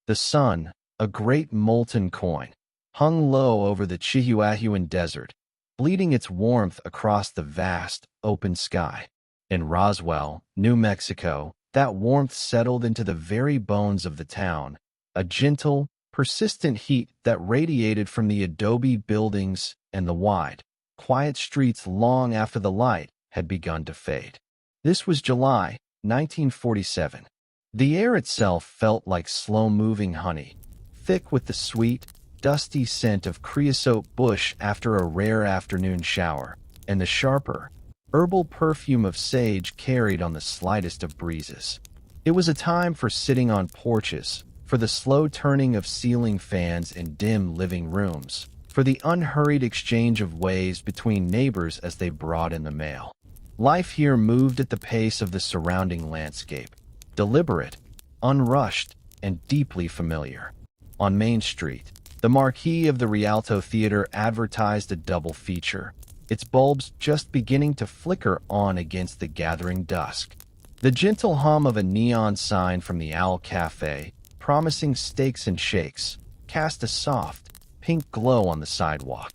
The sun, a great molten coin, hung low over the Chihuahuan Desert, bleeding its warmth across the vast, open sky. In Roswell, New Mexico, that warmth settled into the very bones of the town, a gentle, persistent heat that radiated from the adobe buildings and the wide, quiet streets long after the light had begun to fade. This was July 1947. The air itself felt like slow-moving honey, thick with the sweet, dusty scent of creosote bush after a rare afternoon shower, and the sharper, herbal perfume of sage carried on the slightest of breezes. It was a time for sitting on porches, for the slow turning of ceiling fans in dim living rooms, for the unhurried exchange of waves between neighbors as they brought in the mail. Life here moved at the pace of the surrounding landscape, deliberate, unrushed, and deeply familiar. On Main Street, the marquee of the Rialto Theater advertised a double feature, its bulbs just beginning to flicker on against the gathering dusk. The gentle hum of a neon sign from the Owl Cafe, promising steaks and shakes, cast a soft, pink glow on the sidewalk.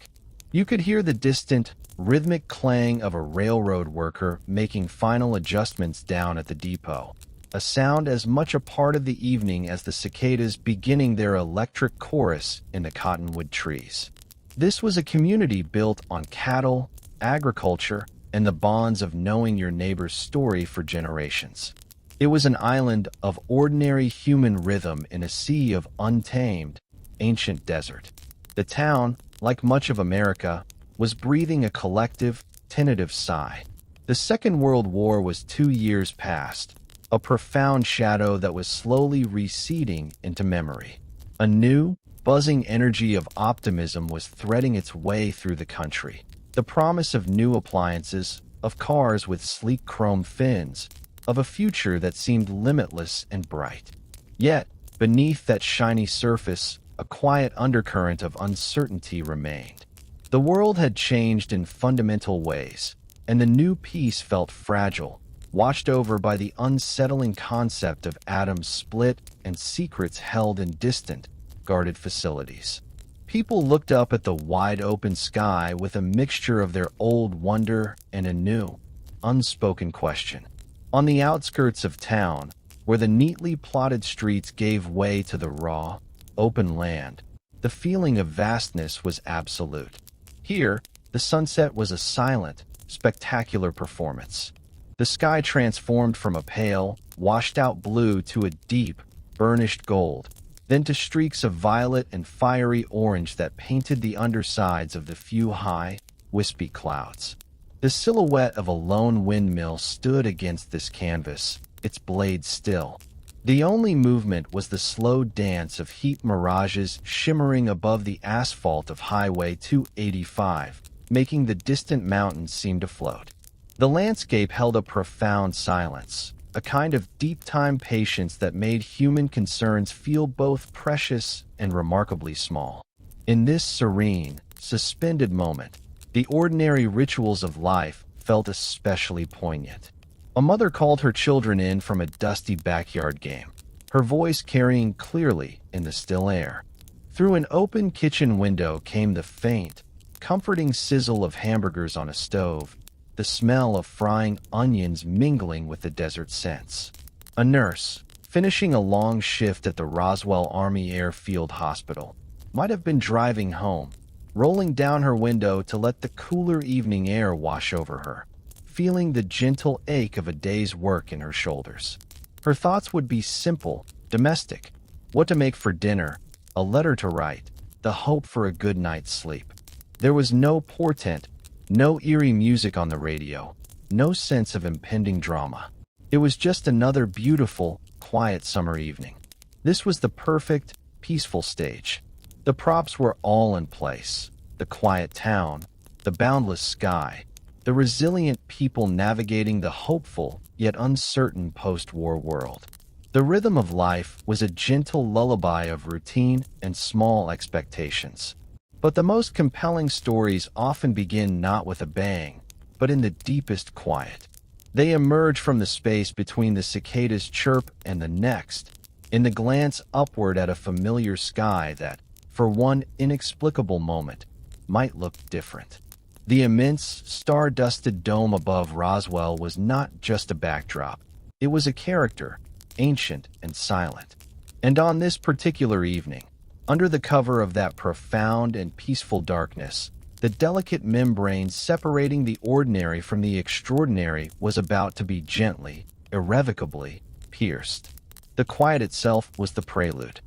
You could hear the distant, rhythmic clang of a railroad worker making final adjustments down at the depot, a sound as much a part of the evening as the cicadas beginning their electric chorus in the cottonwood trees. This was a community built on cattle, agriculture, and the bonds of knowing your neighbor's story for generations. It was an island of ordinary human rhythm in a sea of untamed, ancient desert. The town, like much of America, was breathing a collective, tentative sigh. The Second World War was 2 years past, a profound shadow that was slowly receding into memory. A new, buzzing energy of optimism was threading its way through the country. The promise of new appliances, of cars with sleek chrome fins, of a future that seemed limitless and bright. Yet, beneath that shiny surface, a quiet undercurrent of uncertainty remained. The world had changed in fundamental ways, and the new peace felt fragile, watched over by the unsettling concept of atoms split and secrets held in distant, guarded facilities. People looked up at the wide-open sky with a mixture of their old wonder and a new, unspoken question. On the outskirts of town, where the neatly plotted streets gave way to the raw, open land, the feeling of vastness was absolute. Here, the sunset was a silent, spectacular performance. The sky transformed from a pale, washed-out blue to a deep, burnished gold, then to streaks of violet and fiery orange that painted the undersides of the few high, wispy clouds. The silhouette of a lone windmill stood against this canvas, its blade still. The only movement was the slow dance of heat mirages shimmering above the asphalt of Highway 285, making the distant mountains seem to float. The landscape held a profound silence, a kind of deep-time patience that made human concerns feel both precious and remarkably small. In this serene, suspended moment, the ordinary rituals of life felt especially poignant. A mother called her children in from a dusty backyard game, her voice carrying clearly in the still air. Through an open kitchen window came the faint, comforting sizzle of hamburgers on a stove, the smell of frying onions mingling with the desert scents. A nurse, finishing a long shift at the Roswell Army Airfield Hospital, might have been driving home, rolling down her window to let the cooler evening air wash over her, feeling the gentle ache of a day's work in her shoulders. Her thoughts would be simple, domestic: what to make for dinner, a letter to write, the hope for a good night's sleep. There was no portent, no eerie music on the radio, no sense of impending drama. It was just another beautiful, quiet summer evening. This was the perfect, peaceful stage. The props were all in place: the quiet town, the boundless sky, the resilient people navigating the hopeful yet uncertain post-war world. The rhythm of life was a gentle lullaby of routine and small expectations. But the most compelling stories often begin not with a bang, but in the deepest quiet. They emerge from the space between the cicada's chirp and the next, in the glance upward at a familiar sky that, for one inexplicable moment, might look different. The immense, star-dusted dome above Roswell was not just a backdrop. It was a character, ancient and silent. And on this particular evening, under the cover of that profound and peaceful darkness, the delicate membrane separating the ordinary from the extraordinary was about to be gently, irrevocably pierced. The quiet itself was the prelude.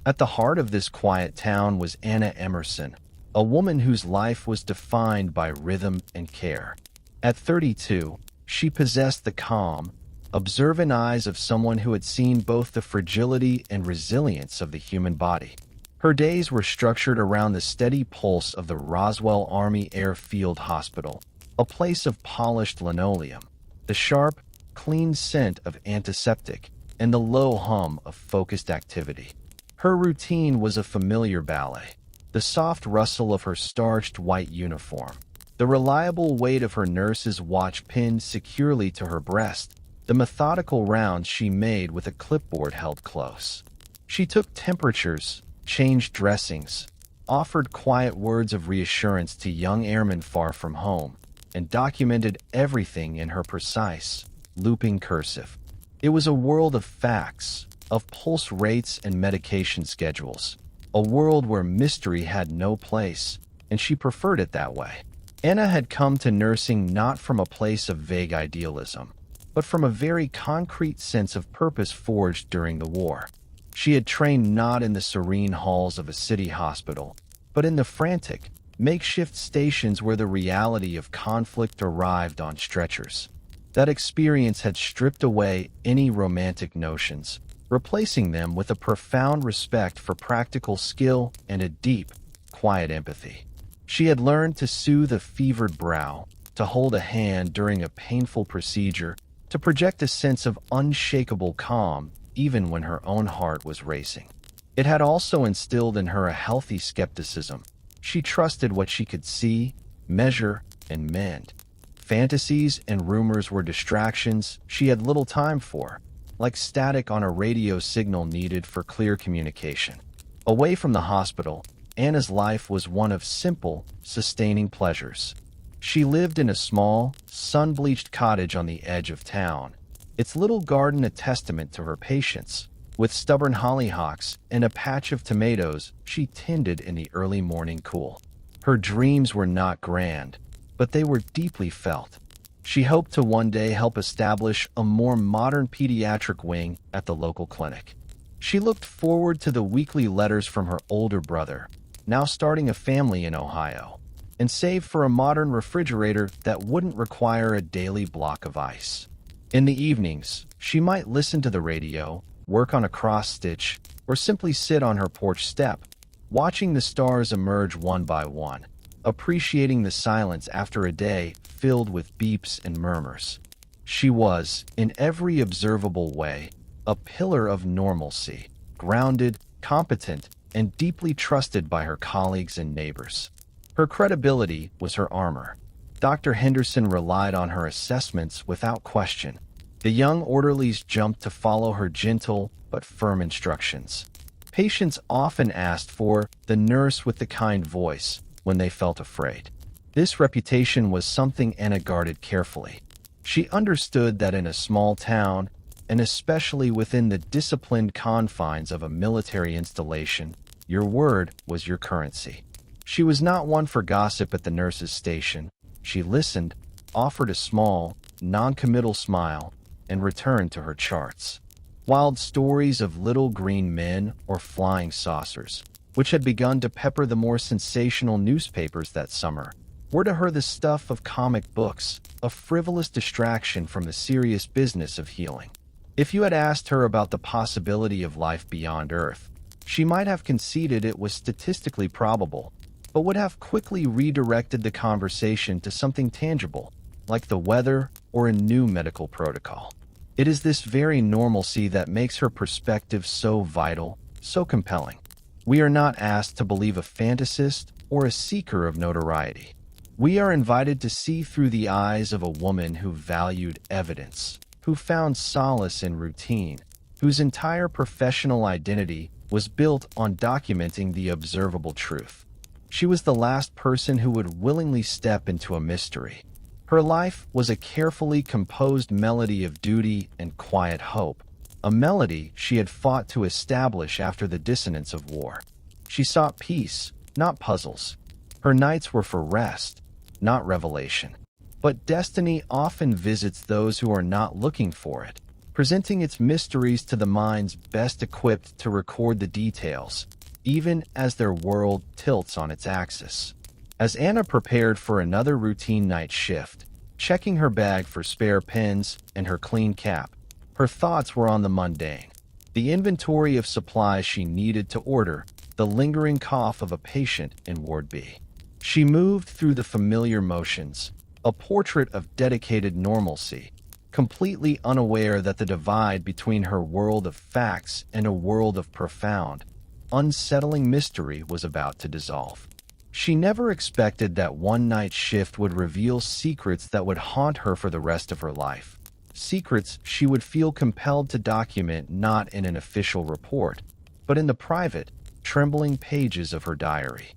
At the heart of this quiet town was Anna Emerson, a woman whose life was defined by rhythm and care. At 32, she possessed the calm, observant eyes of someone who had seen both the fragility and resilience of the human body. Her days were structured around the steady pulse of the Roswell Army Airfield Hospital, a place of polished linoleum, the sharp, clean scent of antiseptic, and the low hum of focused activity. Her routine was a familiar ballet. The soft rustle of her starched white uniform, the reliable weight of her nurse's watch pinned securely to her breast, the methodical rounds she made with a clipboard held close. She took temperatures, changed dressings, offered quiet words of reassurance to young airmen far from home, and documented everything in her precise, looping cursive. It was a world of facts, of pulse rates and medication schedules, a world where mystery had no place, and she preferred it that way. Anna had come to nursing not from a place of vague idealism, but from a very concrete sense of purpose forged during the war. She had trained not in the serene halls of a city hospital, but in the frantic, makeshift stations where the reality of conflict arrived on stretchers. That experience had stripped away any romantic notions, replacing them with a profound respect for practical skill and a deep, quiet empathy. She had learned to soothe a fevered brow, to hold a hand during a painful procedure, to project a sense of unshakable calm even when her own heart was racing. It had also instilled in her a healthy skepticism. She trusted what she could see, measure, and mend. Fantasies and rumors were distractions she had little time for, like static on a radio signal needed for clear communication. Away from the hospital, Anna's life was one of simple, sustaining pleasures. She lived in a small, sun-bleached cottage on the edge of town, its little garden a testament to her patience. With stubborn hollyhocks and a patch of tomatoes she tended in the early morning cool. Her dreams were not grand, but they were deeply felt. She hoped to one day help establish a more modern pediatric wing at the local clinic. She looked forward to the weekly letters from her older brother, now starting a family in Ohio, and saved for a modern refrigerator that wouldn't require a daily block of ice. In the evenings, she might listen to the radio, work on a cross-stitch, or simply sit on her porch step, watching the stars emerge one by one, appreciating the silence after a day filled with beeps and murmurs. She was, in every observable way, a pillar of normalcy, grounded, competent, and deeply trusted by her colleagues and neighbors. Her credibility was her armor. Dr. Henderson relied on her assessments without question. The young orderlies jumped to follow her gentle but firm instructions. Patients often asked for the nurse with the kind voice when they felt afraid. This reputation was something Anna guarded carefully. She understood that in a small town, and especially within the disciplined confines of a military installation, your word was your currency. She was not one for gossip at the nurse's station. She listened, offered a small, non-committal smile, and returned to her charts. Wild stories of little green men or flying saucers, which had begun to pepper the more sensational newspapers that summer, were to her the stuff of comic books, a frivolous distraction from the serious business of healing. If you had asked her about the possibility of life beyond Earth, she might have conceded it was statistically probable, but would have quickly redirected the conversation to something tangible, like the weather or a new medical protocol. It is this very normalcy that makes her perspective so vital, so compelling. We are not asked to believe a fantasist or a seeker of notoriety. We are invited to see through the eyes of a woman who valued evidence, who found solace in routine, whose entire professional identity was built on documenting the observable truth. She was the last person who would willingly step into a mystery. Her life was a carefully composed melody of duty and quiet hope, a melody she had fought to establish after the dissonance of war. She sought peace, not puzzles. Her nights were for rest, not revelation. But destiny often visits those who are not looking for it, presenting its mysteries to the minds best equipped to record the details, even as their world tilts on its axis. As Anna prepared for another routine night shift, checking her bag for spare pens and her clean cap, her thoughts were on the mundane. The inventory of supplies she needed to order, the lingering cough of a patient in Ward B. She moved through the familiar motions, a portrait of dedicated normalcy, completely unaware that the divide between her world of facts and a world of profound, unsettling mystery was about to dissolve. She never expected that one night shift would reveal secrets that would haunt her for the rest of her life. Secrets she would feel compelled to document not in an official report, but in the private, trembling pages of her diary.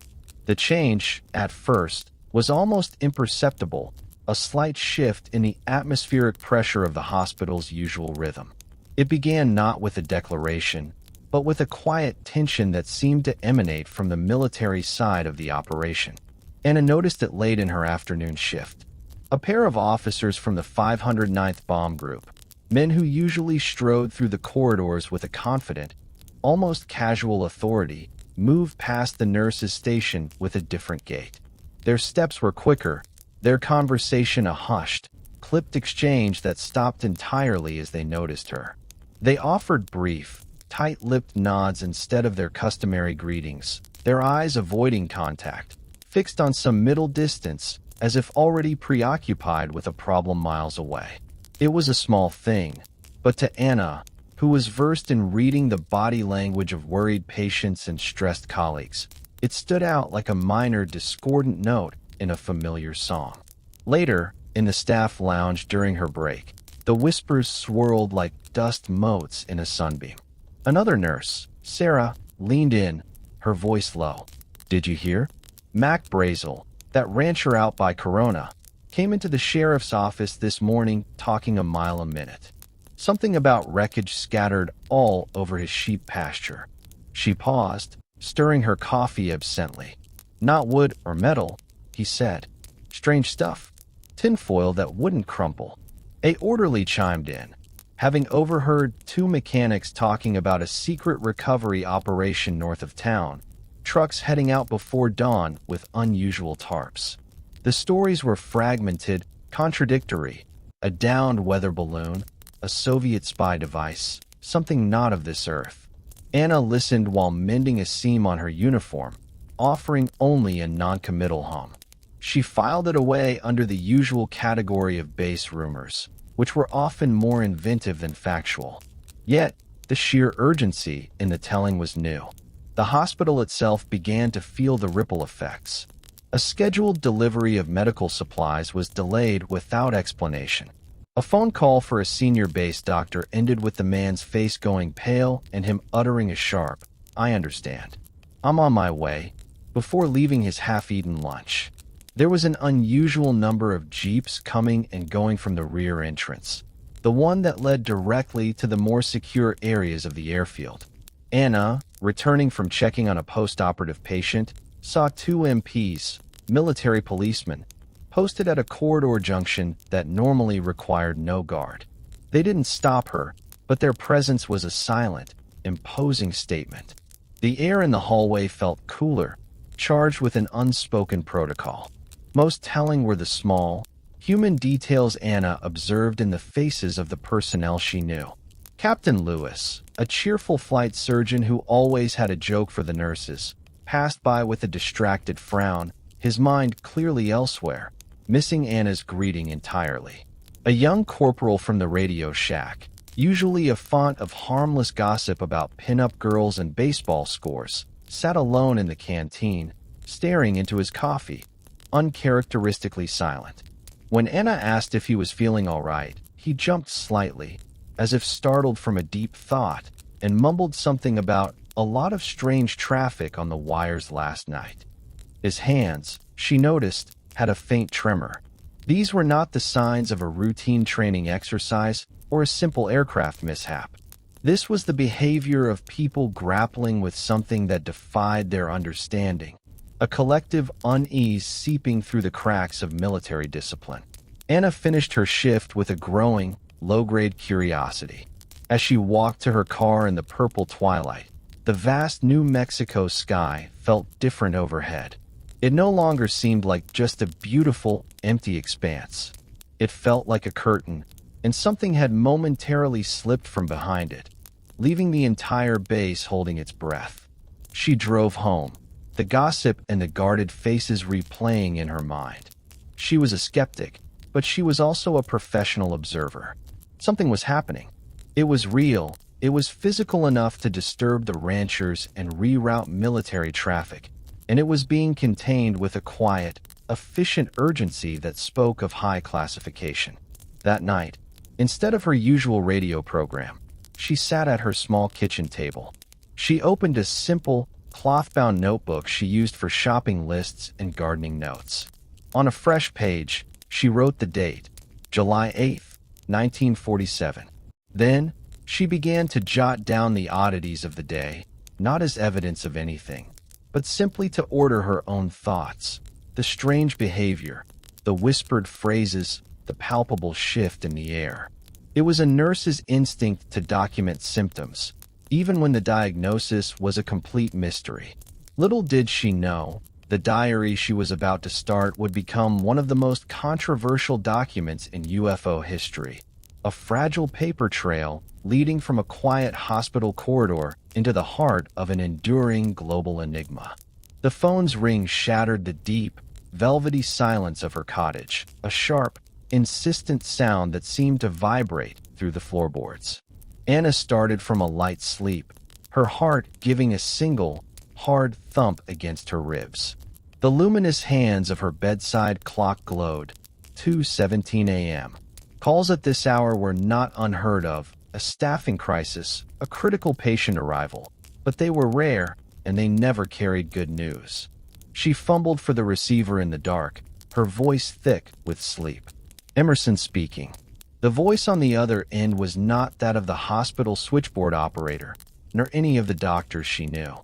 The change, at first, was almost imperceptible, a slight shift in the atmospheric pressure of the hospital's usual rhythm. It began not with a declaration, but with a quiet tension that seemed to emanate from the military side of the operation. Anna noticed it late in her afternoon shift. A pair of officers from the 509th Bomb Group, men who usually strode through the corridors with a confident, almost casual authority, moved past the nurse's station with a different gait. Their steps were quicker, their conversation a hushed, clipped exchange that stopped entirely as they noticed her. They offered brief, tight-lipped nods instead of their customary greetings, their eyes avoiding contact, fixed on some middle distance, as if already preoccupied with a problem miles away. It was a small thing, but to Anna, who was versed in reading the body language of worried patients and stressed colleagues, it stood out like a minor discordant note in a familiar song. Later, in the staff lounge during her break, the whispers swirled like dust motes in a sunbeam. Another nurse, Sarah, leaned in, her voice low. "Did you hear? Mac Brazel, that rancher out by Corona, came into the sheriff's office this morning talking a mile a minute. Something about wreckage scattered all over his sheep pasture." She paused, stirring her coffee absently. "Not wood or metal," he said. "Strange stuff. Tinfoil that wouldn't crumple." A orderly chimed in, having overheard two mechanics talking about a secret recovery operation north of town, trucks heading out before dawn with unusual tarps. The stories were fragmented, contradictory. A downed weather balloon, a Soviet spy device, something not of this earth. Anna listened while mending a seam on her uniform, offering only a non-committal hum. She filed it away under the usual category of base rumors, which were often more inventive than factual. Yet, the sheer urgency in the telling was new. The hospital itself began to feel the ripple effects. A scheduled delivery of medical supplies was delayed without explanation. A phone call for a senior base doctor ended with the man's face going pale and him uttering a sharp, "I understand. I'm on my way," before leaving his half-eaten lunch. There was an unusual number of jeeps coming and going from the rear entrance, the one that led directly to the more secure areas of the airfield. Anna, returning from checking on a post-operative patient, saw two MPs, military policemen, posted at a corridor junction that normally required no guard. They didn't stop her, but their presence was a silent, imposing statement. The air in the hallway felt cooler, charged with an unspoken protocol. Most telling were the small, human details Anna observed in the faces of the personnel she knew. Captain Lewis, a cheerful flight surgeon who always had a joke for the nurses, passed by with a distracted frown, his mind clearly elsewhere, missing Anna's greeting entirely. A young corporal from the radio shack, usually a font of harmless gossip about pin-up girls and baseball scores, sat alone in the canteen, staring into his coffee, uncharacteristically silent. When Anna asked if he was feeling all right, he jumped slightly, as if startled from a deep thought, and mumbled something about a lot of strange traffic on the wires last night. His hands, she noticed, had a faint tremor. These were not the signs of a routine training exercise or a simple aircraft mishap. This was the behavior of people grappling with something that defied their understanding, a collective unease seeping through the cracks of military discipline. Anna finished her shift with a growing, low-grade curiosity. As she walked to her car in the purple twilight, the vast New Mexico sky felt different overhead. It no longer seemed like just a beautiful, empty expanse. It felt like a curtain, and something had momentarily slipped from behind it, leaving the entire base holding its breath. She drove home, the gossip and the guarded faces replaying in her mind. She was a skeptic, but she was also a professional observer. Something was happening. It was real. It was physical enough to disturb the ranchers and reroute military traffic, and it was being contained with a quiet, efficient urgency that spoke of high classification. That night, instead of her usual radio program, she sat at her small kitchen table. She opened a simple, cloth-bound notebook she used for shopping lists and gardening notes. On a fresh page, she wrote the date, July 8th, 1947. Then, she began to jot down the oddities of the day, not as evidence of anything, but simply to order her own thoughts. The strange behavior, the whispered phrases, the palpable shift in the air. It was a nurse's instinct to document symptoms, even when the diagnosis was a complete mystery. Little did she know, the diary she was about to start would become one of the most controversial documents in UFO history. A fragile paper trail leading from a quiet hospital corridor into the heart of an enduring global enigma. The phone's ring shattered the deep, velvety silence of her cottage, a sharp, insistent sound that seemed to vibrate through the floorboards. Anna started from a light sleep, her heart giving a single, hard thump against her ribs. The luminous hands of her bedside clock glowed, 2:17 a.m. Calls at this hour were not unheard of, a staffing crisis, a critical patient arrival, but they were rare, and they never carried good news. She fumbled for the receiver in the dark, her voice thick with sleep. Emerson speaking. The voice on the other end was not that of the hospital switchboard operator, nor any of the doctors she knew.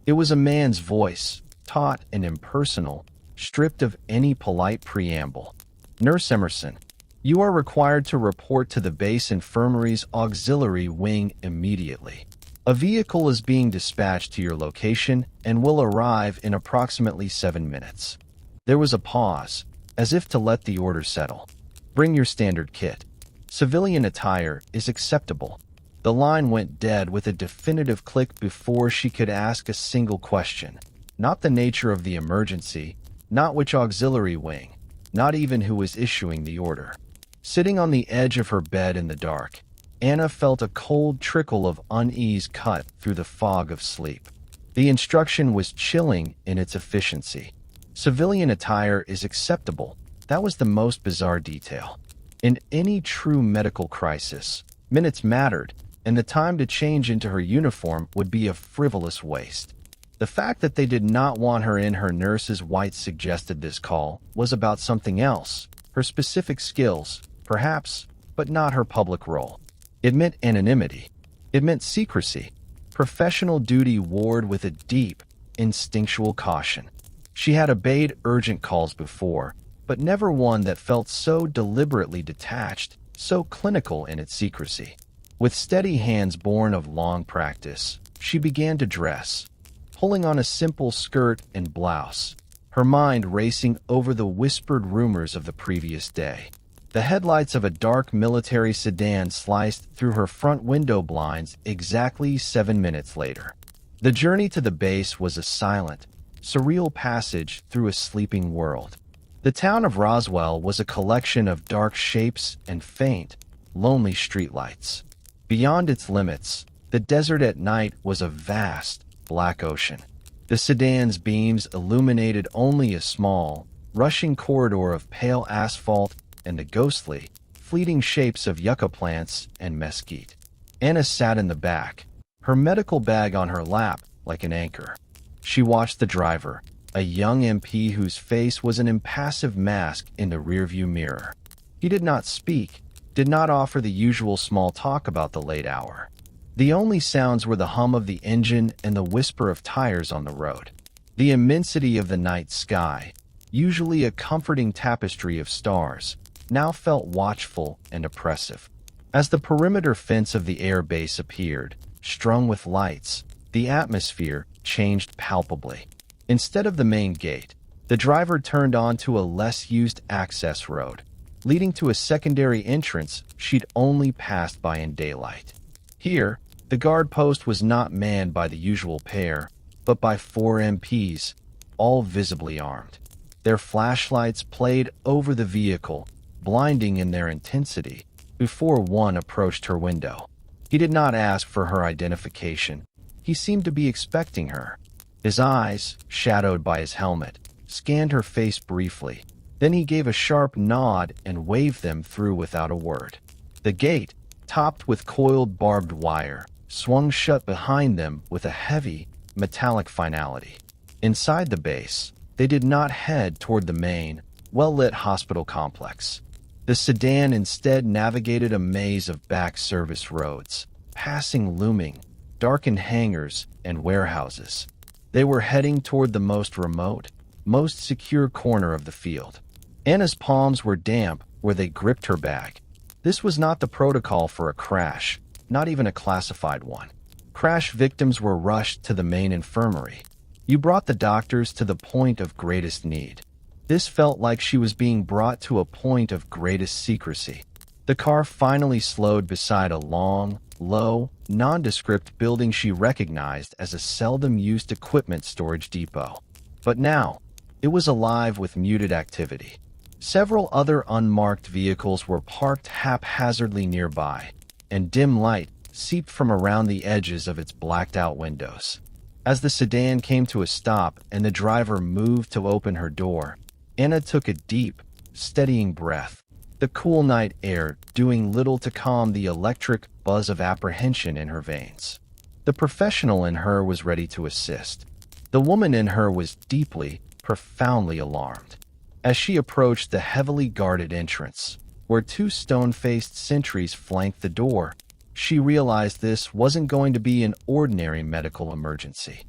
It was a man's voice, taut and impersonal, stripped of any polite preamble. Nurse Emerson, you are required to report to the base infirmary's auxiliary wing immediately. A vehicle is being dispatched to your location and will arrive in approximately 7 minutes. There was a pause, as if to let the order settle. Bring your standard kit. Civilian attire is acceptable. The line went dead with a definitive click before she could ask a single question. Not the nature of the emergency, not which auxiliary wing, not even who was issuing the order. Sitting on the edge of her bed in the dark, Anna felt a cold trickle of unease cut through the fog of sleep. The instruction was chilling in its efficiency. Civilian attire is acceptable. That was the most bizarre detail. In any true medical crisis, minutes mattered, and the time to change into her uniform would be a frivolous waste. The fact that they did not want her in her nurse's white suggested this call was about something else, her specific skills, perhaps, but not her public role. It meant anonymity. It meant secrecy. Professional duty warred with a deep, instinctual caution. She had obeyed urgent calls before, but never one that felt so deliberately detached, so clinical in its secrecy. With steady hands born of long practice, she began to dress, pulling on a simple skirt and blouse, her mind racing over the whispered rumors of the previous day. The headlights of a dark military sedan sliced through her front window blinds exactly 7 minutes later. The journey to the base was a silent, surreal passage through a sleeping world. The town of Roswell was a collection of dark shapes and faint, lonely streetlights. Beyond its limits, the desert at night was a vast, black ocean. The sedan's beams illuminated only a small, rushing corridor of pale asphalt and the ghostly, fleeting shapes of yucca plants and mesquite. Anna sat in the back, her medical bag on her lap like an anchor. She watched the driver, a young MP whose face was an impassive mask in the rearview mirror. He did not speak, did not offer the usual small talk about the late hour. The only sounds were the hum of the engine and the whisper of tires on the road. The immensity of the night sky, usually a comforting tapestry of stars, now felt watchful and oppressive. As the perimeter fence of the air base appeared, strung with lights, the atmosphere changed palpably. Instead of the main gate, the driver turned onto a less used access road, leading to a secondary entrance she'd only passed by in daylight. Here, the guard post was not manned by the usual pair, but by 4 MPs, all visibly armed. Their flashlights played over the vehicle, blinding in their intensity, before one approached her window. He did not ask for her identification. He seemed to be expecting her. His eyes, shadowed by his helmet, scanned her face briefly. Then he gave a sharp nod and waved them through without a word. The gate, topped with coiled barbed wire, swung shut behind them with a heavy, metallic finality. Inside the base, they did not head toward the main, well-lit hospital complex. The sedan instead navigated a maze of back service roads, passing looming, darkened hangars and warehouses. They were heading toward the most remote, most secure corner of the field. Anna's palms were damp where they gripped her bag. This was not the protocol for a crash, not even a classified one. Crash victims were rushed to the main infirmary. You brought the doctors to the point of greatest need. This felt like she was being brought to a point of greatest secrecy. The car finally slowed beside a long, low, nondescript building she recognized as a seldom-used equipment storage depot. But now, it was alive with muted activity. Several other unmarked vehicles were parked haphazardly nearby, and dim light seeped from around the edges of its blacked-out windows. As the sedan came to a stop and the driver moved to open her door, Anna took a deep, steadying breath, the cool night air doing little to calm the electric buzz of apprehension in her veins. The professional in her was ready to assist. The woman in her was deeply, profoundly alarmed. As she approached the heavily guarded entrance, where 2 stone-faced sentries flanked the door, she realized this wasn't going to be an ordinary medical emergency.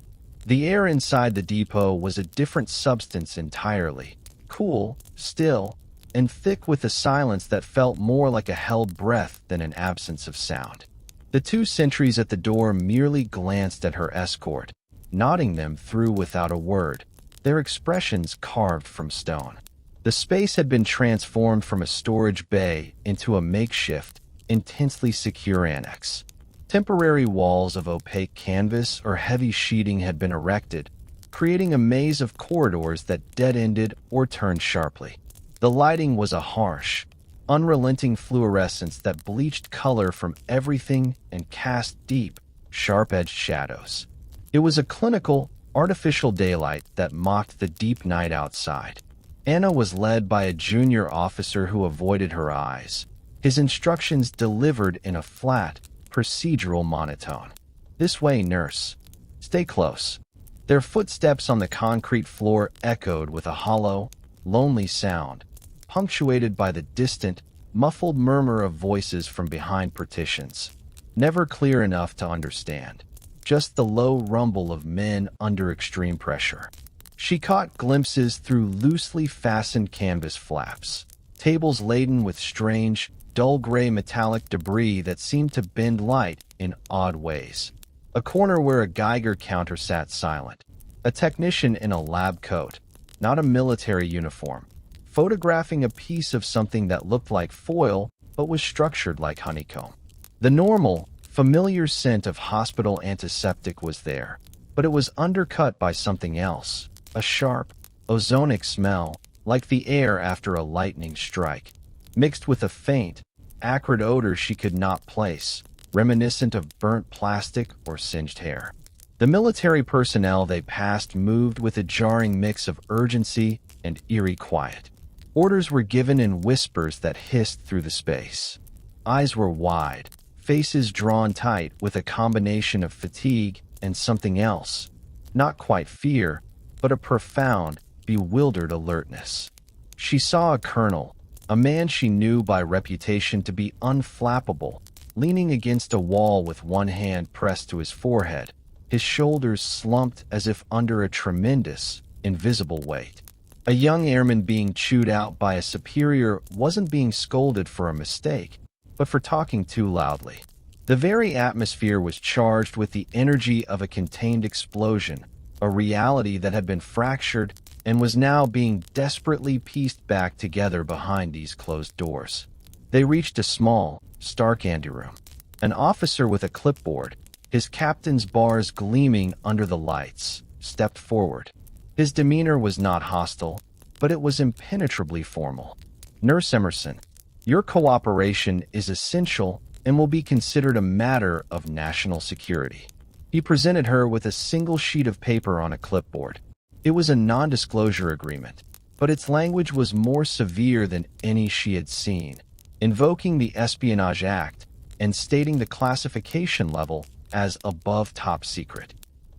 The air inside the depot was a different substance entirely, cool, still, and thick with a silence that felt more like a held breath than an absence of sound. The 2 sentries at the door merely glanced at her escort, nodding them through without a word, their expressions carved from stone. The space had been transformed from a storage bay into a makeshift, intensely secure annex. Temporary walls of opaque canvas or heavy sheeting had been erected, creating a maze of corridors that dead-ended or turned sharply. The lighting was a harsh, unrelenting fluorescence that bleached color from everything and cast deep, sharp-edged shadows. It was a clinical, artificial daylight that mocked the deep night outside. Anna was led by a junior officer who avoided her eyes, his instructions delivered in a flat, procedural monotone. "This way, nurse. Stay close." Their footsteps on the concrete floor echoed with a hollow, lonely sound, punctuated by the distant, muffled murmur of voices from behind partitions, never clear enough to understand, just the low rumble of men under extreme pressure. She caught glimpses through loosely fastened canvas flaps, tables laden with strange, dull gray metallic debris that seemed to bend light in odd ways. A corner where a Geiger counter sat silent, a technician in a lab coat, not a military uniform, photographing a piece of something that looked like foil but was structured like honeycomb. The normal, familiar scent of hospital antiseptic was there, but it was undercut by something else, a sharp, ozonic smell, like the air after a lightning strike, mixed with a faint, acrid odor she could not place, reminiscent of burnt plastic or singed hair. The military personnel they passed moved with a jarring mix of urgency and eerie quiet. Orders were given in whispers that hissed through the space. Eyes were wide, faces drawn tight with a combination of fatigue and something else. Not quite fear, but a profound, bewildered alertness. She saw a colonel, a man she knew by reputation to be unflappable, leaning against a wall with one hand pressed to his forehead, his shoulders slumped as if under a tremendous, invisible weight. A young airman being chewed out by a superior wasn't being scolded for a mistake, but for talking too loudly. The very atmosphere was charged with the energy of a contained explosion, a reality that had been fractured and was now being desperately pieced back together behind these closed doors. They reached a small, stark anteroom. An officer with a clipboard, his captain's bars gleaming under the lights, stepped forward. His demeanor was not hostile, but it was impenetrably formal. "Nurse Emerson, your cooperation is essential and will be considered a matter of national security." He presented her with a single sheet of paper on a clipboard. It was a non-disclosure agreement, but its language was more severe than any she had seen, invoking the Espionage Act and stating the classification level as above top secret.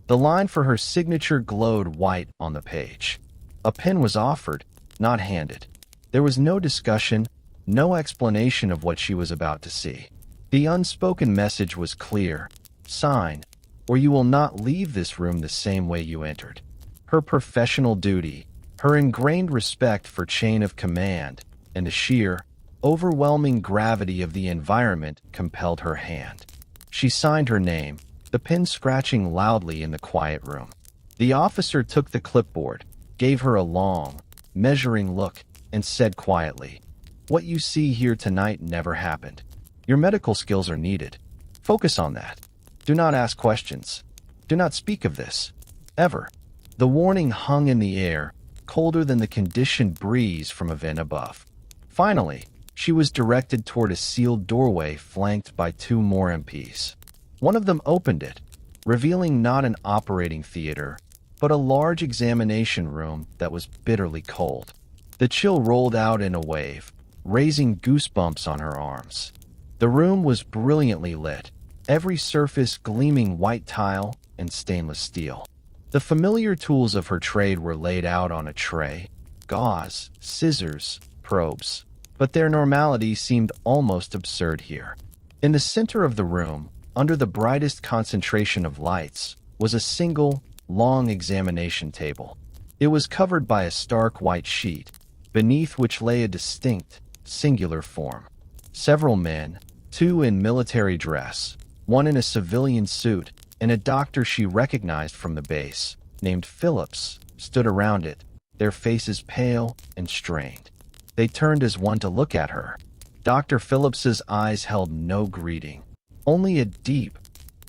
The line for her signature glowed white on the page. A pen was offered, not handed. There was no discussion, no explanation of what she was about to see. The unspoken message was clear: sign, or you will not leave this room the same way you entered. Her professional duty, her ingrained respect for chain of command, and the sheer, overwhelming gravity of the environment compelled her hand. She signed her name, the pen scratching loudly in the quiet room. The officer took the clipboard, gave her a long, measuring look, and said quietly, "What you see here tonight never happened. Your medical skills are needed. Focus on that. Do not ask questions. Do not speak of this. Ever." The warning hung in the air, colder than the conditioned breeze from a vent above. Finally, she was directed toward a sealed doorway flanked by two more MPs. One of them opened it, revealing not an operating theater, but a large examination room that was bitterly cold. The chill rolled out in a wave, raising goosebumps on her arms. The room was brilliantly lit, every surface gleaming white tile and stainless steel. The familiar tools of her trade were laid out on a tray: gauze, scissors, probes. But their normality seemed almost absurd here. In the center of the room, under the brightest concentration of lights, was a single, long examination table. It was covered by a stark white sheet, beneath which lay a distinct, singular form. Several men, two in military dress, one in a civilian suit, and a doctor she recognized from the base, named Phillips, stood around it, their faces pale and strained. They turned as one to look at her. Dr. Phillips's eyes held no greeting, only a deep,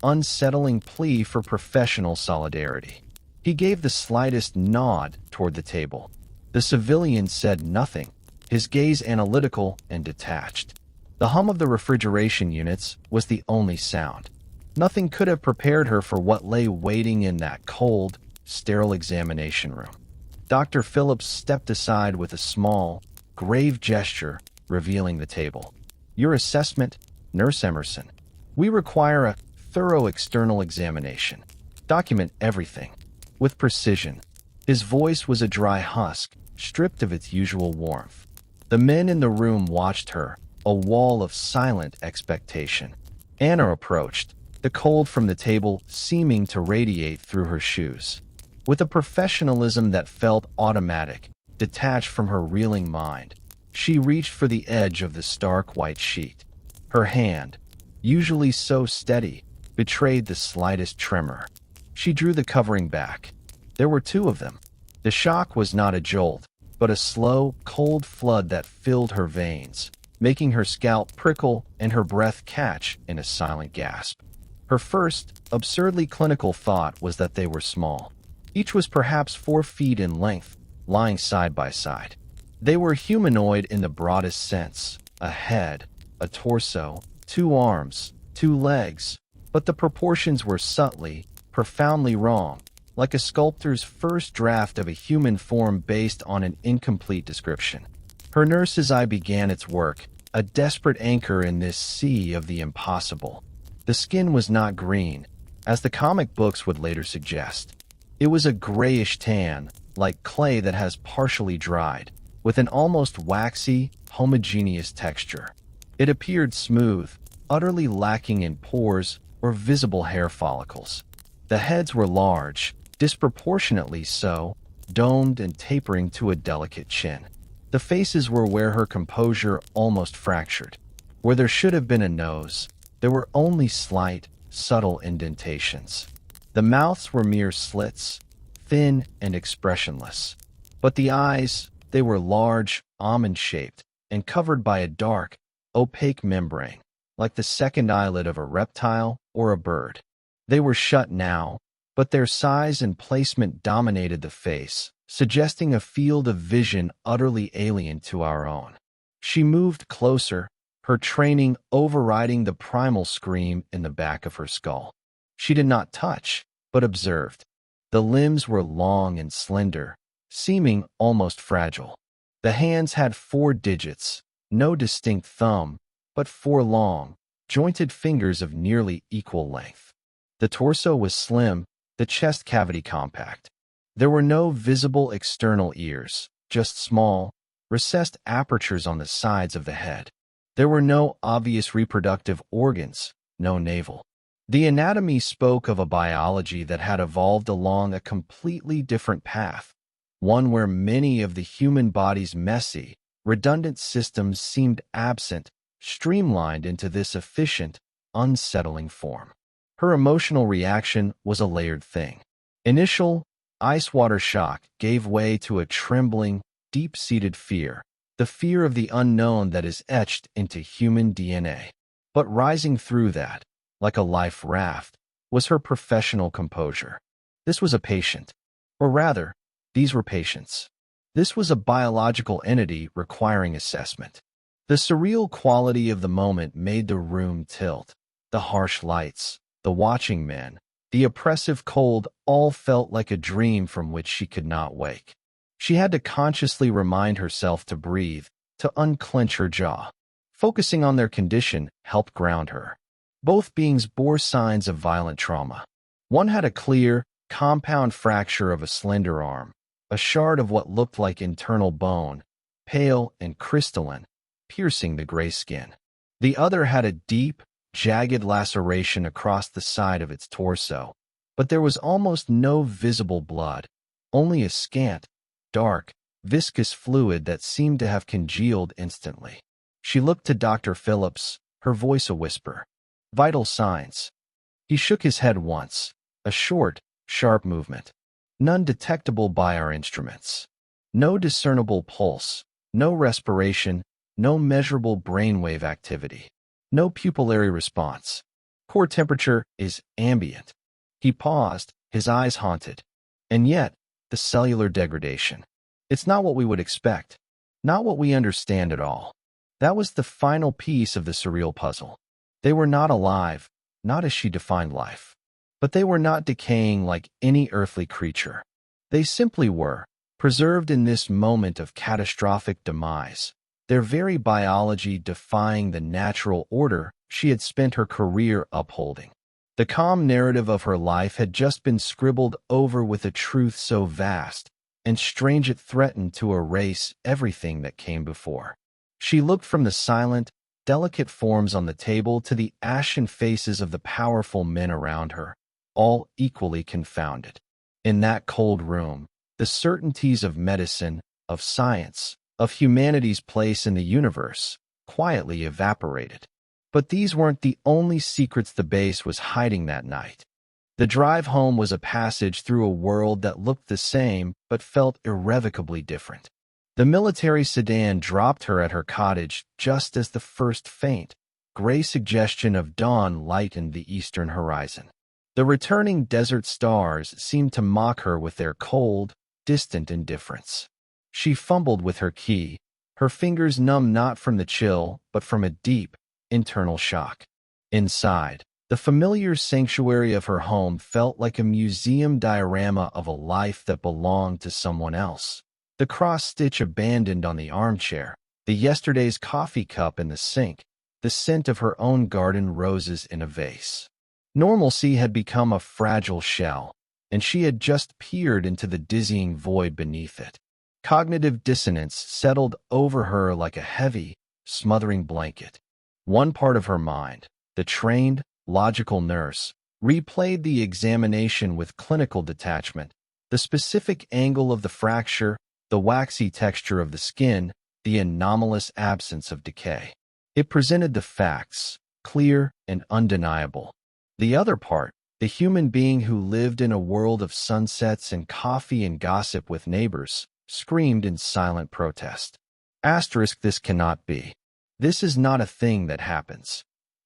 unsettling plea for professional solidarity. He gave the slightest nod toward the table. The civilian said nothing, his gaze analytical and detached. The hum of the refrigeration units was the only sound. Nothing could have prepared her for what lay waiting in that cold, sterile examination room. Dr. Phillips stepped aside with a small, grave gesture, revealing the table. "Your assessment, Nurse Emerson. We require a thorough external examination. Document everything, with precision." His voice was a dry husk, stripped of its usual warmth. The men in the room watched her, a wall of silent expectation. Anna approached, the cold from the table seeming to radiate through her shoes. With a professionalism that felt automatic, detached from her reeling mind, she reached for the edge of the stark white sheet. Her hand, usually so steady, betrayed the slightest tremor. She drew the covering back. There were two of them. The shock was not a jolt, but a slow, cold flood that filled her veins, making her scalp prickle and her breath catch in a silent gasp. Her first, absurdly clinical thought was that they were small. Each was perhaps 4 feet in length, lying side by side. They were humanoid in the broadest sense: a head, a torso, 2 arms, 2 legs, but the proportions were subtly, profoundly wrong, like a sculptor's first draft of a human form based on an incomplete description. Her nurse's eye began its work, a desperate anchor in this sea of the impossible. The skin was not green, as the comic books would later suggest. It was a grayish tan, like clay that has partially dried, with an almost waxy, homogeneous texture. It appeared smooth, utterly lacking in pores or visible hair follicles. The heads were large, disproportionately so, domed and tapering to a delicate chin. The faces were where her composure almost fractured. Where there should have been a nose, there were only slight, subtle indentations. The mouths were mere slits, thin and expressionless. But the eyes, they were large, almond-shaped, and covered by a dark, opaque membrane, like the second eyelid of a reptile or a bird. They were shut now, but their size and placement dominated the face, suggesting a field of vision utterly alien to our own. She moved closer, her training overriding the primal scream in the back of her skull. She did not touch, but observed. The limbs were long and slender, seeming almost fragile. The hands had 4 digits, no distinct thumb, but 4 long, jointed fingers of nearly equal length. The torso was slim, the chest cavity compact. There were no visible external ears, just small, recessed apertures on the sides of the head. There were no obvious reproductive organs, no navel. The anatomy spoke of a biology that had evolved along a completely different path, one where many of the human body's messy, redundant systems seemed absent, streamlined into this efficient, unsettling form. Her emotional reaction was a layered thing. Initial, ice-water shock gave way to a trembling, deep-seated fear, the fear of the unknown that is etched into human DNA. But rising through that, like a life raft, was her professional composure. This was a patient, or rather, these were patients. This was a biological entity requiring assessment. The surreal quality of the moment made the room tilt. The harsh lights, the watching men, the oppressive cold all felt like a dream from which she could not wake. She had to consciously remind herself to breathe, to unclench her jaw. Focusing on their condition helped ground her. Both beings bore signs of violent trauma. One had a clear, compound fracture of a slender arm, a shard of what looked like internal bone, pale and crystalline, piercing the gray skin. The other had a deep, jagged laceration across the side of its torso, but there was almost no visible blood, only a scant, dark, viscous fluid that seemed to have congealed instantly. She looked to Dr. Phillips, her voice a whisper. Vital signs. He shook his head once, a short, sharp movement. None detectable by our instruments. No discernible pulse, no respiration, no measurable brainwave activity. No pupillary response. Core temperature is ambient. He paused, his eyes haunted. And yet, the cellular degradation. It's not what we would expect. Not what we understand at all. That was the final piece of the surreal puzzle. They were not alive, not as she defined life. But they were not decaying like any earthly creature. They simply were, preserved in this moment of catastrophic demise, their very biology defying the natural order she had spent her career upholding. The calm narrative of her life had just been scribbled over with a truth so vast and strange it threatened to erase everything that came before. She looked from the silent, delicate forms on the table to the ashen faces of the powerful men around her, all equally confounded. In that cold room, the certainties of medicine, of science, of humanity's place in the universe, quietly evaporated. But these weren't the only secrets the base was hiding that night. The drive home was a passage through a world that looked the same but felt irrevocably different. The military sedan dropped her at her cottage just as the first faint, gray suggestion of dawn lightened the eastern horizon. The returning desert stars seemed to mock her with their cold, distant indifference. She fumbled with her key, her fingers numb not from the chill, but from a deep, internal shock. Inside, the familiar sanctuary of her home felt like a museum diorama of a life that belonged to someone else, The cross-stitch abandoned on the armchair, the yesterday's coffee cup in the sink, the scent of her own garden roses in a vase. Normalcy had become a fragile shell, and she had just peered into the dizzying void beneath it. Cognitive dissonance settled over her like a heavy, smothering blanket. One part of her mind, the trained, logical nurse, replayed the examination with clinical detachment, the specific angle of the fracture, the waxy texture of the skin, the anomalous absence of decay. It presented the facts, clear and undeniable. The other part, the human being who lived in a world of sunsets and coffee and gossip with neighbors, screamed in silent protest. Asterisk, this cannot be. This is not a thing that happens.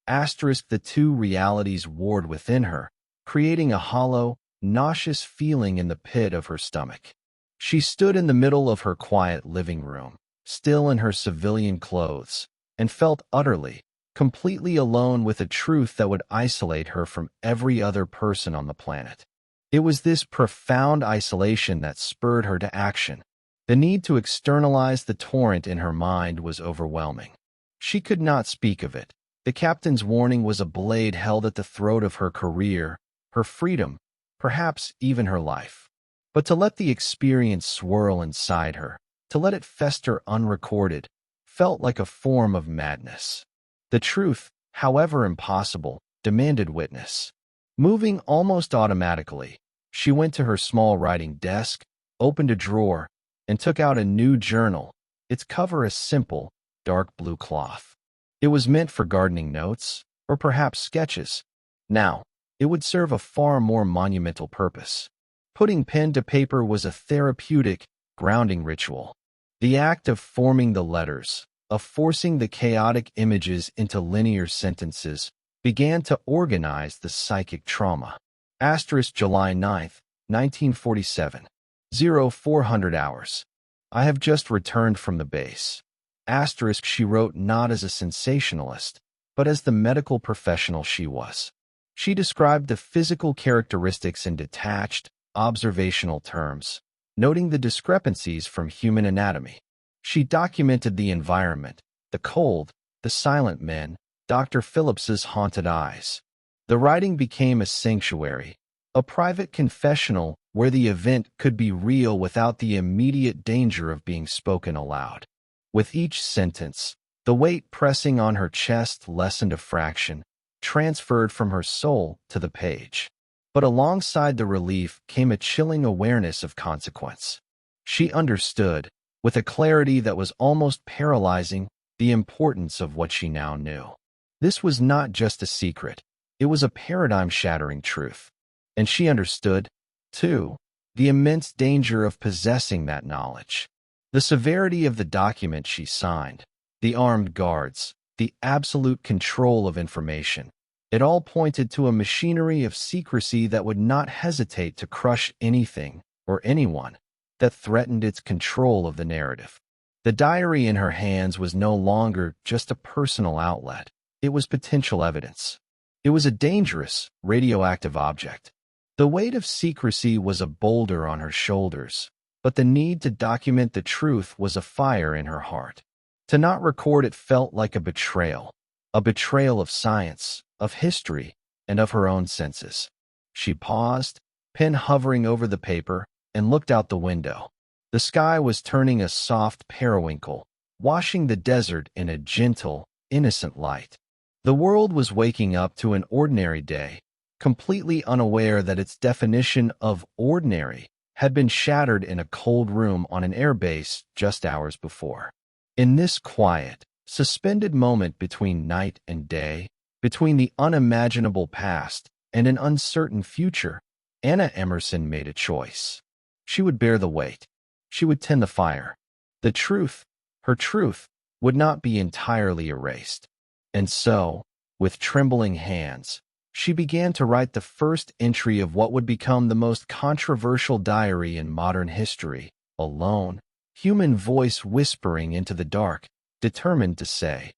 Asterisk, the two realities warred within her, creating a hollow, nauseous feeling in the pit of her stomach. She stood in the middle of her quiet living room, still in her civilian clothes, and felt utterly, completely alone with a truth that would isolate her from every other person on the planet. It was this profound isolation that spurred her to action. The need to externalize the torrent in her mind was overwhelming. She could not speak of it. The captain's warning was a blade held at the throat of her career, her freedom, perhaps even her life. But to let the experience swirl inside her, to let it fester unrecorded, felt like a form of madness. The truth, however impossible, demanded witness. Moving almost automatically, she went to her small writing desk, opened a drawer, and took out a new journal, its cover a simple, dark blue cloth. It was meant for gardening notes, or perhaps sketches. Now, it would serve a far more monumental purpose. Putting pen to paper was a therapeutic, grounding ritual. The act of forming the letters, of forcing the chaotic images into linear sentences, began to organize the psychic trauma. Asterisk, July 9th, 1947. 0400 hours. I have just returned from the base. Asterisk, she wrote not as a sensationalist, but as the medical professional she was. She described the physical characteristics in detached, observational terms, noting the discrepancies from human anatomy. She documented the environment, the cold, the silent men, Dr. Phillips's haunted eyes. The writing became a sanctuary, a private confessional where the event could be real without the immediate danger of being spoken aloud. With each sentence, the weight pressing on her chest lessened a fraction, transferred from her soul to the page. But alongside the relief came a chilling awareness of consequence. She understood, with a clarity that was almost paralyzing, the importance of what she now knew. This was not just a secret, it was a paradigm-shattering truth. And she understood, too, the immense danger of possessing that knowledge. The severity of the document she signed, the armed guards, the absolute control of information, it all pointed to a machinery of secrecy that would not hesitate to crush anything or anyone that threatened its control of the narrative. The diary in her hands was no longer just a personal outlet. It was potential evidence. It was a dangerous, radioactive object. The weight of secrecy was a boulder on her shoulders, but the need to document the truth was a fire in her heart. To not record it felt like a betrayal of science, of history, and of her own senses. She paused, pen hovering over the paper, and looked out the window. The sky was turning a soft periwinkle, washing the desert in a gentle, innocent light. The world was waking up to an ordinary day, completely unaware that its definition of ordinary had been shattered in a cold room on an airbase just hours before. In this quiet, suspended moment between night and day, between the unimaginable past and an uncertain future, Anna Emerson made a choice. She would bear the weight. She would tend the fire. The truth, her truth, would not be entirely erased. And so, with trembling hands, she began to write the first entry of what would become the most controversial diary in modern history, alone, human voice whispering into the dark, determined to say,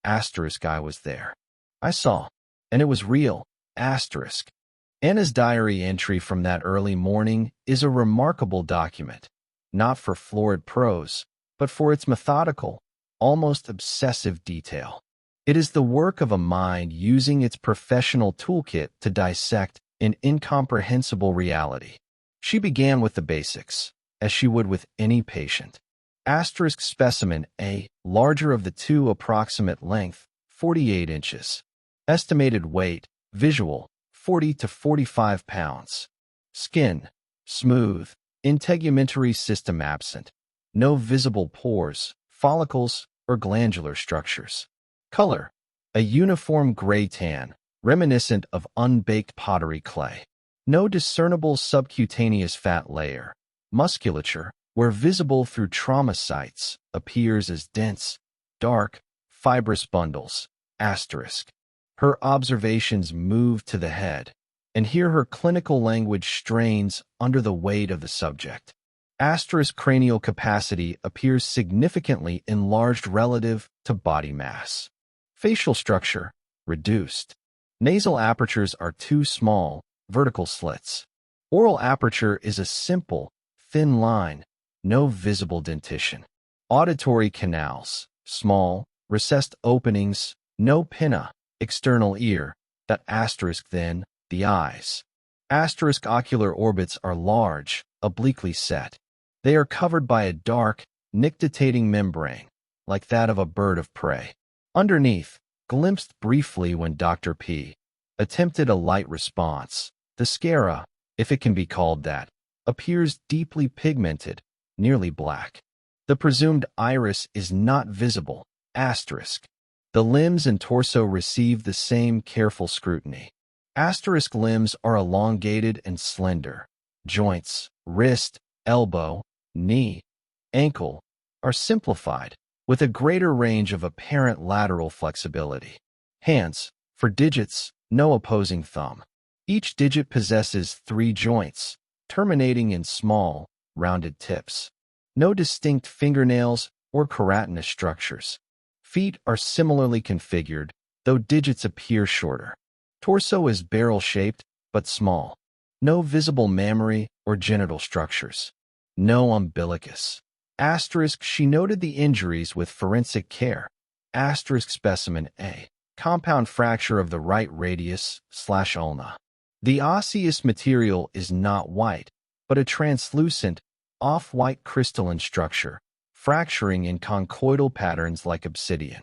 asterisk, I was there. I saw, and it was real, asterisk. Anna's diary entry from that early morning is a remarkable document, not for florid prose, but for its methodical, almost obsessive detail. It is the work of a mind using its professional toolkit to dissect an incomprehensible reality. She began with the basics, as she would with any patient. Asterisk specimen A, larger of the two, approximate length, 48 inches. Estimated weight, visual, 40 to 45 pounds. Skin, smooth, integumentary system absent. No visible pores, follicles, or glandular structures. Color, a uniform gray tan, reminiscent of unbaked pottery clay. No discernible subcutaneous fat layer. Musculature, where visible through trauma sites, appears as dense, dark, fibrous bundles. Asterisk. Her observations move to the head, and here her clinical language strains under the weight of the subject. Asterisk. Cranial capacity appears significantly enlarged relative to body mass. Facial structure, reduced. Nasal apertures are too small, vertical slits. Oral aperture is a simple, thin line, no visible dentition. Auditory canals, small, recessed openings, no pinna. External ear, that asterisk. Then, the eyes. Asterisk. Ocular orbits are large, obliquely set. They are covered by a dark, nictitating membrane, like that of a bird of prey. Underneath, glimpsed briefly when Dr. P. attempted a light response, the sclera, if it can be called that, appears deeply pigmented, nearly black. The presumed iris is not visible. Asterisk. The limbs and torso receive the same careful scrutiny. Asterisk. Limbs are elongated and slender. Joints, wrist, elbow, knee, ankle, are simplified, with a greater range of apparent lateral flexibility. Hands, for digits, no opposing thumb. Each digit possesses 3 joints, terminating in small, rounded tips. No distinct fingernails or keratinous structures. Feet are similarly configured, though digits appear shorter. Torso is barrel-shaped, but small. No visible mammary or genital structures. No umbilicus. Asterisk. She noted the injuries with forensic care. Asterisk. Specimen A. Compound fracture of the right radius/ulna. The osseous material is not white, but a translucent, off-white crystalline structure, fracturing in conchoidal patterns like obsidian.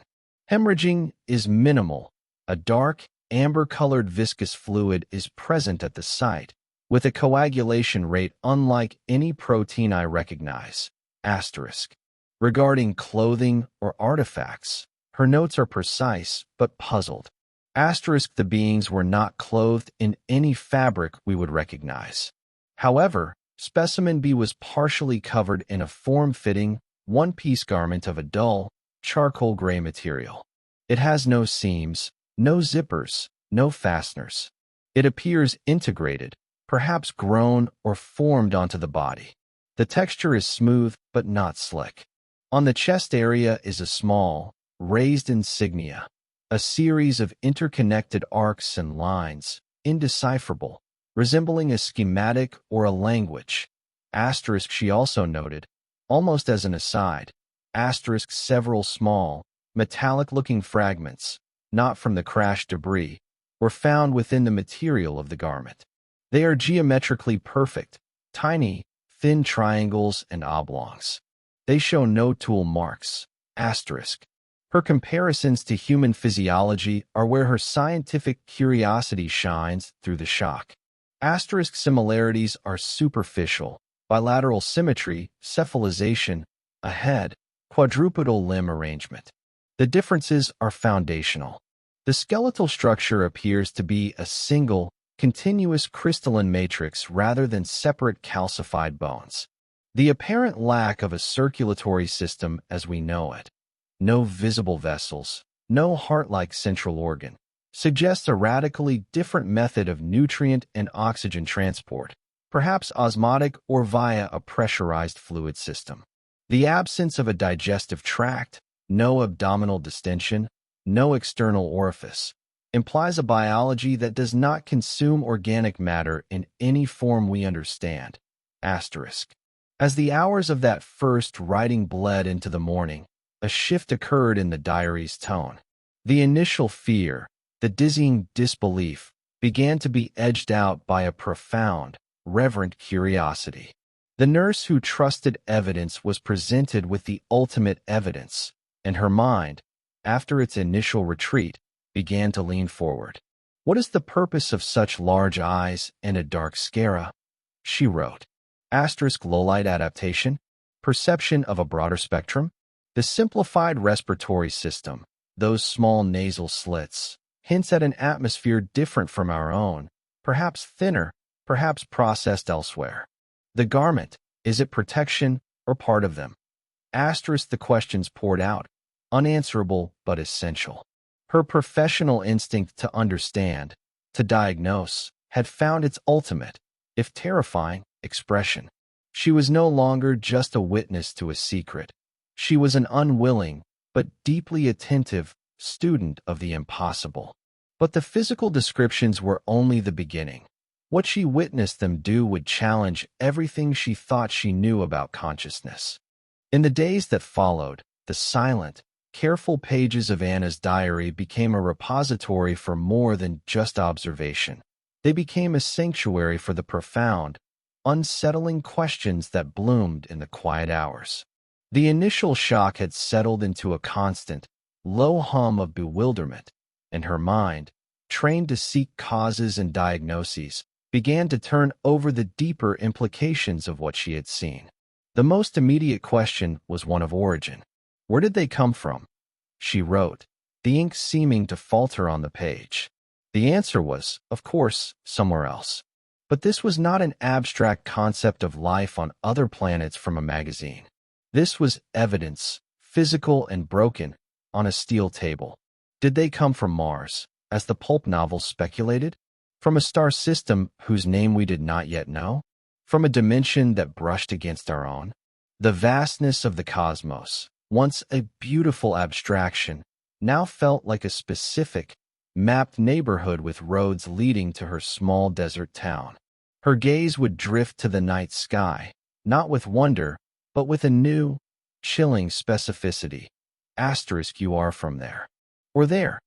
Hemorrhaging is minimal. A dark, amber-colored viscous fluid is present at the site, with a coagulation rate unlike any protein I recognize. Asterisk. Regarding clothing or artifacts, her notes are precise but puzzled. Asterisk. The beings were not clothed in any fabric we would recognize. However, specimen B was partially covered in a form-fitting, one-piece garment of a dull, charcoal gray material. It has no seams, no zippers, no fasteners. It appears integrated, perhaps grown or formed onto the body. The texture is smooth but not slick. On the chest area is a small, raised insignia, a series of interconnected arcs and lines, indecipherable, resembling a schematic or a language. Asterisk. She also noted, almost as an aside, asterisk. Several small, metallic-looking fragments, not from the crash debris, were found within the material of the garment. They are geometrically perfect, tiny, thin triangles and oblongs. They show no tool marks. Asterisk. Her comparisons to human physiology are where her scientific curiosity shines through the shock. Asterisk. Similarities are superficial, bilateral symmetry, cephalization, a head, quadrupedal limb arrangement. The differences are foundational. The skeletal structure appears to be a single, continuous crystalline matrix rather than separate calcified bones. The apparent lack of a circulatory system as we know it, no visible vessels, no heart-like central organ, suggests a radically different method of nutrient and oxygen transport, perhaps osmotic or via a pressurized fluid system. The absence of a digestive tract, no abdominal distension, no external orifice, implies a biology that does not consume organic matter in any form we understand. Asterisk. As the hours of that first writing bled into the morning, a shift occurred in the diary's tone. The initial fear, the dizzying disbelief, began to be edged out by a profound, reverent curiosity. The nurse who trusted evidence was presented with the ultimate evidence, and her mind, after its initial retreat, began to lean forward. "What is the purpose of such large eyes and a dark sclera?" she wrote. Lowlight adaptation, perception of a broader spectrum, the simplified respiratory system, those small nasal slits, hints at an atmosphere different from our own, perhaps thinner, perhaps processed elsewhere. The garment, is it protection or part of them? The questions poured out, unanswerable but essential. Her professional instinct to understand, to diagnose, had found its ultimate, if terrifying, expression. She was no longer just a witness to a secret. She was an unwilling, but deeply attentive, student of the impossible. But the physical descriptions were only the beginning. What she witnessed them do would challenge everything she thought she knew about consciousness. In the days that followed, the silent, careful pages of Anna's diary became a repository for more than just observation. They became a sanctuary for the profound, unsettling questions that bloomed in the quiet hours. The initial shock had settled into a constant, low hum of bewilderment, and her mind, trained to seek causes and diagnoses, began to turn over the deeper implications of what she had seen. The most immediate question was one of origin. Where did they come from? She wrote, the ink seeming to falter on the page. The answer was, of course, somewhere else. But this was not an abstract concept of life on other planets from a magazine. This was evidence, physical and broken, on a steel table. Did they come from Mars, as the pulp novels speculated? From a star system whose name we did not yet know? From a dimension that brushed against our own? The vastness of the cosmos, once a beautiful abstraction, now felt like a specific, mapped neighborhood with roads leading to her small desert town. Her gaze would drift to the night sky, not with wonder, but with a new, chilling specificity. You are from there. Or there.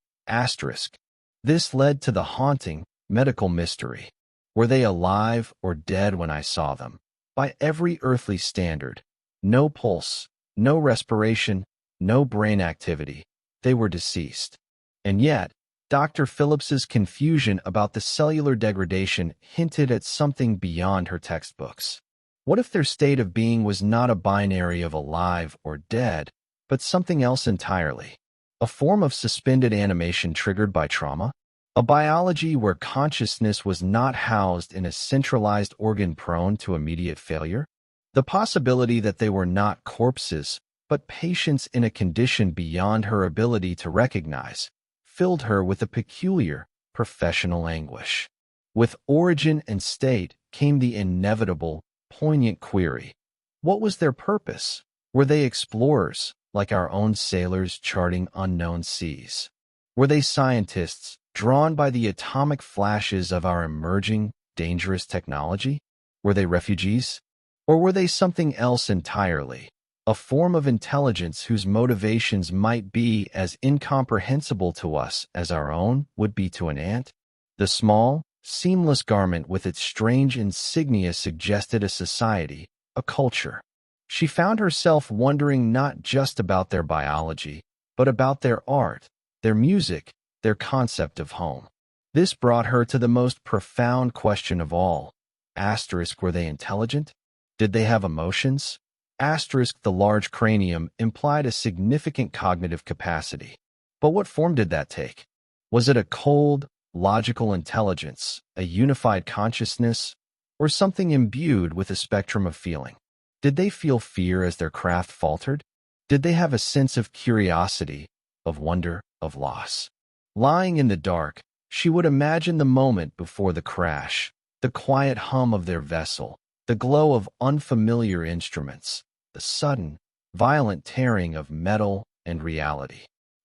This led to the haunting, medical mystery. Were they alive or dead when I saw them? By every earthly standard. No pulse, no respiration, no brain activity. They were deceased. And yet, Dr. Phillips's confusion about the cellular degradation hinted at something beyond her textbooks. What if their state of being was not a binary of alive or dead, but something else entirely? A form of suspended animation triggered by trauma? A biology where consciousness was not housed in a centralized organ prone to immediate failure? The possibility that they were not corpses, but patients in a condition beyond her ability to recognize, filled her with a peculiar, professional anguish. With origin and state came the inevitable, poignant query. What was their purpose? Were they explorers, like our own sailors charting unknown seas? Were they scientists, drawn by the atomic flashes of our emerging, dangerous technology? Were they refugees? Or were they something else entirely? A form of intelligence whose motivations might be as incomprehensible to us as our own would be to an ant? The small, seamless garment with its strange insignia suggested a society, a culture. She found herself wondering not just about their biology, but about their art, their music, their concept of home. This brought her to the most profound question of all. Were they intelligent? Did they have emotions? The large cranium implied a significant cognitive capacity. But what form did that take? Was it a cold, logical intelligence, a unified consciousness, or something imbued with a spectrum of feeling? Did they feel fear as their craft faltered? Did they have a sense of curiosity, of wonder, of loss? Lying in the dark, she would imagine the moment before the crash, the quiet hum of their vessel, the glow of unfamiliar instruments, the sudden, violent tearing of metal and reality.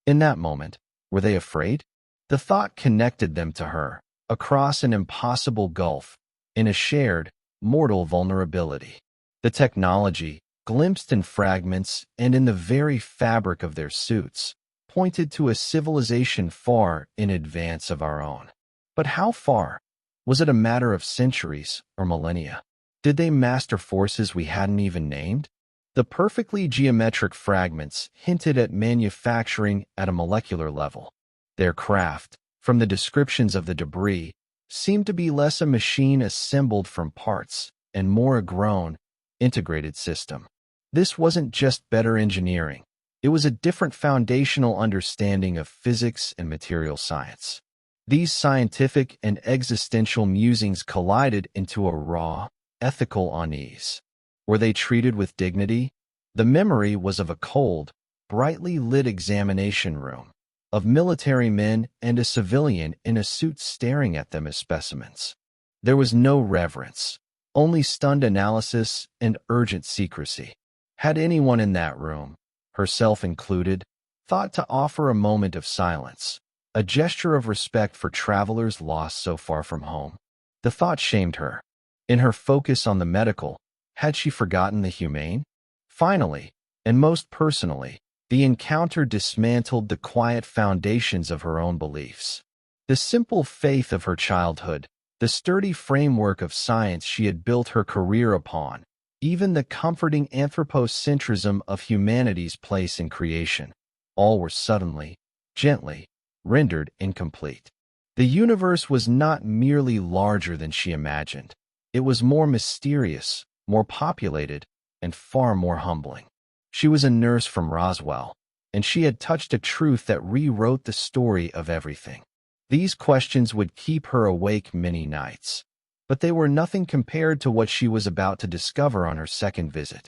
In that moment, were they afraid? The thought connected them to her, across an impossible gulf, in a shared, mortal vulnerability. The technology, glimpsed in fragments and in the very fabric of their suits, pointed to a civilization far in advance of our own. But how far? Was it a matter of centuries or millennia? Did they master forces we hadn't even named? The perfectly geometric fragments hinted at manufacturing at a molecular level. Their craft, from the descriptions of the debris, seemed to be less a machine assembled from parts and more a grown, integrated system. This wasn't just better engineering. It was a different foundational understanding of physics and material science. These scientific and existential musings collided into a raw, ethical unease. Were they treated with dignity? The memory was of a cold, brightly lit examination room, of military men and a civilian in a suit staring at them as specimens. There was no reverence, only stunned analysis and urgent secrecy. Had anyone in that room, herself included, thought to offer a moment of silence, a gesture of respect for travelers lost so far from home? The thought shamed her. In her focus on the medical, had she forgotten the humane? Finally, and most personally, the encounter dismantled the quiet foundations of her own beliefs. The simple faith of her childhood, the sturdy framework of science she had built her career upon, even the comforting anthropocentrism of humanity's place in creation, all were suddenly, gently, rendered incomplete. The universe was not merely larger than she imagined. It was more mysterious, more populated, and far more humbling. She was a nurse from Roswell, and she had touched a truth that rewrote the story of everything. These questions would keep her awake many nights, but they were nothing compared to what she was about to discover on her second visit.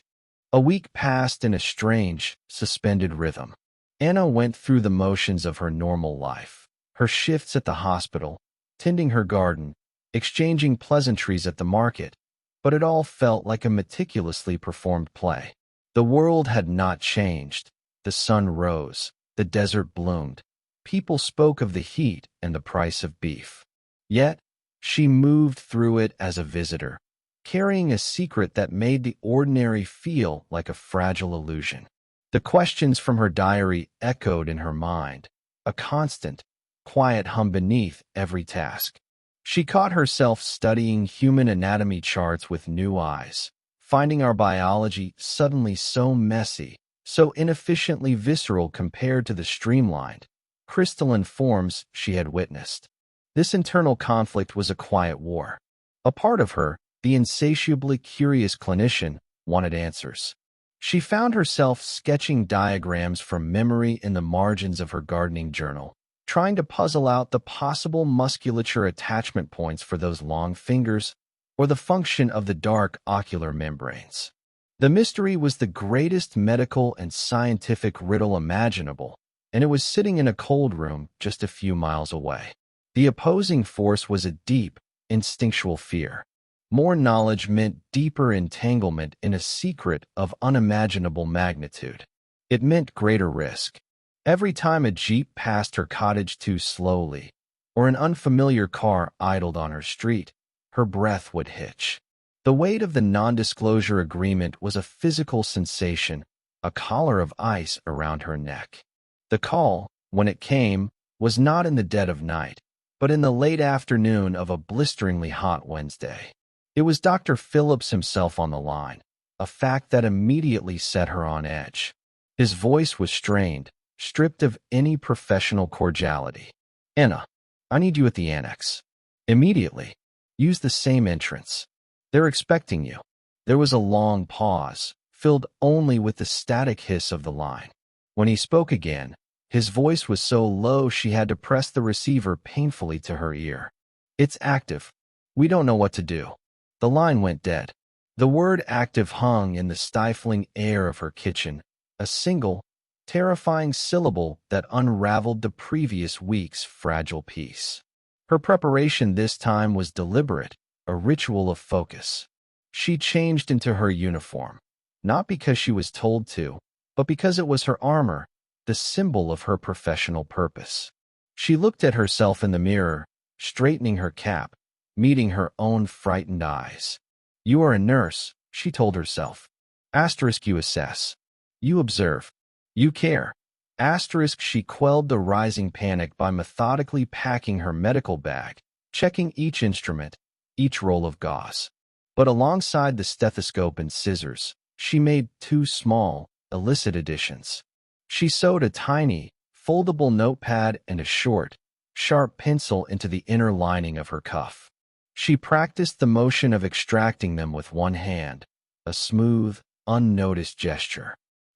A week passed in a strange, suspended rhythm. Anna went through the motions of her normal life, her shifts at the hospital, tending her garden, exchanging pleasantries at the market, but it all felt like a meticulously performed play. The world had not changed. The sun rose, the desert bloomed. People spoke of the heat and the price of beef. Yet, she moved through it as a visitor, carrying a secret that made the ordinary feel like a fragile illusion. The questions from her diary echoed in her mind, a constant, quiet hum beneath every task. She caught herself studying human anatomy charts with new eyes, finding our biology suddenly so messy, so inefficiently visceral compared to the streamlined, crystalline forms she had witnessed. This internal conflict was a quiet war. A part of her, the insatiably curious clinician, wanted answers. She found herself sketching diagrams from memory in the margins of her gardening journal, trying to puzzle out the possible musculature attachment points for those long fingers or the function of the dark ocular membranes. The mystery was the greatest medical and scientific riddle imaginable, and it was sitting in a cold room just a few miles away. The opposing force was a deep, instinctual fear. More knowledge meant deeper entanglement in a secret of unimaginable magnitude. It meant greater risk. Every time a jeep passed her cottage too slowly, or an unfamiliar car idled on her street, her breath would hitch. The weight of the non-disclosure agreement was a physical sensation, a collar of ice around her neck. The call, when it came, was not in the dead of night, but in the late afternoon of a blisteringly hot Wednesday. It was Dr. Phillips himself on the line, a fact that immediately set her on edge. His voice was strained, stripped of any professional cordiality. "Anna, I need you at the annex. Immediately. Use the same entrance. They're expecting you." There was a long pause, filled only with the static hiss of the line. When he spoke again, his voice was so low she had to press the receiver painfully to her ear. "It's active. We don't know what to do." The line went dead. The word active hung in the stifling air of her kitchen, a single, terrifying syllable that unraveled the previous week's fragile peace. Her preparation this time was deliberate, a ritual of focus. She changed into her uniform, not because she was told to, but because it was her armor, the symbol of her professional purpose. She looked at herself in the mirror, straightening her cap, meeting her own frightened eyes. "You are a nurse, she told herself. Asterisk you assess. You observe. You care. Asterisk she quelled the rising panic by methodically packing her medical bag, checking each instrument, each roll of gauze. But alongside the stethoscope and scissors, she made two small, illicit additions. She sewed a tiny, foldable notepad and a short, sharp pencil into the inner lining of her cuff. She practiced the motion of extracting them with one hand, a smooth, unnoticed gesture.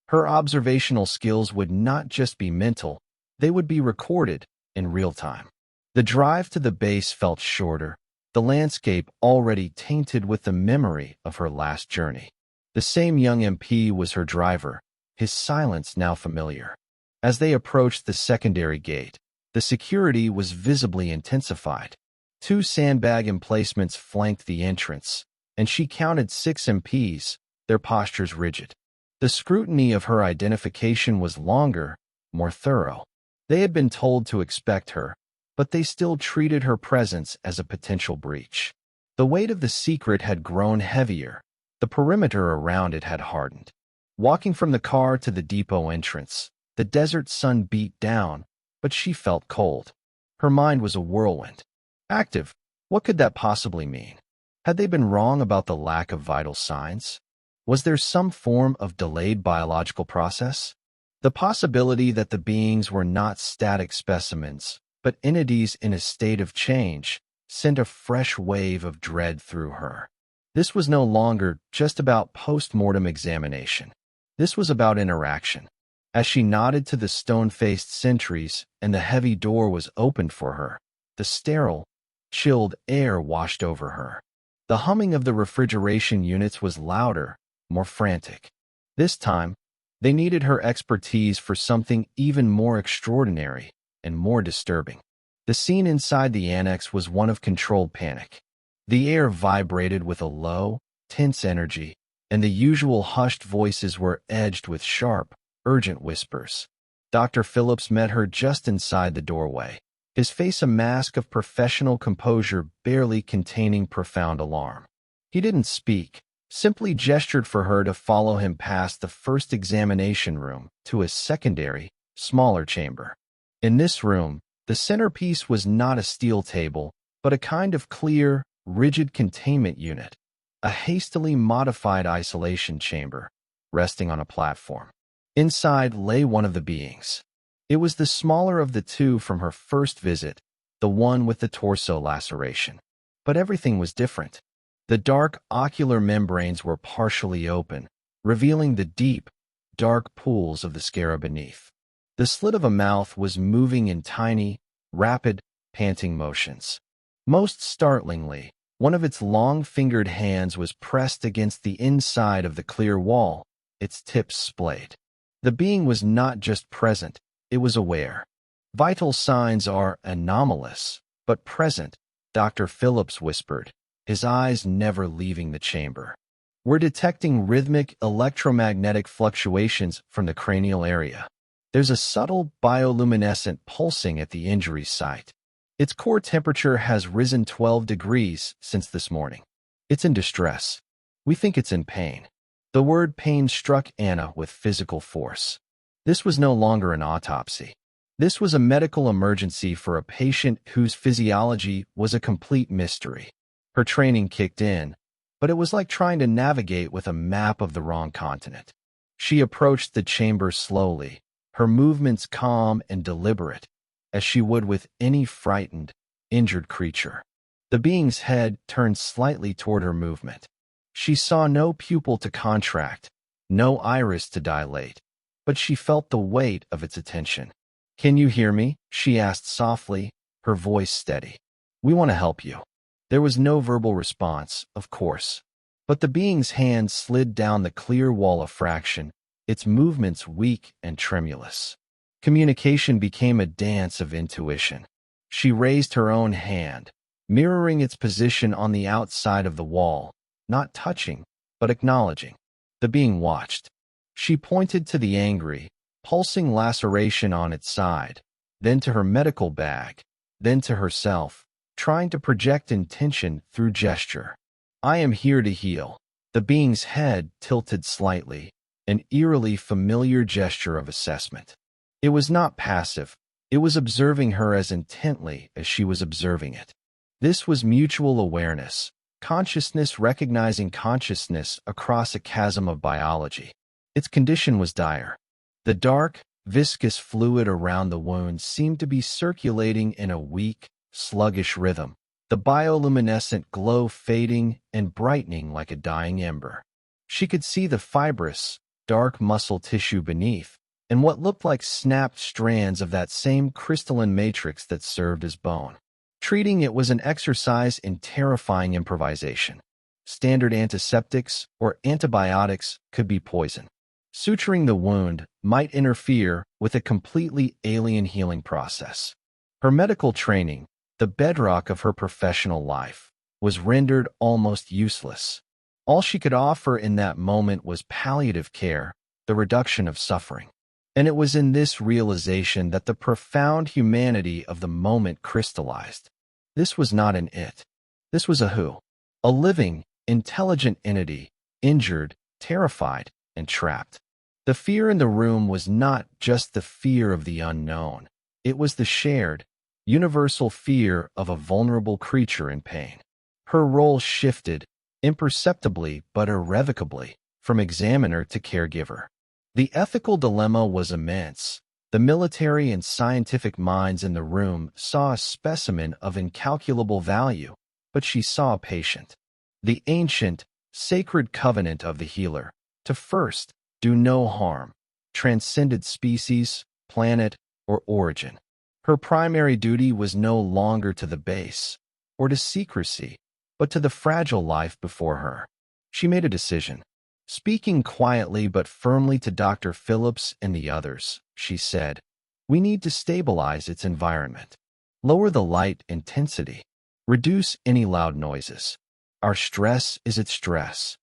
Her observational skills would not just be mental, they would be recorded in real time. The drive to the base felt shorter, the landscape already tainted with the memory of her last journey. The same young MP was her driver, his silence now familiar. As they approached the secondary gate, the security was visibly intensified. Two sandbag emplacements flanked the entrance, and she counted 6 MPs, their postures rigid. The scrutiny of her identification was longer, more thorough. They had been told to expect her, but they still treated her presence as a potential breach. The weight of the secret had grown heavier. The perimeter around it had hardened. Walking from the car to the depot entrance, the desert sun beat down, but she felt cold. Her mind was a whirlwind. Active. What could that possibly mean? Had they been wrong about the lack of vital signs? Was there some form of delayed biological process? The possibility that the beings were not static specimens, but entities in a state of change, sent a fresh wave of dread through her. This was no longer just about post-mortem examination. This was about interaction. As she nodded to the stone-faced sentries and the heavy door was opened for her, the sterile, chilled air washed over her. The humming of the refrigeration units was louder, more frantic. This time, they needed her expertise for something even more extraordinary and more disturbing. The scene inside the annex was one of controlled panic. The air vibrated with a low, tense energy, and the usual hushed voices were edged with sharp, urgent whispers. Dr. Phillips met her just inside the doorway, his face a mask of professional composure barely containing profound alarm. He didn't speak, simply gestured for her to follow him past the first examination room to a secondary, smaller chamber. In this room, the centerpiece was not a steel table, but a kind of clear, rigid containment unit, a hastily modified isolation chamber, resting on a platform. Inside lay one of the beings. It was the smaller of the two from her first visit, the one with the torso laceration. But everything was different. The dark ocular membranes were partially open, revealing the deep, dark pools of the scara beneath. The slit of a mouth was moving in tiny, rapid, panting motions. Most startlingly, one of its long-fingered hands was pressed against the inside of the clear wall, its tips splayed. The being was not just present, it was aware. Vital signs are anomalous, but present, Dr. Phillips whispered, his eyes never leaving the chamber. We're detecting rhythmic electromagnetic fluctuations from the cranial area. There's a subtle bioluminescent pulsing at the injury site. Its core temperature has risen 12 degrees since this morning. It's in distress. We think it's in pain. The word pain struck Anna with physical force. This was no longer an autopsy. This was a medical emergency for a patient whose physiology was a complete mystery. Her training kicked in, but it was like trying to navigate with a map of the wrong continent. She approached the chamber slowly, her movements calm and deliberate, as she would with any frightened, injured creature. The being's head turned slightly toward her movement. She saw no pupil to contract, no iris to dilate, but she felt the weight of its attention. "Can you hear me?" she asked softly, her voice steady. "We want to help you." There was no verbal response, of course, but the being's hand slid down the clear wall of fraction, its movements weak and tremulous. Communication became a dance of intuition. She raised her own hand, mirroring its position on the outside of the wall, not touching, but acknowledging. The being watched. She pointed to the angry, pulsing laceration on its side, then to her medical bag, then to herself, trying to project intention through gesture. "I am here to heal." the being's head tilted slightly, an eerily familiar gesture of assessment. It was not passive. It was observing her as intently as she was observing it. This was mutual awareness, consciousness recognizing consciousness across a chasm of biology. Its condition was dire. The dark, viscous fluid around the wound seemed to be circulating in a weak, sluggish rhythm, the bioluminescent glow fading and brightening like a dying ember. She could see the fibrous, dark muscle tissue beneath, and what looked like snapped strands of that same crystalline matrix that served as bone. Treating it was an exercise in terrifying improvisation. Standard antiseptics or antibiotics could be poison. Suturing the wound might interfere with a completely alien healing process. Her medical training, the bedrock of her professional life, was rendered almost useless. All she could offer in that moment was palliative care, the reduction of suffering. And it was in this realization that the profound humanity of the moment crystallized. This was not an it. This was a who. A living, intelligent entity, injured, terrified, and trapped. The fear in the room was not just the fear of the unknown. It was the shared, universal fear of a vulnerable creature in pain. Her role shifted, imperceptibly but irrevocably, from examiner to caregiver. The ethical dilemma was immense. The military and scientific minds in the room saw a specimen of incalculable value, but she saw a patient. The ancient, sacred covenant of the healer, to first do no harm, transcended species, planet, or origin. Her primary duty was no longer to the base, or to secrecy, but to the fragile life before her. She made a decision. Speaking quietly but firmly to Dr. Phillips and the others, she said, "We need to stabilize its environment. Lower the light intensity. Reduce any loud noises. Our stress is its stress."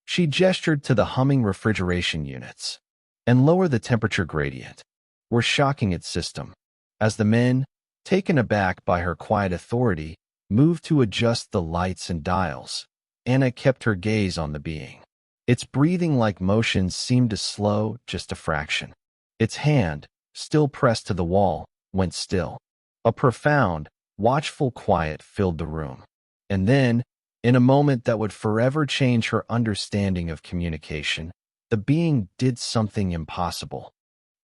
She gestured to the humming refrigeration units. "And lower the temperature gradient. We're shocking its system." As the men, taken aback by her quiet authority, moved to adjust the lights and dials, Anna kept her gaze on the being. Its breathing-like motions seemed to slow just a fraction. Its hand, still pressed to the wall, went still. A profound, watchful quiet filled the room. And then, in a moment that would forever change her understanding of communication, the being did something impossible.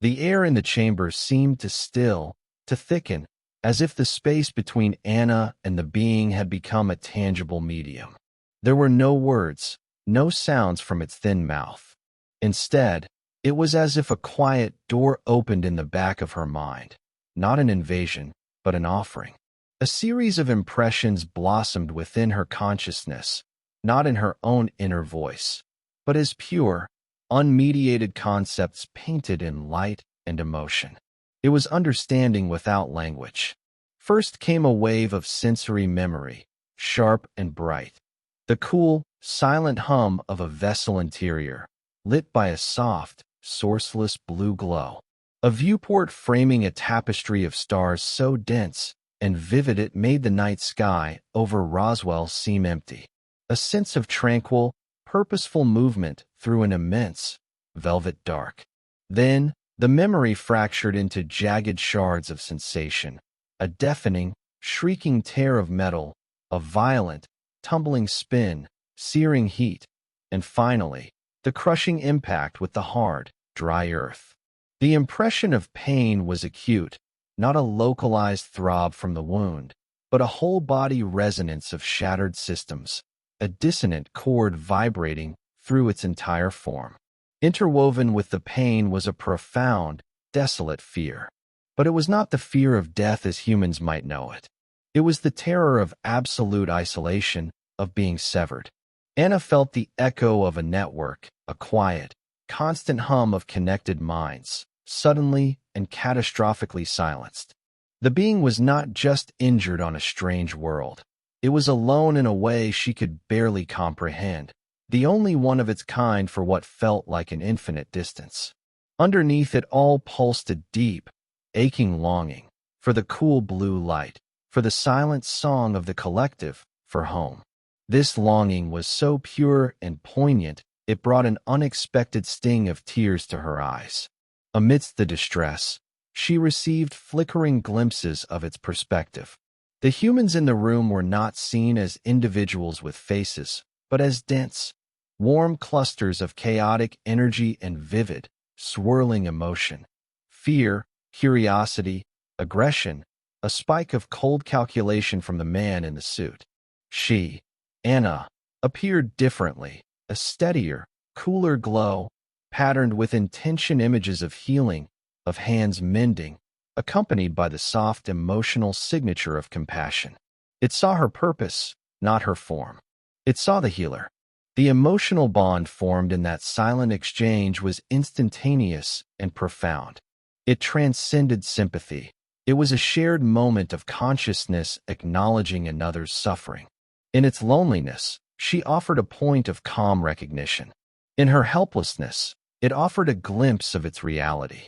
The air in the chamber seemed to still, to thicken, as if the space between Anna and the being had become a tangible medium. There were no words, no sounds from its thin mouth. Instead, it was as if a quiet door opened in the back of her mind, not an invasion, but an offering. A series of impressions blossomed within her consciousness, not in her own inner voice, but as pure, unmediated concepts painted in light and emotion. It was understanding without language. First came a wave of sensory memory, sharp and bright. The cool, silent hum of a vessel interior, lit by a soft, sourceless blue glow. A viewport framing a tapestry of stars so dense and vivid it made the night sky over Roswell seem empty. A sense of tranquil, purposeful movement through an immense, velvet dark. Then, the memory fractured into jagged shards of sensation, a deafening, shrieking tear of metal, a violent, tumbling spin, searing heat, and finally, the crushing impact with the hard, dry earth. The impression of pain was acute, not a localized throb from the wound, but a whole-body resonance of shattered systems, a dissonant chord vibrating through its entire form. Interwoven with the pain was a profound, desolate fear. But it was not the fear of death as humans might know it. It was the terror of absolute isolation, of being severed. Anna felt the echo of a network, a quiet, constant hum of connected minds, suddenly and catastrophically silenced. The being was not just injured on a strange world. It was alone in a way she could barely comprehend, the only one of its kind for what felt like an infinite distance. Underneath it all pulsed a deep, aching longing, for the cool blue light, for the silent song of the collective, for home. This longing was so pure and poignant, it brought an unexpected sting of tears to her eyes. Amidst the distress, she received flickering glimpses of its perspective. The humans in the room were not seen as individuals with faces, but as dense, warm clusters of chaotic energy and vivid, swirling emotion. Fear, curiosity, aggression, a spike of cold calculation from the man in the suit. She, Anna, appeared differently, a steadier, cooler glow, patterned with intention images of healing, of hands mending, accompanied by the soft emotional signature of compassion. It saw her purpose, not her form. It saw the healer. The emotional bond formed in that silent exchange was instantaneous and profound. It transcended sympathy. It was a shared moment of consciousness acknowledging another's suffering. In its loneliness, she offered a point of calm recognition. In her helplessness, it offered a glimpse of its reality.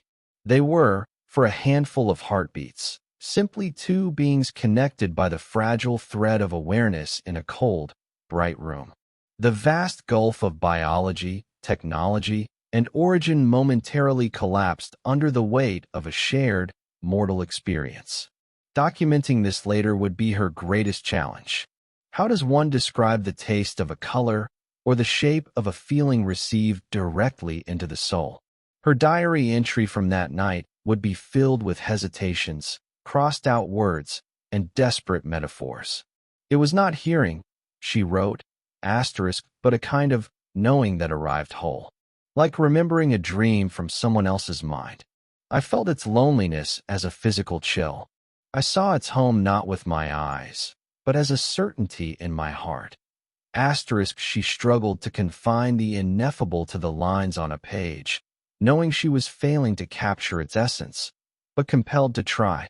They were, for a handful of heartbeats, simply two beings connected by the fragile thread of awareness in a cold, bright room. The vast gulf of biology, technology, and origin momentarily collapsed under the weight of a shared, mortal experience. Documenting this later would be her greatest challenge. How does one describe the taste of a color or the shape of a feeling received directly into the soul? Her diary entry from that night would be filled with hesitations, crossed-out words, and desperate metaphors. It was not hearing, she wrote, but a kind of knowing that arrived whole. Like remembering a dream from someone else's mind. I felt its loneliness as a physical chill. I saw its home not with my eyes, but as a certainty in my heart. She struggled to confine the ineffable to the lines on a page, knowing she was failing to capture its essence, but compelled to try,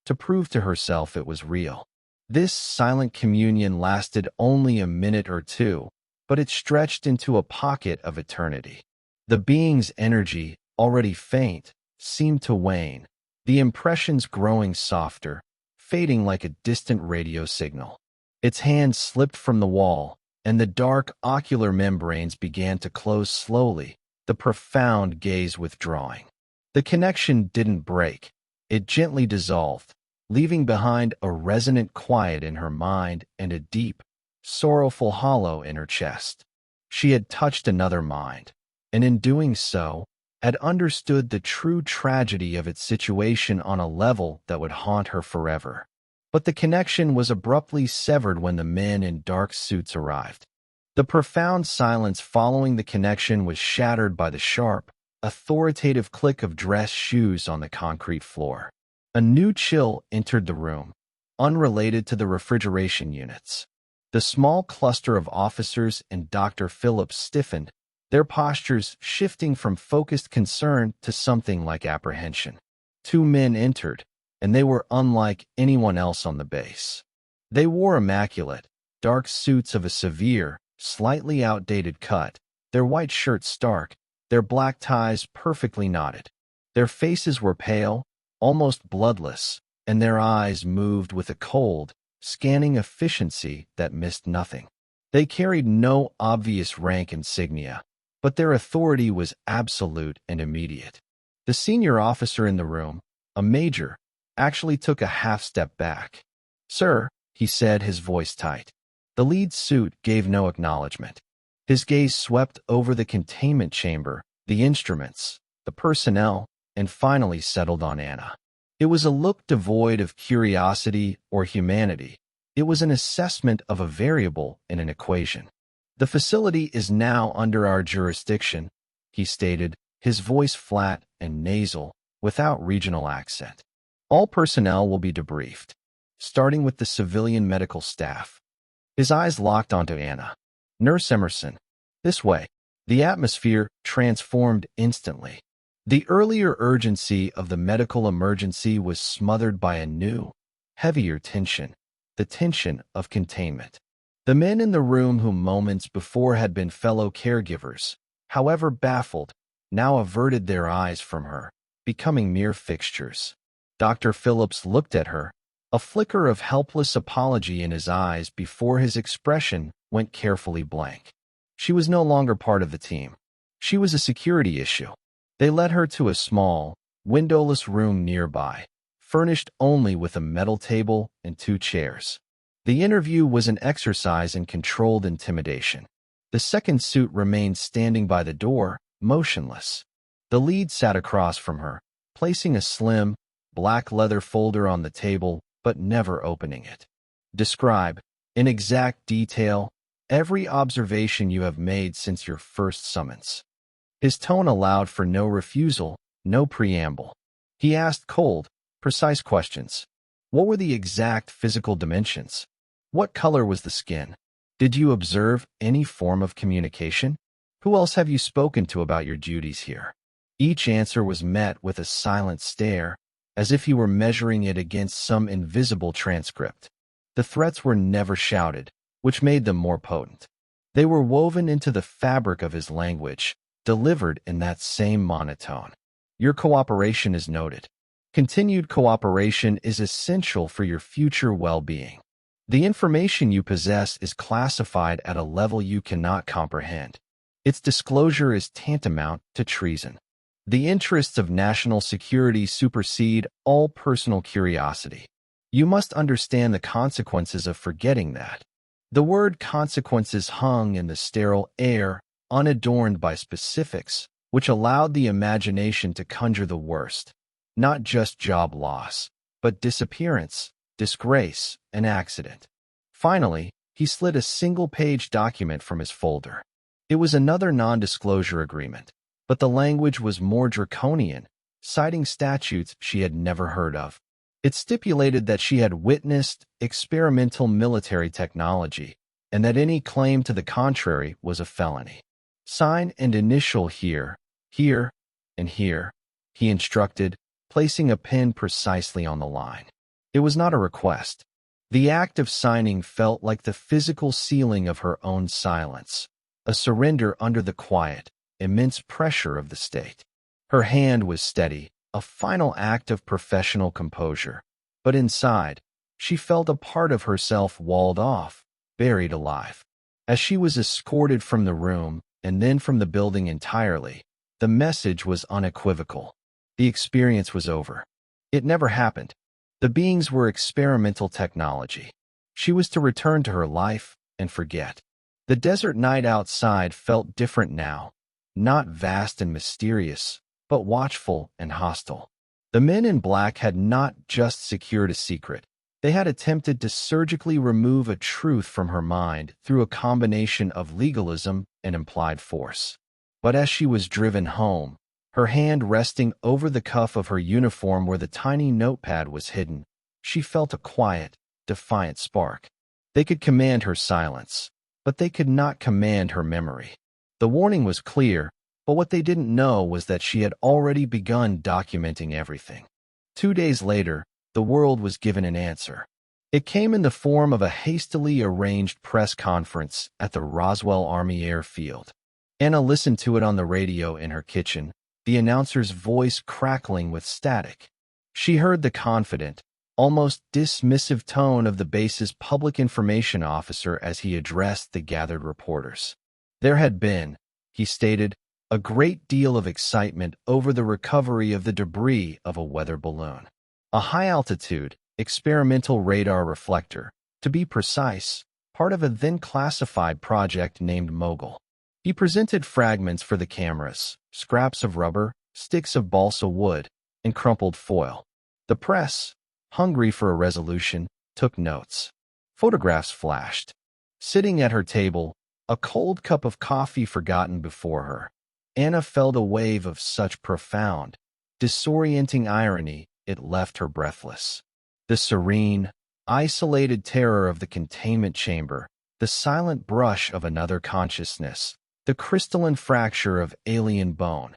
to prove to herself it was real. This silent communion lasted only a minute or two, but it stretched into a pocket of eternity. The being's energy, already faint, seemed to wane, the impressions growing softer, fading like a distant radio signal. Its hand slipped from the wall, and the dark ocular membranes began to close slowly, the profound gaze withdrawing. The connection didn't break. It gently dissolved, leaving behind a resonant quiet in her mind and a deep, sorrowful hollow in her chest. She had touched another mind, and in doing so, had understood the true tragedy of its situation on a level that would haunt her forever. But the connection was abruptly severed when the men in dark suits arrived. The profound silence following the connection was shattered by the sharp, authoritative click of dressed shoes on the concrete floor. A new chill entered the room, unrelated to the refrigeration units. The small cluster of officers and Dr. Phillips stiffened, their postures shifting from focused concern to something like apprehension. Two men entered, and they were unlike anyone else on the base. They wore immaculate, dark suits of a severe, slightly outdated cut, their white shirts stark, their black ties perfectly knotted. Their faces were pale, almost bloodless, and their eyes moved with a cold, scanning efficiency that missed nothing. They carried no obvious rank insignia, but their authority was absolute and immediate. The senior officer in the room, a major, actually took a half-step back. "Sir," he said, his voice tight. The lead suit gave no acknowledgement. His gaze swept over the containment chamber, the instruments, the personnel, and finally settled on Anna. It was a look devoid of curiosity or humanity. It was an assessment of a variable in an equation. "The facility is now under our jurisdiction," he stated, his voice flat and nasal, without regional accent. "All personnel will be debriefed, starting with the civilian medical staff." His eyes locked onto Anna. "Nurse Emerson, this way." The atmosphere transformed instantly. The earlier urgency of the medical emergency was smothered by a new, heavier tension, the tension of containment. The men in the room who moments before had been fellow caregivers, however baffled, now averted their eyes from her, becoming mere fixtures. Dr. Phillips looked at her, a flicker of helpless apology in his eyes before his expression went carefully blank. She was no longer part of the team. She was a security issue. They led her to a small, windowless room nearby, furnished only with a metal table and 2 chairs. The interview was an exercise in controlled intimidation. The second suit remained standing by the door, motionless. The lead sat across from her, placing a slim, black leather folder on the table, but never opening it. Describe, in exact detail, every observation you have made since your first summons. His tone allowed for no refusal, no preamble. He asked cold, precise questions. What were the exact physical dimensions? What color was the skin? Did you observe any form of communication? Who else have you spoken to about your duties here? Each answer was met with a silent stare, as if he were measuring it against some invisible transcript. The threats were never shouted, which made them more potent. They were woven into the fabric of his language, delivered in that same monotone. Your cooperation is noted. Continued cooperation is essential for your future well-being. The information you possess is classified at a level you cannot comprehend. Its disclosure is tantamount to treason. The interests of national security supersede all personal curiosity. You must understand the consequences of forgetting that. The word consequences hung in the sterile air, unadorned by specifics, which allowed the imagination to conjure the worst. Not just job loss, but disappearance, disgrace, and accident. Finally, he slid a single-page document from his folder. It was another non-disclosure agreement, but the language was more draconian, citing statutes she had never heard of. It stipulated that she had witnessed experimental military technology, and that any claim to the contrary was a felony. Sign and initial here, here, and here, he instructed, placing a pen precisely on the line. It was not a request. The act of signing felt like the physical sealing of her own silence, a surrender under the quiet, immense pressure of the state. Her hand was steady, a final act of professional composure. But inside, she felt a part of herself walled off, buried alive. As she was escorted from the room, and then from the building entirely, the message was unequivocal. The experience was over. It never happened. The beings were experimental technology. She was to return to her life and forget. The desert night outside felt different now, not vast and mysterious, but watchful and hostile. The men in black had not just secured a secret. They had attempted to surgically remove a truth from her mind through a combination of legalism and implied force. But as she was driven home, her hand resting over the cuff of her uniform where the tiny notepad was hidden, she felt a quiet, defiant spark. They could command her silence, but they could not command her memory. The warning was clear, but what they didn't know was that she had already begun documenting everything. 2 days later, the world was given an answer. It came in the form of a hastily arranged press conference at the Roswell Army Airfield. Anna listened to it on the radio in her kitchen, the announcer's voice crackling with static. She heard the confident, almost dismissive tone of the base's public information officer as he addressed the gathered reporters. There had been, he stated, a great deal of excitement over the recovery of the debris of a weather balloon. A high-altitude, experimental radar reflector, to be precise, part of a then-classified project named Mogul. He presented fragments for the cameras, scraps of rubber, sticks of balsa wood, and crumpled foil. The press, hungry for a resolution, took notes. Photographs flashed. Sitting at her table, a cold cup of coffee forgotten before her, Anna felt a wave of such profound, disorienting irony it left her breathless. The serene, isolated terror of the containment chamber, the silent brush of another consciousness, the crystalline fracture of alien bone,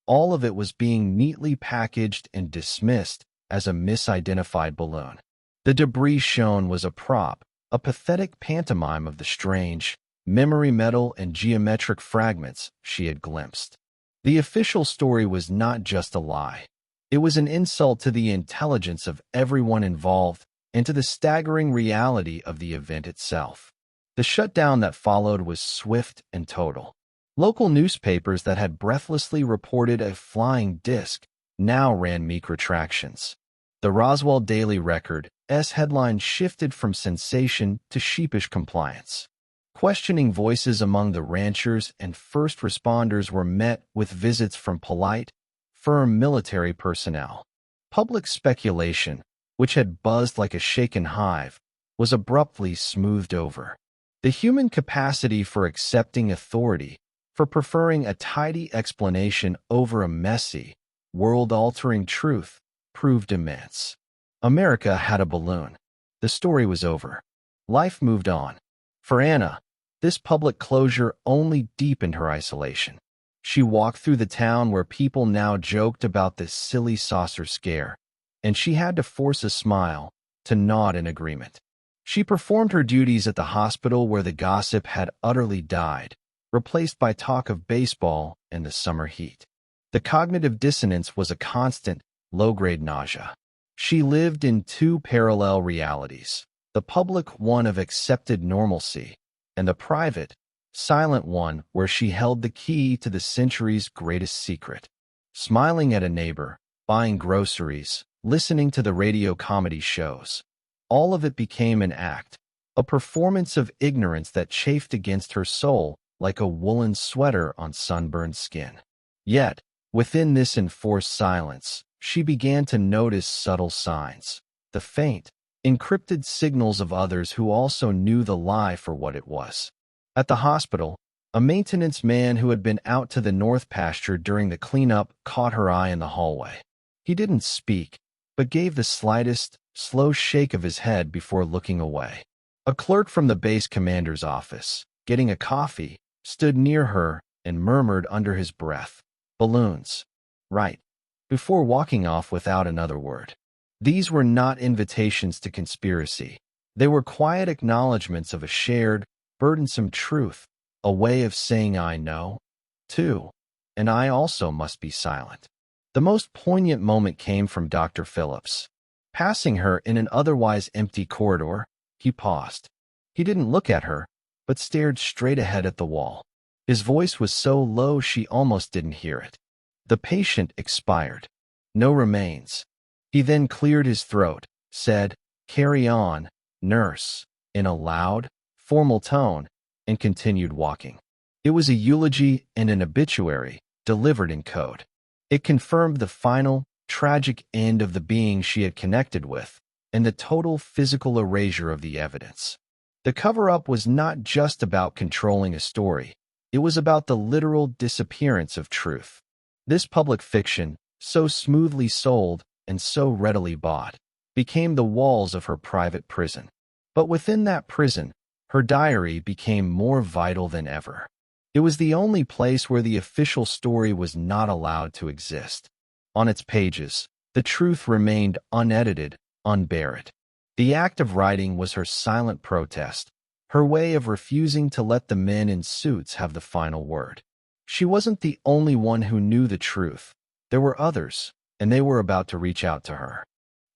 all of it was being neatly packaged and dismissed as a misidentified balloon. The debris shown was a prop, a pathetic pantomime of the strange, memory metal and geometric fragments she had glimpsed. The official story was not just a lie. It was an insult to the intelligence of everyone involved and to the staggering reality of the event itself. The shutdown that followed was swift and total. Local newspapers that had breathlessly reported a flying disc now ran meek retractions. The Roswell Daily Record's headline shifted from sensation to sheepish compliance. Questioning voices among the ranchers and first responders were met with visits from polite, firm military personnel. Public speculation, which had buzzed like a shaken hive, was abruptly smoothed over. The human capacity for accepting authority, for preferring a tidy explanation over a messy, world-altering truth, proved immense. America had a balloon. The story was over. Life moved on. For Anna, this public closure only deepened her isolation. She walked through the town where people now joked about this silly saucer scare, and she had to force a smile, to nod in agreement. She performed her duties at the hospital where the gossip had utterly died, replaced by talk of baseball and the summer heat. The cognitive dissonance was a constant, low-grade nausea. She lived in two parallel realities, the public one of accepted normalcy, and the private, silent one where she held the key to the century's greatest secret. Smiling at a neighbor, buying groceries, listening to the radio comedy shows. All of it became an act, a performance of ignorance that chafed against her soul like a woolen sweater on sunburned skin. Yet, within this enforced silence, she began to notice subtle signs, the faint, encrypted signals of others who also knew the lie for what it was. At the hospital, a maintenance man who had been out to the north pasture during the cleanup caught her eye in the hallway. He didn't speak, but gave the slightest, slow shake of his head before looking away. A clerk from the base commander's office, getting a coffee, stood near her and murmured under his breath, "Balloons. Right," before walking off without another word. These were not invitations to conspiracy. They were quiet acknowledgments of a shared, burdensome truth, a way of saying I know, too, and I also must be silent. The most poignant moment came from Dr. Phillips. Passing her in an otherwise empty corridor, he paused. He didn't look at her, but stared straight ahead at the wall. His voice was so low she almost didn't hear it. The patient expired. No remains. He then cleared his throat, said, "Carry on, nurse," in a loud, formal tone, and continued walking. It was a eulogy and an obituary, delivered in code. It confirmed the final, tragic end of the being she had connected with, and the total physical erasure of the evidence. The cover-up was not just about controlling a story. It was about the literal disappearance of truth. This public fiction, so smoothly sold and so readily bought, became the walls of her private prison. But within that prison, her diary became more vital than ever. It was the only place where the official story was not allowed to exist. On its pages, the truth remained unedited, unburied. The act of writing was her silent protest, her way of refusing to let the men in suits have the final word. She wasn't the only one who knew the truth. There were others, and they were about to reach out to her.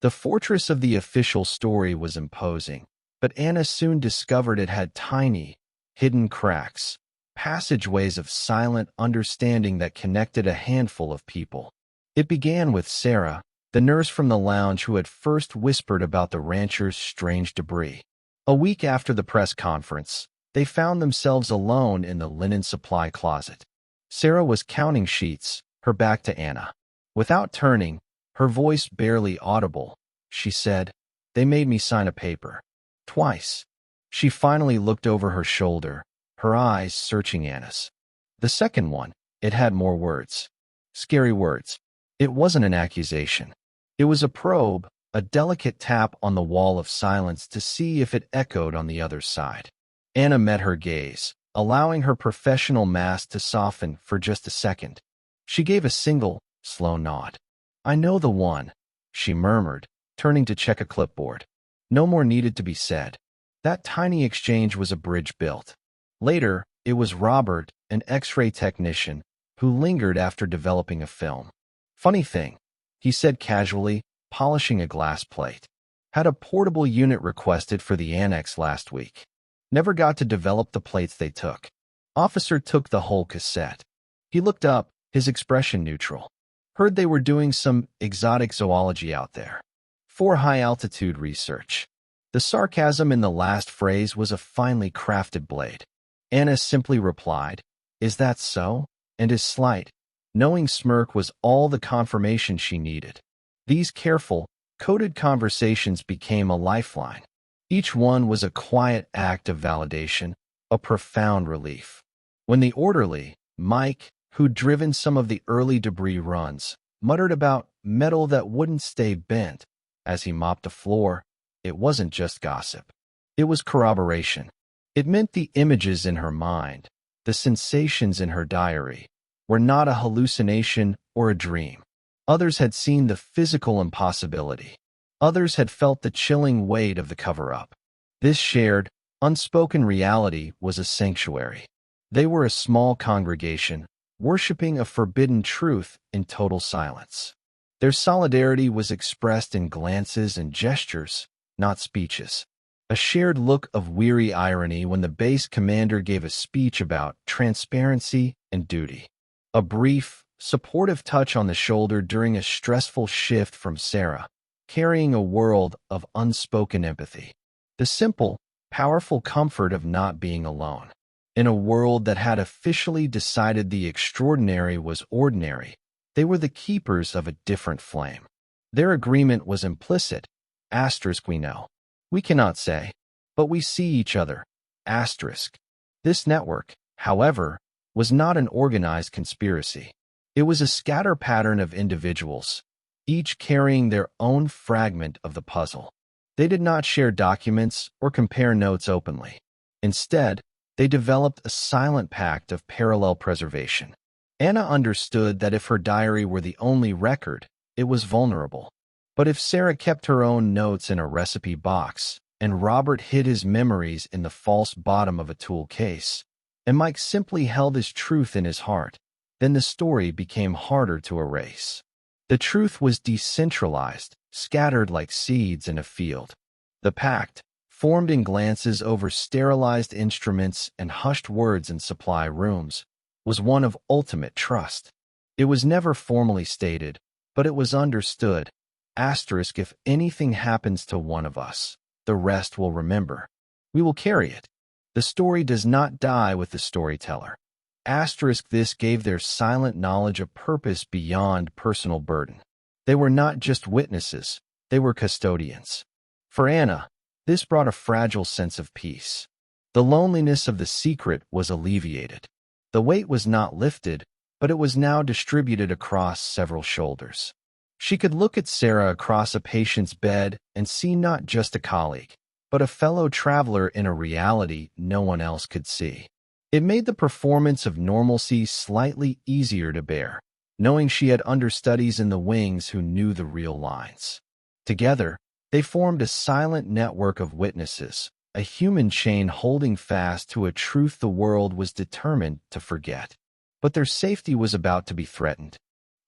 The fortress of the official story was imposing, but Anna soon discovered it had tiny, hidden cracks, passageways of silent understanding that connected a handful of people. It began with Sarah, the nurse from the lounge who had first whispered about the rancher's strange debris. A week after the press conference, they found themselves alone in the linen supply closet. Sarah was counting sheets, her back to Anna. Without turning, her voice barely audible, she said, "They made me sign a paper. Twice." She finally looked over her shoulder, her eyes searching Anna's. The second one, it had more words. Scary words. It wasn't an accusation. It was a probe, a delicate tap on the wall of silence to see if it echoed on the other side. Anna met her gaze, allowing her professional mask to soften for just a second. She gave a single, slow nod. "I know the one," she murmured, turning to check a clipboard. No more needed to be said. That tiny exchange was a bridge built. Later, it was Robert, an X-ray technician, who lingered after developing a film. "Funny thing," he said casually, polishing a glass plate. "Had a portable unit requested for the annex last week. never got to develop the plates they took. Officer took the whole cassette. He looked up, his expression neutral. Heard they were doing some exotic zoology out there. For high-altitude research. The sarcasm in the last phrase was a finely crafted blade. Anna simply replied, "Is that so?" And his slight, knowing smirk was all the confirmation she needed. These careful, coded conversations became a lifeline. Each one was a quiet act of validation, a profound relief. When the orderly, Mike, who'd driven some of the early debris runs, muttered about metal that wouldn't stay bent as he mopped the floor, it wasn't just gossip. It was corroboration. It meant the images in her mind, the sensations in her diary, were not a hallucination or a dream. Others had seen the physical impossibility. Others had felt the chilling weight of the cover-up. This shared, unspoken reality was a sanctuary. They were a small congregation, worshiping a forbidden truth in total silence. Their solidarity was expressed in glances and gestures, not speeches. A shared look of weary irony when the base commander gave a speech about transparency and duty. A brief, supportive touch on the shoulder during a stressful shift from Sarah, carrying a world of unspoken empathy. The simple, powerful comfort of not being alone. In a world that had officially decided the extraordinary was ordinary, they were the keepers of a different flame. Their agreement was implicit. We know. We cannot say, but we see each other. This network, however, was not an organized conspiracy. It was a scatter pattern of individuals, each carrying their own fragment of the puzzle. They did not share documents or compare notes openly. Instead, they developed a silent pact of parallel preservation. Anna understood that if her diary were the only record, it was vulnerable. But if Sarah kept her own notes in a recipe box, and Robert hid his memories in the false bottom of a tool case, and Mike simply held his truth in his heart, then the story became harder to erase. The truth was decentralized, scattered like seeds in a field. The pact, formed in glances over sterilized instruments and hushed words in supply rooms, was one of ultimate trust. It was never formally stated, but it was understood. If anything happens to one of us, the rest will remember. We will carry it. The story does not die with the storyteller. This gave their silent knowledge a purpose beyond personal burden. They were not just witnesses, they were custodians. For Anna, this brought a fragile sense of peace. The loneliness of the secret was alleviated. The weight was not lifted, but it was now distributed across several shoulders. She could look at Sarah across a patient's bed and see not just a colleague, but a fellow traveler in a reality no one else could see. It made the performance of normalcy slightly easier to bear, knowing she had understudies in the wings who knew the real lines. Together, they formed a silent network of witnesses, a human chain holding fast to a truth the world was determined to forget. But their safety was about to be threatened.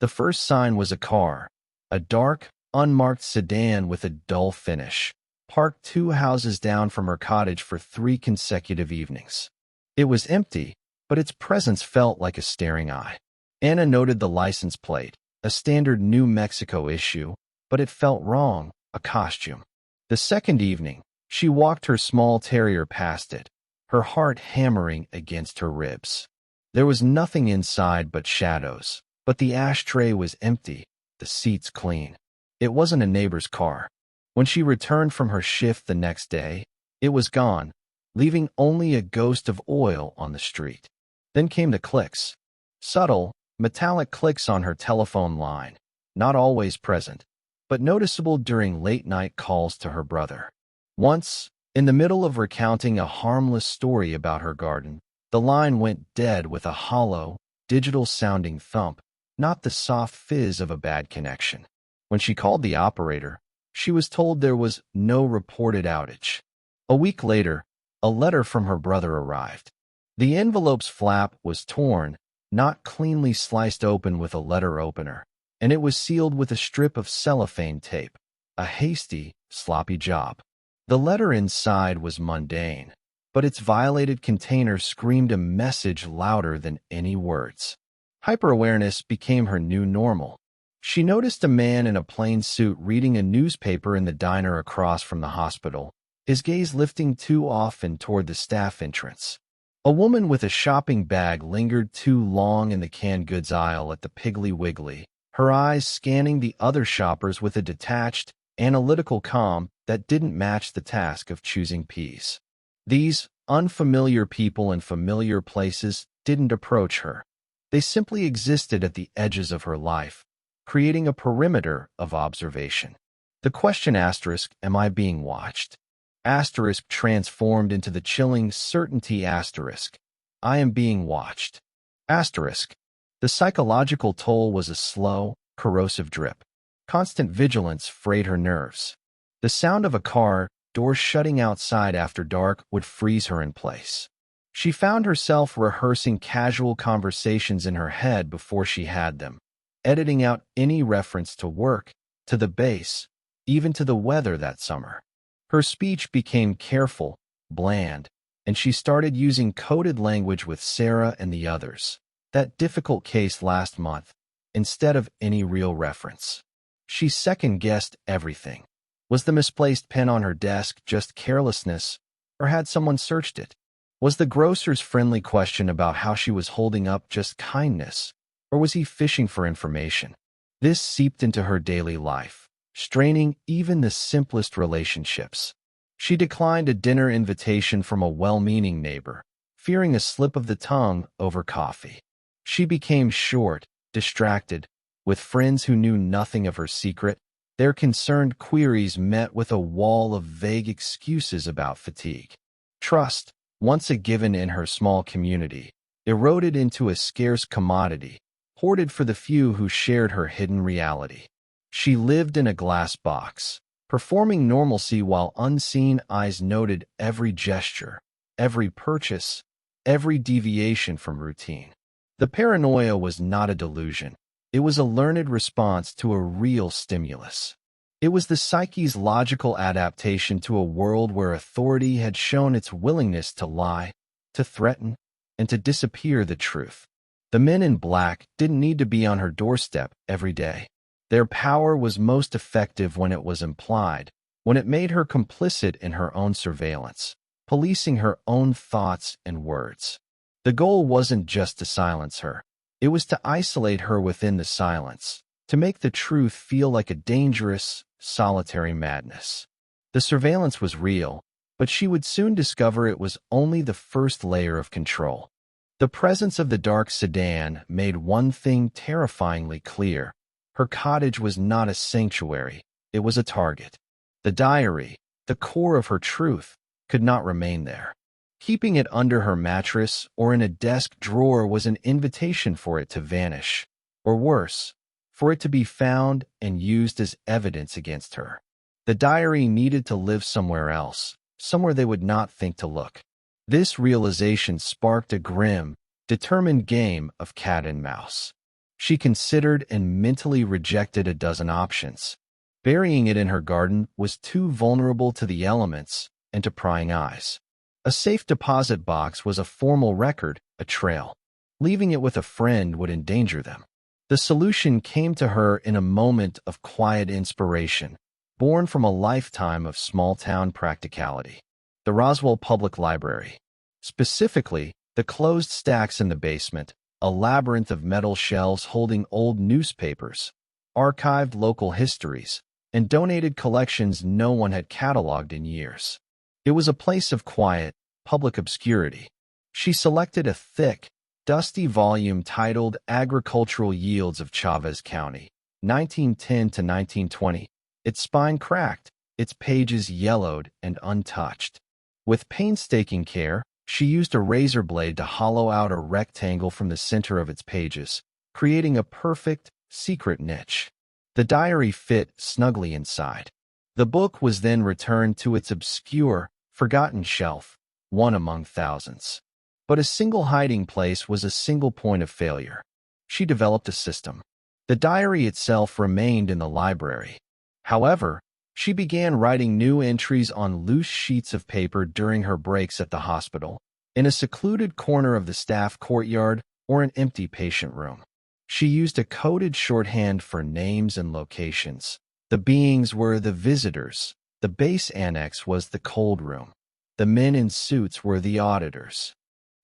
The first sign was a car, a dark, unmarked sedan with a dull finish, parked 2 houses down from her cottage for 3 consecutive evenings. It was empty, but its presence felt like a staring eye. Anna noted the license plate, a standard New Mexico issue, but it felt wrong, a costume. The second evening, she walked her small terrier past it, her heart hammering against her ribs. There was nothing inside but shadows, but the ashtray was empty, the seats clean. It wasn't a neighbor's car. When she returned from her shift the next day, it was gone, leaving only a ghost of oil on the street. Then came the clicks. Subtle, metallic clicks on her telephone line, not always present, but noticeable during late-night calls to her brother. Once, in the middle of recounting a harmless story about her garden, the line went dead with a hollow, digital-sounding thump, not the soft fizz of a bad connection. When she called the operator, she was told there was no reported outage. A week later, a letter from her brother arrived. The envelope's flap was torn, not cleanly sliced open with a letter opener, and it was sealed with a strip of cellophane tape, a hasty, sloppy job. The letter inside was mundane. but its violated container screamed a message louder than any words. Hyperawareness became her new normal. She noticed a man in a plain suit reading a newspaper in the diner across from the hospital, his gaze lifting too often toward the staff entrance. A woman with a shopping bag lingered too long in the canned goods aisle at the Piggly Wiggly, her eyes scanning the other shoppers with a detached, analytical calm that didn't match the task of choosing peas. These unfamiliar people in familiar places didn't approach her. They simply existed at the edges of her life, creating a perimeter of observation. The question asterisk, am I being watched? Asterisk transformed into the chilling certainty asterisk, I am being watched. Asterisk, the psychological toll was a slow, corrosive drip. Constant vigilance frayed her nerves. The sound of a car door shutting outside after dark would freeze her in place. She found herself rehearsing casual conversations in her head before she had them, editing out any reference to work, to the base, even to the weather that summer. Her speech became careful, bland, and she started using coded language with Sarah and the others, that difficult case last month, instead of any real reference. She second-guessed everything. Was the misplaced pen on her desk just carelessness, or had someone searched it? Was the grocer's friendly question about how she was holding up just kindness, or was he fishing for information? This seeped into her daily life, straining even the simplest relationships. She declined a dinner invitation from a well-meaning neighbor, fearing a slip of the tongue over coffee. She became short, distracted, with friends who knew nothing of her secret, their concerned queries met with a wall of vague excuses about fatigue. Trust, once a given in her small community, eroded into a scarce commodity, hoarded for the few who shared her hidden reality. She lived in a glass box, performing normalcy while unseen eyes noted every gesture, every purchase, every deviation from routine. The paranoia was not a delusion. It was a learned response to a real stimulus. It was the psyche's logical adaptation to a world where authority had shown its willingness to lie, to threaten, and to disappear the truth. The men in black didn't need to be on her doorstep every day. Their power was most effective when it was implied, when it made her complicit in her own surveillance, policing her own thoughts and words. The goal wasn't just to silence her. It was to isolate her within the silence, to make the truth feel like a dangerous, solitary madness. The surveillance was real, but she would soon discover it was only the first layer of control. The presence of the dark sedan made one thing terrifyingly clear. Her cottage was not a sanctuary, it was a target. The diary, the core of her truth, could not remain there. Keeping it under her mattress or in a desk drawer was an invitation for it to vanish, or worse, for it to be found and used as evidence against her. The diary needed to live somewhere else, somewhere they would not think to look. This realization sparked a grim, determined game of cat and mouse. She considered and mentally rejected a dozen options. Burying it in her garden was too vulnerable to the elements and to prying eyes. A safe deposit box was a formal record, a trail. Leaving it with a friend would endanger them. The solution came to her in a moment of quiet inspiration, born from a lifetime of small-town practicality. The Roswell Public Library. Specifically, the closed stacks in the basement, a labyrinth of metal shelves holding old newspapers, archived local histories, and donated collections no one had cataloged in years. It was a place of quiet, public obscurity. She selected a thick, dusty volume titled Agricultural Yields of Chavez County, 1910 to 1920. Its spine cracked, its pages yellowed and untouched. With painstaking care, she used a razor blade to hollow out a rectangle from the center of its pages, creating a perfect, secret niche. The diary fit snugly inside. The book was then returned to its obscure, forgotten shelf, one among thousands. But a single hiding place was a single point of failure. She developed a system. The diary itself remained in the library. However, She began writing new entries on loose sheets of paper during her breaks at the hospital, in a secluded corner of the staff courtyard or an empty patient room. She used a coded shorthand for names and locations. The beings were the visitors. The base annex was the cold room. The men in suits were the auditors.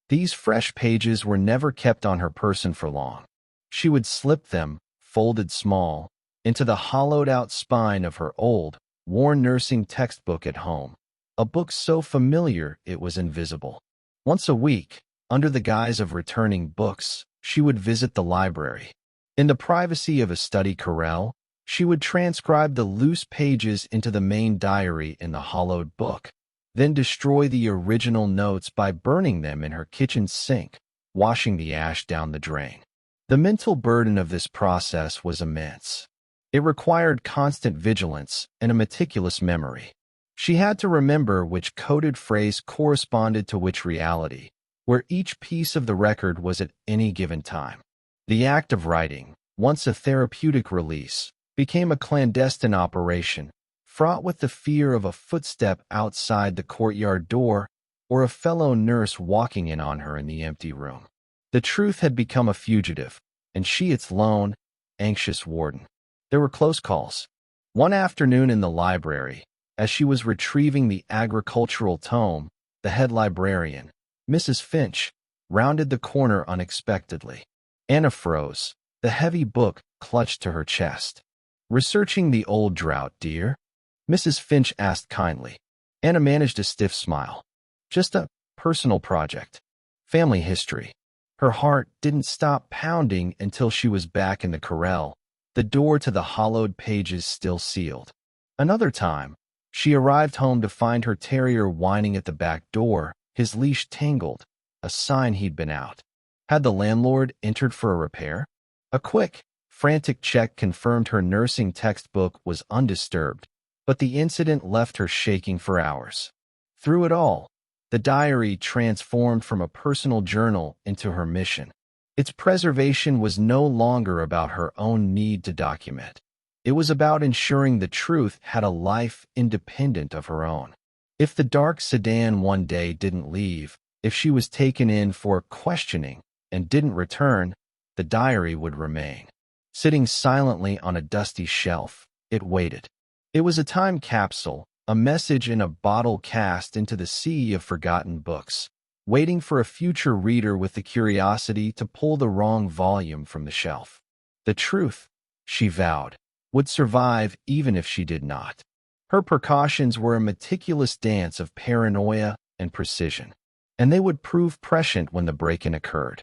These fresh pages were never kept on her person for long. She would slip them, folded small, into the hollowed-out spine of her old, worn nursing textbook at home, a book so familiar it was invisible. Once a week, under the guise of returning books, she would visit the library. In the privacy of a study corral, she would transcribe the loose pages into the main diary in the hollowed book, then destroy the original notes by burning them in her kitchen sink, washing the ash down the drain. The mental burden of this process was immense. It required constant vigilance and a meticulous memory. She had to remember which coded phrase corresponded to which reality, where each piece of the record was at any given time. The act of writing, once a therapeutic release, became a clandestine operation, fraught with the fear of a footstep outside the courtyard door or a fellow nurse walking in on her in the empty room. The truth had become a fugitive, and she its lone, anxious warden. There were close calls. One afternoon in the library, as she was retrieving the agricultural tome, the head librarian, Mrs. Finch, rounded the corner unexpectedly. Anna froze, the heavy book clutched to her chest. "Researching the old drought, dear?" Mrs. Finch asked kindly. Anna managed a stiff smile. "Just a personal project. Family history." Her heart didn't stop pounding until she was back in the corral, the door to the hollowed pages still sealed. Another time, she arrived home to find her terrier whining at the back door, his leash tangled, a sign he'd been out. Had the landlord entered for a repair? A quick, frantic check confirmed her nursing textbook was undisturbed, but the incident left her shaking for hours. Through it all, the diary transformed from a personal journal into her mission. Its preservation was no longer about her own need to document. It was about ensuring the truth had a life independent of her own. If the dark sedan one day didn't leave, if she was taken in for questioning and didn't return, the diary would remain. Sitting silently on a dusty shelf, it waited. It was a time capsule, a message in a bottle cast into the sea of forgotten books, waiting for a future reader with the curiosity to pull the wrong volume from the shelf. The truth, she vowed, would survive even if she did not. Her precautions were a meticulous dance of paranoia and precision, and they would prove prescient when the break-in occurred.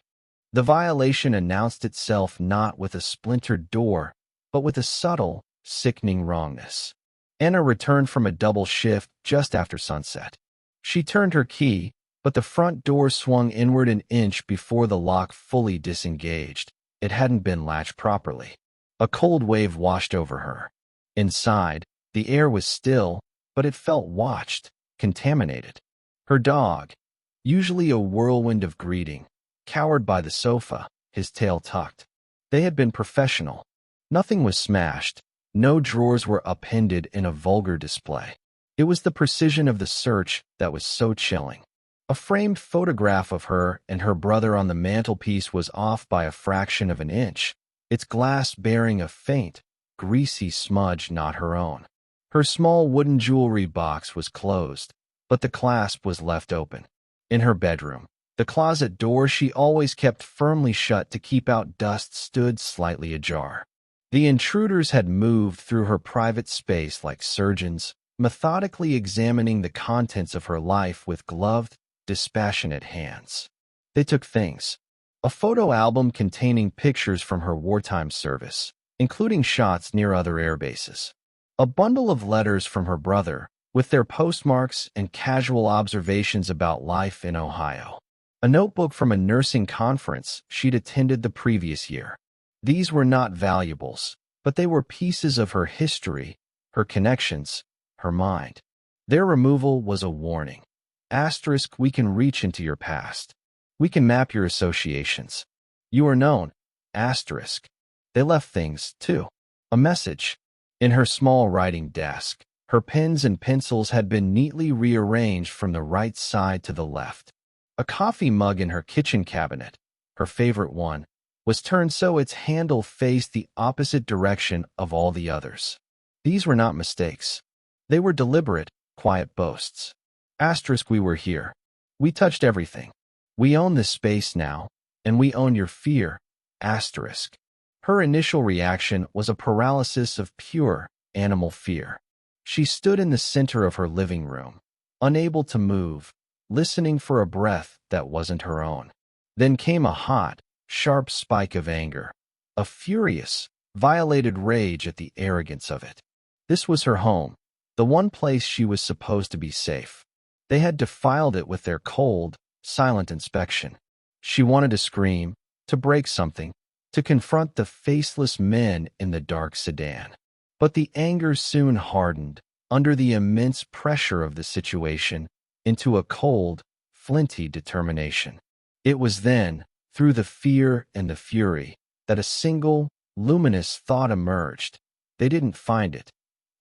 The violation announced itself not with a splintered door, but with a subtle, sickening wrongness. Anna returned from a double shift just after sunset. She turned her key, but the front door swung inward an inch before the lock fully disengaged. It hadn't been latched properly. A cold wave washed over her. Inside, the air was still, but it felt watched, contaminated. Her dog, usually a whirlwind of greeting, cowered by the sofa, his tail tucked. They had been professional. Nothing was smashed. No drawers were upended in a vulgar display. It was the precision of the search that was so chilling. A framed photograph of her and her brother on the mantelpiece was off by a fraction of an inch, its glass bearing a faint, greasy smudge not her own. Her small wooden jewelry box was closed, but the clasp was left open. In her bedroom, the closet door she always kept firmly shut to keep out dust stood slightly ajar. The intruders had moved through her private space like surgeons, methodically examining the contents of her life with gloved, dispassionate hands. They took things. A photo album containing pictures from her wartime service, including shots near other air bases. A bundle of letters from her brother, with their postmarks and casual observations about life in Ohio. A notebook from a nursing conference she'd attended the previous year. These were not valuables, but they were pieces of her history, her connections, her mind. Their removal was a warning. Asterisk, we can reach into your past. We can map your associations. You are known. Asterisk. They left things, too. A message. In her small writing desk, Her pens and pencils had been neatly rearranged from the right side to the left. A coffee mug in her kitchen cabinet, her favorite one, was turned so its handle faced the opposite direction of all the others. These were not mistakes. They were deliberate, quiet boasts. We were here. We touched everything. We own this space now, and we own your fear. Asterisk. Her initial reaction was a paralysis of pure animal fear. She stood in the center of her living room, unable to move, listening for a breath that wasn't her own. Then came a hot, sharp spike of anger, a furious, violated rage at the arrogance of it. This was her home, the one place she was supposed to be safe. They had defiled it with their cold, silent inspection. She wanted to scream, to break something, to confront the faceless men in the dark sedan. But the anger soon hardened, under the immense pressure of the situation, into a cold, flinty determination. It was then, through the fear and the fury, that a single, luminous thought emerged. They didn't find it.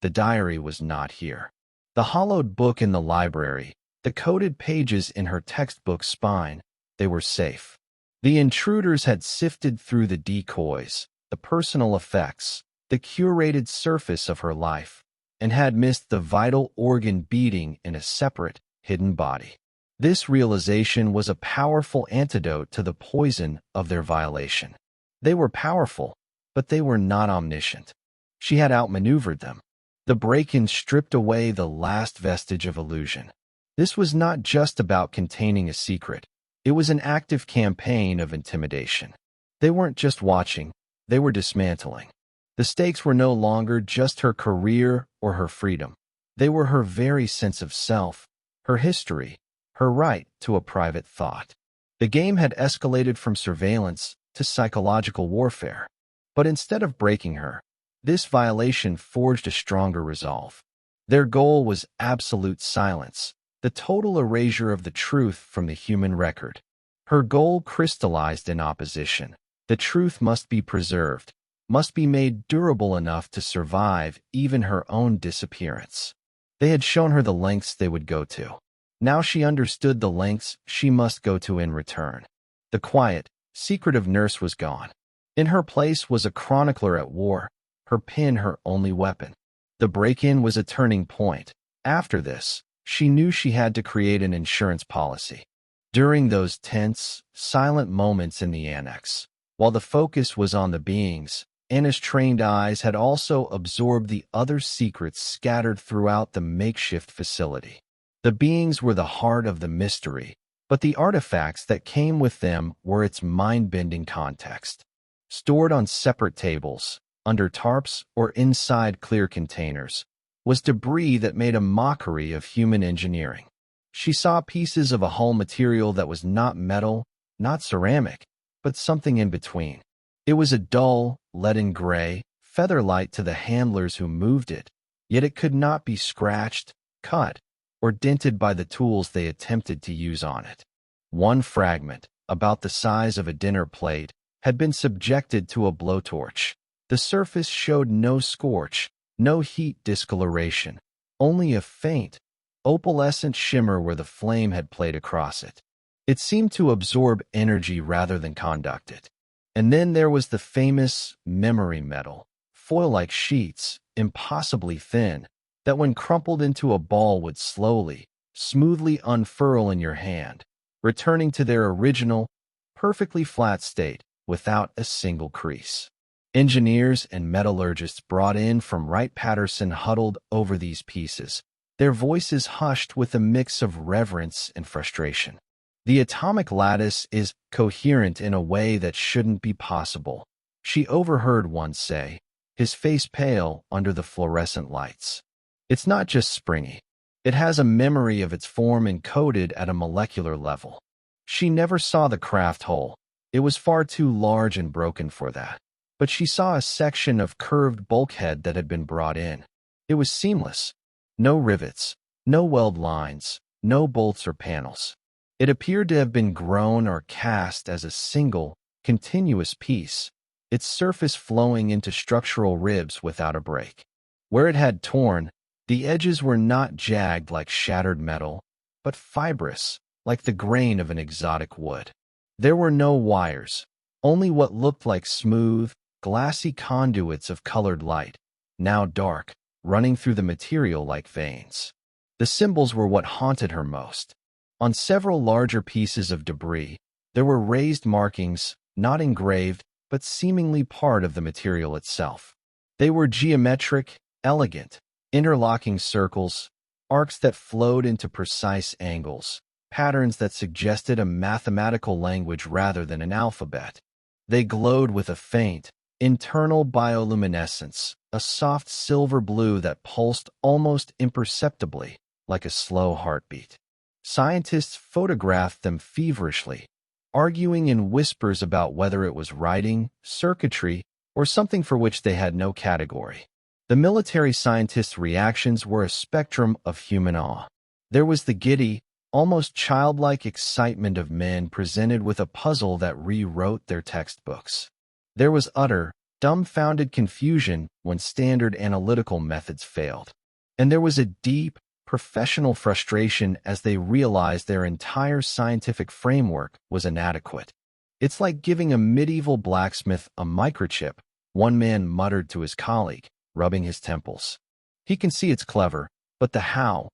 The diary was not here. The hollowed book in the library, the coded pages in her textbook spine, they were safe. The intruders had sifted through the decoys, the personal effects, the curated surface of her life, and had missed the vital organ beating in a separate, hidden body. This realization was a powerful antidote to the poison of their violation. They were powerful, but they were not omniscient. She had outmaneuvered them. The break-in stripped away the last vestige of illusion. This was not just about containing a secret. It was an active campaign of intimidation. They weren't just watching, they were dismantling. The stakes were no longer just her career or her freedom. They were her very sense of self, her history, her right to a private thought. The game had escalated from surveillance to psychological warfare. But instead of breaking her, this violation forged a stronger resolve. Their goal was absolute silence, the total erasure of the truth from the human record. Her goal crystallized in opposition. The truth must be preserved, must be made durable enough to survive even her own disappearance. They had shown her the lengths they would go to. Now she understood the lengths she must go to in return. The quiet, secretive nurse was gone. In her place was a chronicler at war, her pen her only weapon. The break-in was a turning point. After this, she knew she had to create an insurance policy. During those tense, silent moments in the annex, while the focus was on the beings, Anna's trained eyes had also absorbed the other secrets scattered throughout the makeshift facility. The beings were the heart of the mystery, but the artifacts that came with them were its mind-bending context. Stored on separate tables, under tarps or inside clear containers, was debris that made a mockery of human engineering. She saw pieces of a hull material that was not metal, not ceramic, but something in between. It was a dull, leaden gray, feather-light to the handlers who moved it, yet it could not be scratched, cut, or dented by the tools they attempted to use on it. One fragment, about the size of a dinner plate, had been subjected to a blowtorch. The surface showed no scorch, no heat discoloration, only a faint, opalescent shimmer where the flame had played across it. It seemed to absorb energy rather than conduct it. And then there was the famous memory metal, foil-like sheets, impossibly thin, that when crumpled into a ball would slowly, smoothly unfurl in your hand, returning to their original, perfectly flat state without a single crease. Engineers and metallurgists brought in from Wright-Patterson huddled over these pieces, their voices hushed with a mix of reverence and frustration. The atomic lattice is coherent in a way that shouldn't be possible, she overheard one say, his face pale under the fluorescent lights. It's not just springy. It has a memory of its form encoded at a molecular level. She never saw the craft hole. It was far too large and broken for that. But she saw a section of curved bulkhead that had been brought in. It was seamless. No rivets, no weld lines, no bolts or panels. It appeared to have been grown or cast as a single, continuous piece, its surface flowing into structural ribs without a break. Where it had torn, The edges were not jagged like shattered metal, but fibrous, like the grain of an exotic wood. There were no wires, only what looked like smooth, glassy conduits of colored light, now dark, running through the material like veins. The symbols were what haunted her most. On several larger pieces of debris, there were raised markings, not engraved, but seemingly part of the material itself. They were geometric, elegant, interlocking circles, arcs that flowed into precise angles, patterns that suggested a mathematical language rather than an alphabet. They glowed with a faint, internal bioluminescence, a soft silver blue that pulsed almost imperceptibly, like a slow heartbeat. Scientists photographed them feverishly, arguing in whispers about whether it was writing, circuitry, or something for which they had no category. The military scientists' reactions were a spectrum of human awe. There was the giddy, almost childlike excitement of men presented with a puzzle that rewrote their textbooks. There was utter, dumbfounded confusion when standard analytical methods failed. And there was a deep, professional frustration as they realized their entire scientific framework was inadequate. It's like giving a medieval blacksmith a microchip, one man muttered to his colleague, rubbing his temples. He can see it's clever, but the how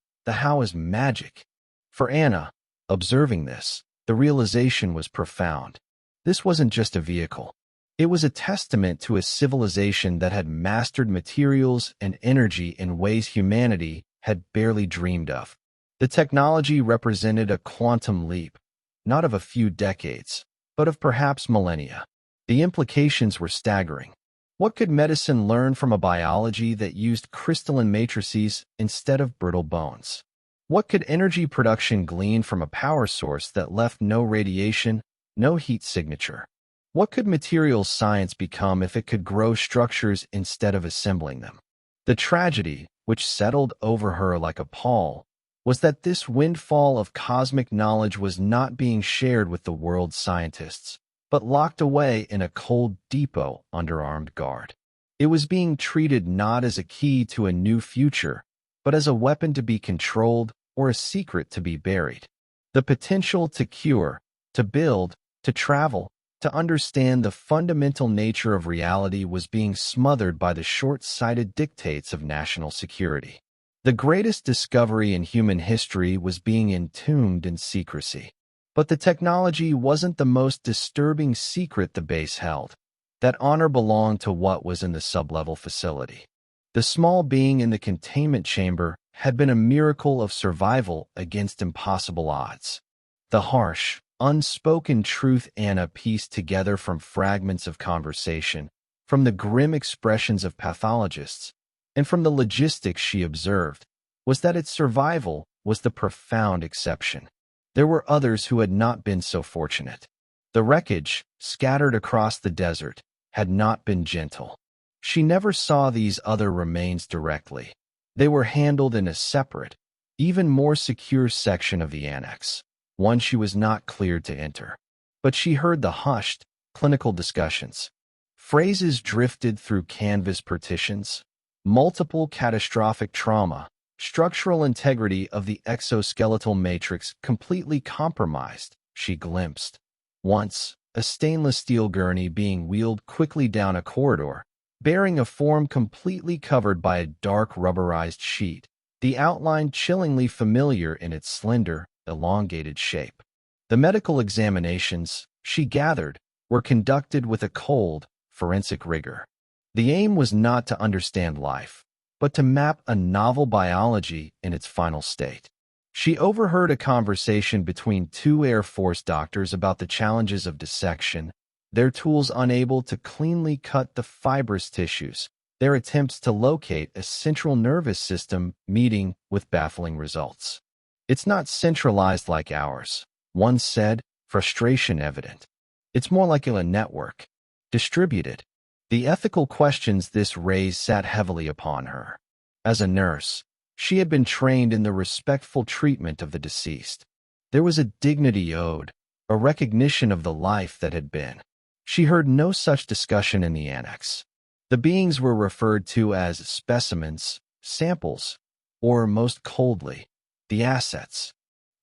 is magic. For Anna, observing this, the realization was profound. This wasn't just a vehicle. It was a testament to a civilization that had mastered materials and energy in ways humanity had barely dreamed of. The technology represented a quantum leap, not of a few decades, but of perhaps millennia. The implications were staggering. What could medicine learn from a biology that used crystalline matrices instead of brittle bones? What could energy production glean from a power source that left no radiation, no heat signature? What could materials science become if it could grow structures instead of assembling them? The tragedy, which settled over her like a pall, was that this windfall of cosmic knowledge was not being shared with the world's scientists, but locked away in a cold depot under armed guard. It was being treated not as a key to a new future, but as a weapon to be controlled or a secret to be buried. The potential to cure, to build, to travel, to understand the fundamental nature of reality was being smothered by the short-sighted dictates of national security. The greatest discovery in human history was being entombed in secrecy. But the technology wasn't the most disturbing secret the base held. That honor belonged to what was in the sublevel facility. The small being in the containment chamber had been a miracle of survival against impossible odds. The harsh, unspoken truth Anna pieced together from fragments of conversation, from the grim expressions of pathologists, and from the logistics she observed, was that its survival was the profound exception. There were others who had not been so fortunate. The wreckage, scattered across the desert, had not been gentle. She never saw these other remains directly. They were handled in a separate, even more secure section of the annex, one she was not cleared to enter. But she heard the hushed, clinical discussions. Phrases drifted through canvas partitions. Multiple catastrophic trauma, structural integrity of the exoskeletal matrix completely compromised, she glimpsed. Once, a stainless steel gurney being wheeled quickly down a corridor, bearing a form completely covered by a dark rubberized sheet, the outline chillingly familiar in its slender, elongated shape. The medical examinations, she gathered, were conducted with a cold, forensic rigor. The aim was not to understand life, but to map a novel biology in its final state. She overheard a conversation between two Air Force doctors about the challenges of dissection, their tools unable to cleanly cut the fibrous tissues, their attempts to locate a central nervous system meeting with baffling results. It's not centralized like ours, one said, frustration evident. It's more like a network, distributed. The ethical questions this raised sat heavily upon her. As a nurse, she had been trained in the respectful treatment of the deceased. There was a dignity owed, a recognition of the life that had been. She heard no such discussion in the annex. The beings were referred to as specimens, samples, or most coldly, the assets.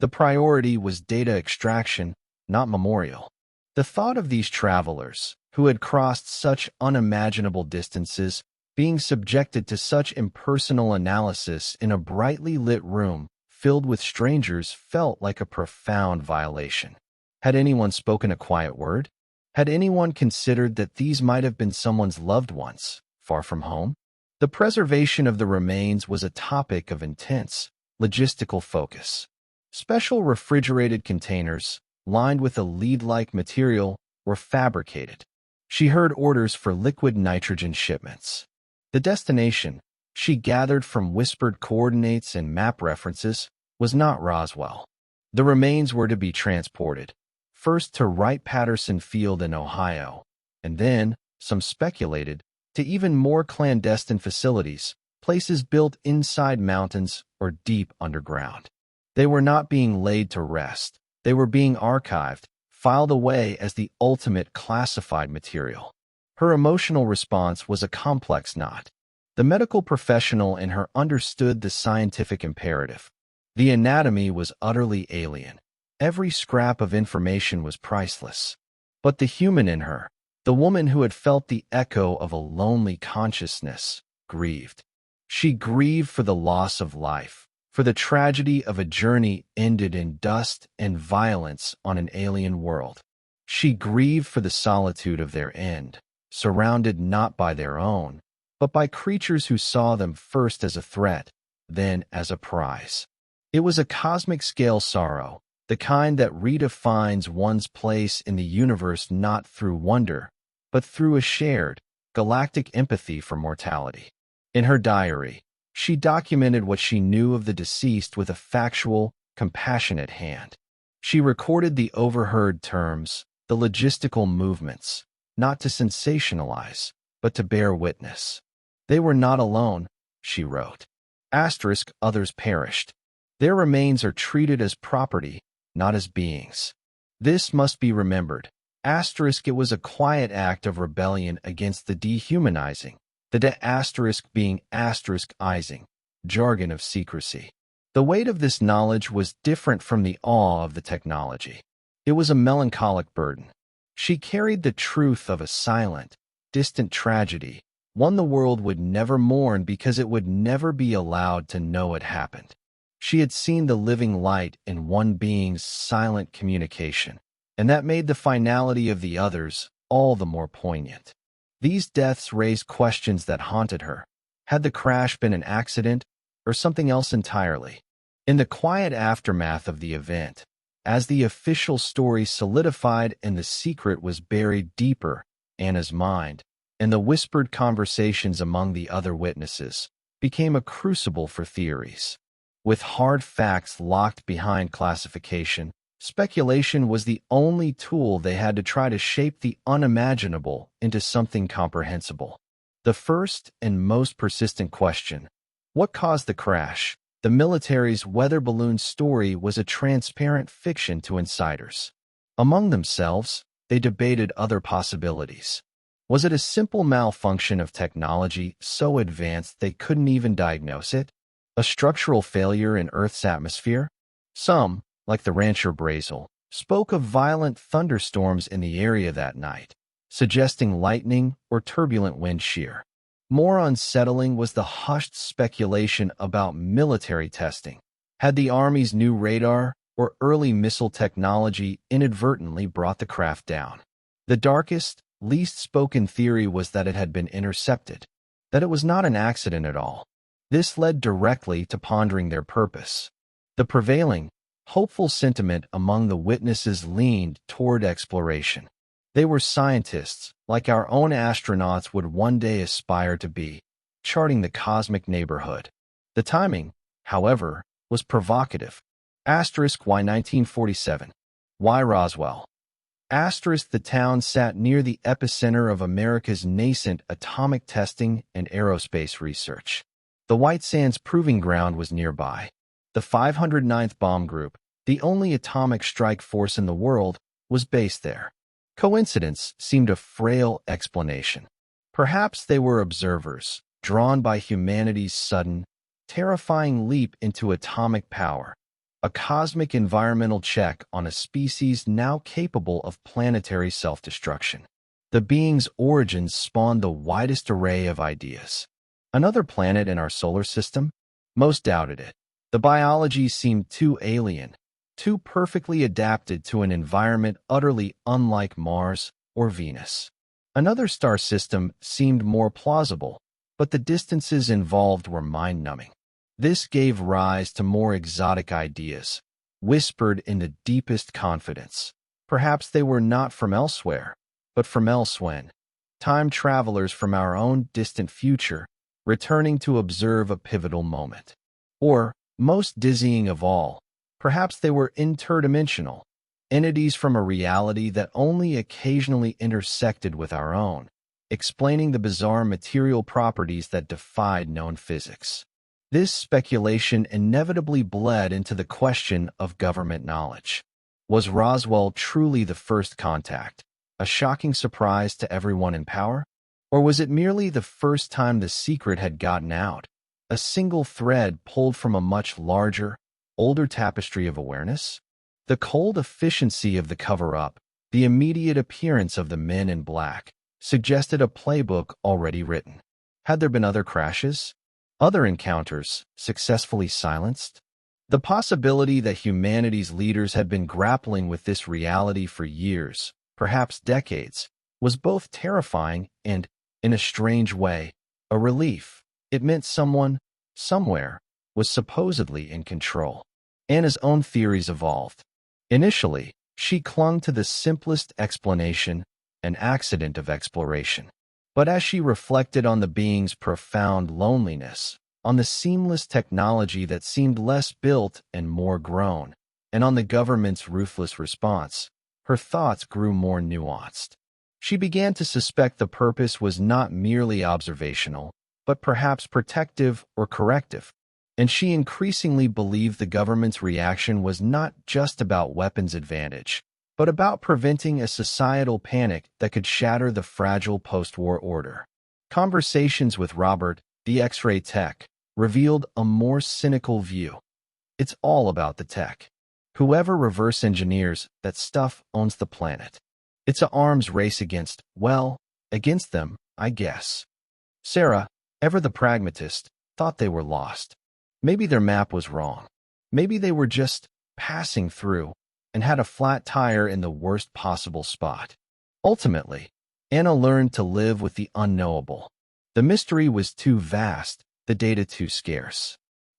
The priority was data extraction, not memorial. The thought of these travelers, who had crossed such unimaginable distances, being subjected to such impersonal analysis in a brightly lit room filled with strangers felt like a profound violation. Had anyone spoken a quiet word? Had anyone considered that these might have been someone's loved ones, far from home? The preservation of the remains was a topic of intense, logistical focus. Special refrigerated containers, lined with a lead-like material, were fabricated. She heard orders for liquid nitrogen shipments. The destination, she gathered from whispered coordinates and map references, was not Roswell. The remains were to be transported, first to Wright-Patterson Field in Ohio, and then, some speculated, to even more clandestine facilities, places built inside mountains or deep underground. They were not being laid to rest. They were being archived, filed away as the ultimate classified material. Her emotional response was a complex knot. The medical professional in her understood the scientific imperative. The anatomy was utterly alien. Every scrap of information was priceless. But the human in her, the woman who had felt the echo of a lonely consciousness, grieved. She grieved for the loss of life, for the tragedy of a journey ended in dust and violence on an alien world. She grieved for the solitude of their end, surrounded not by their own, but by creatures who saw them first as a threat, then as a prize. It was a cosmic-scale sorrow, the kind that redefines one's place in the universe not through wonder, but through a shared, galactic empathy for mortality. In her diary, she documented what she knew of the deceased with a factual, compassionate hand. She recorded the overheard terms, the logistical movements, not to sensationalize, but to bear witness. They were not alone, she wrote. Asterisk, others perished. Their remains are treated as property, not as beings. This must be remembered. Asterisk, it was a quiet act of rebellion against the dehumanizing, the asterisk being asterisk-izing, jargon of secrecy. The weight of this knowledge was different from the awe of the technology. It was a melancholic burden. She carried the truth of a silent, distant tragedy, one the world would never mourn because it would never be allowed to know it happened. She had seen the living light in one being's silent communication, and that made the finality of the others all the more poignant. These deaths raised questions that haunted her. Had the crash been an accident, or something else entirely? In the quiet aftermath of the event, as the official story solidified and the secret was buried deeper, Anna's mind, and the whispered conversations among the other witnesses, became a crucible for theories. With hard facts locked behind classification, speculation was the only tool they had to try to shape the unimaginable into something comprehensible. The first and most persistent question, what caused the crash? The military's weather balloon story was a transparent fiction to insiders. Among themselves, they debated other possibilities. Was it a simple malfunction of technology so advanced they couldn't even diagnose it? A structural failure in Earth's atmosphere? Some, like the rancher Brazel, spoke of violent thunderstorms in the area that night, suggesting lightning or turbulent wind shear. More unsettling was the hushed speculation about military testing. Had the Army's new radar or early missile technology inadvertently brought the craft down? The darkest, least spoken theory was that it had been intercepted, that it was not an accident at all. This led directly to pondering their purpose. The prevailing, hopeful sentiment among the witnesses leaned toward exploration. They were scientists, like our own astronauts would one day aspire to be, charting the cosmic neighborhood. The timing, however, was provocative. Asterisk, why 1947? Why Roswell? Asterisk, the town sat near the epicenter of America's nascent atomic testing and aerospace research. The White Sands Proving Ground was nearby. The 509th Bomb Group, the only atomic strike force in the world, was based there. Coincidence seemed a frail explanation. Perhaps they were observers, drawn by humanity's sudden, terrifying leap into atomic power, a cosmic environmental check on a species now capable of planetary self-destruction. The being's origins spawned the widest array of ideas. Another planet in our solar system? Most doubted it. The biology seemed too alien, too perfectly adapted to an environment utterly unlike Mars or Venus. Another star system seemed more plausible, but the distances involved were mind-numbing. This gave rise to more exotic ideas, whispered in the deepest confidence. Perhaps they were not from elsewhere, but from elsewhen, time travelers from our own distant future, returning to observe a pivotal moment. Or, most dizzying of all, perhaps they were interdimensional, entities from a reality that only occasionally intersected with our own, explaining the bizarre material properties that defied known physics. This speculation inevitably bled into the question of government knowledge. Was Roswell truly the first contact, a shocking surprise to everyone in power? Or was it merely the first time the secret had gotten out, a single thread pulled from a much larger, older tapestry of awareness? The cold efficiency of the cover-up, the immediate appearance of the men in black, suggested a playbook already written. Had there been other crashes? Other encounters successfully silenced? The possibility that humanity's leaders had been grappling with this reality for years, perhaps decades, was both terrifying and, in a strange way, a relief. It meant someone, somewhere, was supposedly in control. Anna's own theories evolved. Initially, she clung to the simplest explanation, an accident of exploration. But as she reflected on the being's profound loneliness, on the seamless technology that seemed less built and more grown, and on the government's ruthless response, her thoughts grew more nuanced. She began to suspect the purpose was not merely observational, but perhaps protective or corrective. And she increasingly believed the government's reaction was not just about weapons advantage, but about preventing a societal panic that could shatter the fragile post-war order. Conversations with Robert, the X-ray tech, revealed a more cynical view. It's all about the tech. Whoever reverse engineers that stuff owns the planet. It's an arms race against them, I guess. Sarah, ever the pragmatist, thought they were lost. Maybe their map was wrong. Maybe they were just passing through and had a flat tire in the worst possible spot. Ultimately, Anna learned to live with the unknowable. The mystery was too vast, the data too scarce.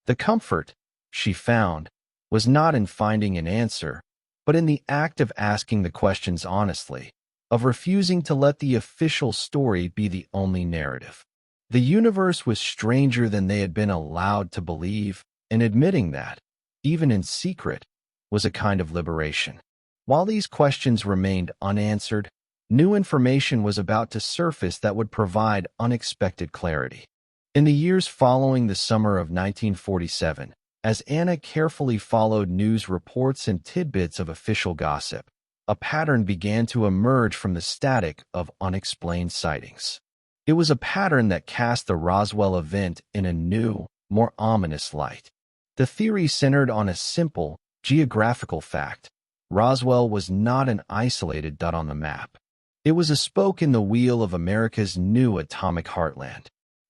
The comfort, she found, was not in finding an answer, but in the act of asking the questions honestly, of refusing to let the official story be the only narrative. The universe was stranger than they had been allowed to believe, and admitting that, even in secret, was a kind of liberation. While these questions remained unanswered, new information was about to surface that would provide unexpected clarity. In the years following the summer of 1947, as Anna carefully followed news reports and tidbits of official gossip, a pattern began to emerge from the static of unexplained sightings. It was a pattern that cast the Roswell event in a new, more ominous light. The theory centered on a simple, geographical fact. Roswell was not an isolated dot on the map. It was a spoke in the wheel of America's new atomic heartland.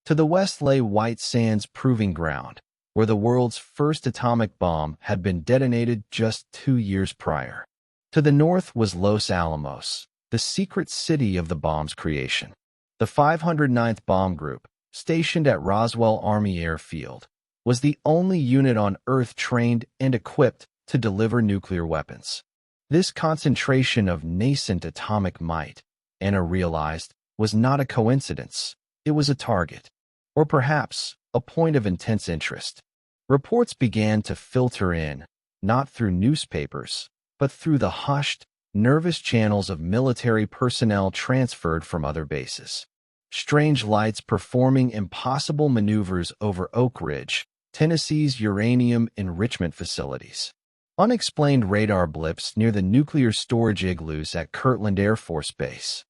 To the west lay White Sands Proving Ground, where the world's first atomic bomb had been detonated just 2 years prior. To the north was Los Alamos, the secret city of the bomb's creation. The 509th Bomb Group, stationed at Roswell Army Airfield, was the only unit on Earth trained and equipped to deliver nuclear weapons. This concentration of nascent atomic might, Anna realized, was not a coincidence. It was a target, or perhaps a point of intense interest. Reports began to filter in, not through newspapers, but through the hushed, nervous channels of military personnel transferred from other bases. Strange lights performing impossible maneuvers over Oak Ridge, Tennessee's uranium enrichment facilities. Unexplained radar blips near the nuclear storage igloos at Kirtland Air Force Base.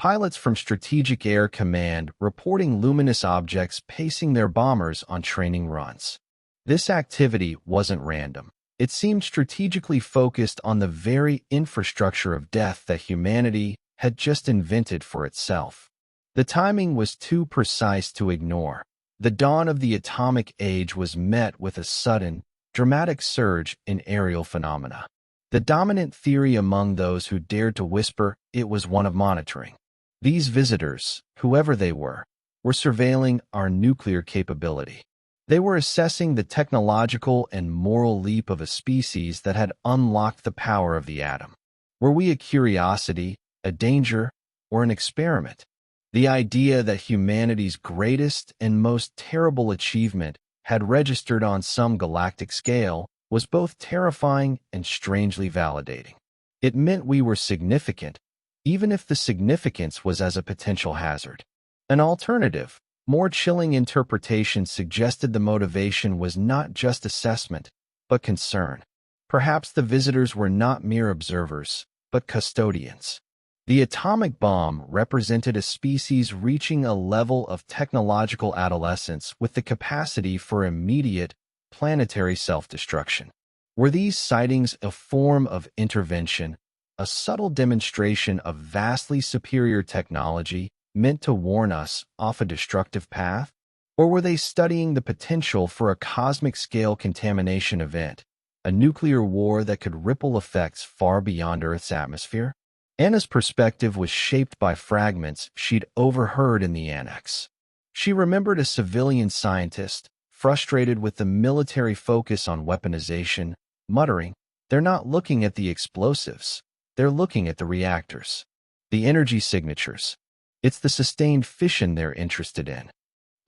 Pilots from Strategic Air Command reporting luminous objects pacing their bombers on training runs. This activity wasn't random. It seemed strategically focused on the very infrastructure of death that humanity had just invented for itself. The timing was too precise to ignore. The dawn of the atomic age was met with a sudden, dramatic surge in aerial phenomena. The dominant theory among those who dared to whisper it was one of monitoring. These visitors, whoever they were surveilling our nuclear capability. They were assessing the technological and moral leap of a species that had unlocked the power of the atom. Were we a curiosity, a danger, or an experiment? The idea that humanity's greatest and most terrible achievement had registered on some galactic scale was both terrifying and strangely validating. It meant we were significant, even if the significance was as a potential hazard. An alternative, more chilling interpretation suggested the motivation was not just assessment, but concern. Perhaps the visitors were not mere observers, but custodians. The atomic bomb represented a species reaching a level of technological adolescence with the capacity for immediate, planetary self-destruction. Were these sightings a form of intervention, a subtle demonstration of vastly superior technology meant to warn us off a destructive path? Or were they studying the potential for a cosmic-scale contamination event, a nuclear war that could ripple effects far beyond Earth's atmosphere? Anna's perspective was shaped by fragments she'd overheard in the annex. She remembered a civilian scientist, frustrated with the military focus on weaponization, muttering, "They're not looking at the explosives. They're looking at the reactors. The energy signatures. It's the sustained fission they're interested in."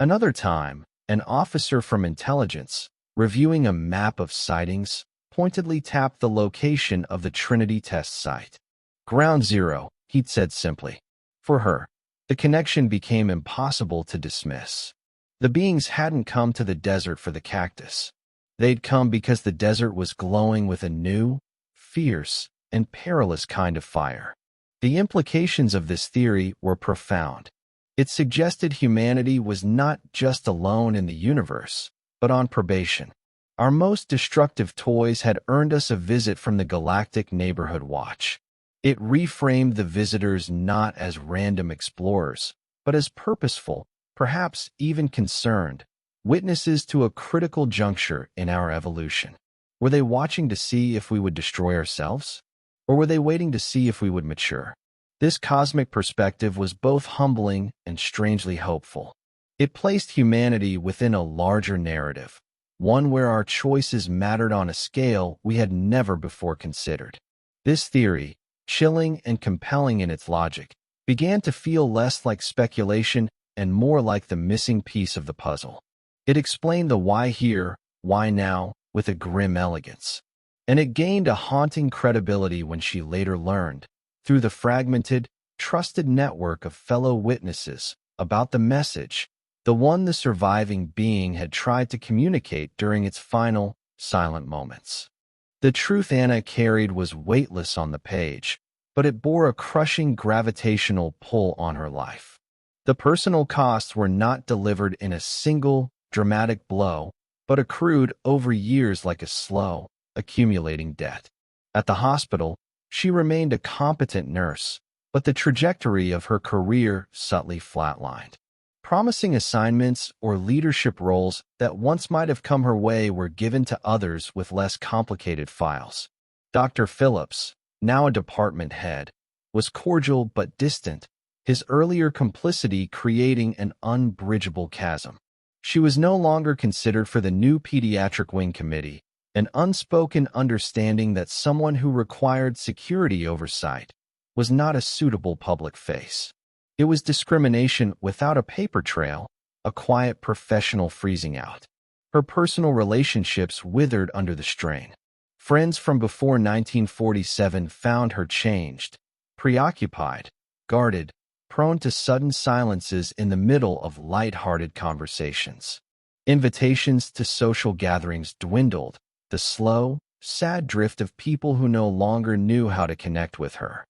Another time, an officer from intelligence, reviewing a map of sightings, pointedly tapped the location of the Trinity test site. "Ground Zero," he'd said simply. For her, the connection became impossible to dismiss. The beings hadn't come to the desert for the cactus. They'd come because the desert was glowing with a new, fierce, and perilous kind of fire. The implications of this theory were profound. It suggested humanity was not just alone in the universe, but on probation. Our most destructive toys had earned us a visit from the Galactic Neighborhood Watch. It reframed the visitors not as random explorers, but as purposeful, perhaps even concerned, witnesses to a critical juncture in our evolution. Were they watching to see if we would destroy ourselves? Or were they waiting to see if we would mature? This cosmic perspective was both humbling and strangely hopeful. It placed humanity within a larger narrative, one where our choices mattered on a scale we had never before considered. This theory, chilling and compelling in its logic, began to feel less like speculation and more like the missing piece of the puzzle. It explained the why here, why now, with a grim elegance. And it gained a haunting credibility when she later learned, through the fragmented, trusted network of fellow witnesses, about the message, the one the surviving being had tried to communicate during its final, silent moments. The truth Anna carried was weightless on the page, but it bore a crushing gravitational pull on her life. The personal costs were not delivered in a single, dramatic blow, but accrued over years like a slow, accumulating debt. At the hospital, she remained a competent nurse, but the trajectory of her career subtly flatlined. Promising assignments or leadership roles that once might have come her way were given to others with less complicated files. Dr. Phillips, now a department head, was cordial but distant, his earlier complicity creating an unbridgeable chasm. She was no longer considered for the new pediatric wing committee, an unspoken understanding that someone who required security oversight was not a suitable public face. It was discrimination without a paper trail, a quiet professional freezing out. Her personal relationships withered under the strain. Friends from before 1947 found her changed, preoccupied, guarded, prone to sudden silences in the middle of light-hearted conversations. Invitations to social gatherings dwindled, the slow, sad drift of people who no longer knew how to connect with her.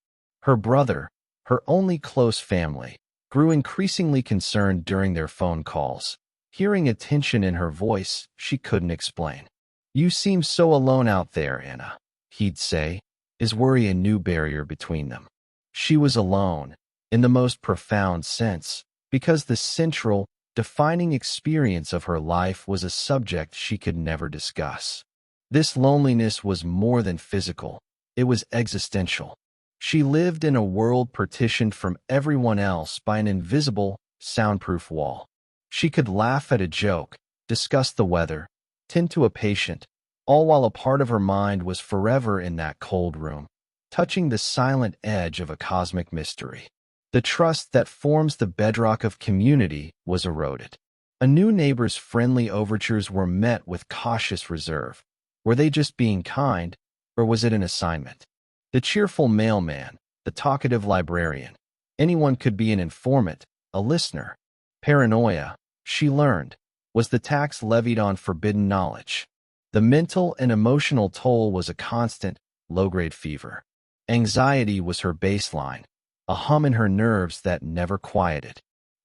Her brother, her only close family, grew increasingly concerned during their phone calls, hearing a tension in her voice she couldn't explain. "You seem so alone out there, Anna," he'd say, his worry a new barrier between them. She was alone, in the most profound sense, because the central, defining experience of her life was a subject she could never discuss. This loneliness was more than physical, it was existential. She lived in a world partitioned from everyone else by an invisible, soundproof wall. She could laugh at a joke, discuss the weather, tend to a patient, all while a part of her mind was forever in that cold room, touching the silent edge of a cosmic mystery. The trust that forms the bedrock of community was eroded. A new neighbor's friendly overtures were met with cautious reserve. Were they just being kind, or was it an assignment? The cheerful mailman, the talkative librarian. Anyone could be an informant, a listener. Paranoia, she learned, was the tax levied on forbidden knowledge. The mental and emotional toll was a constant, low-grade fever. Anxiety was her baseline, a hum in her nerves that never quieted.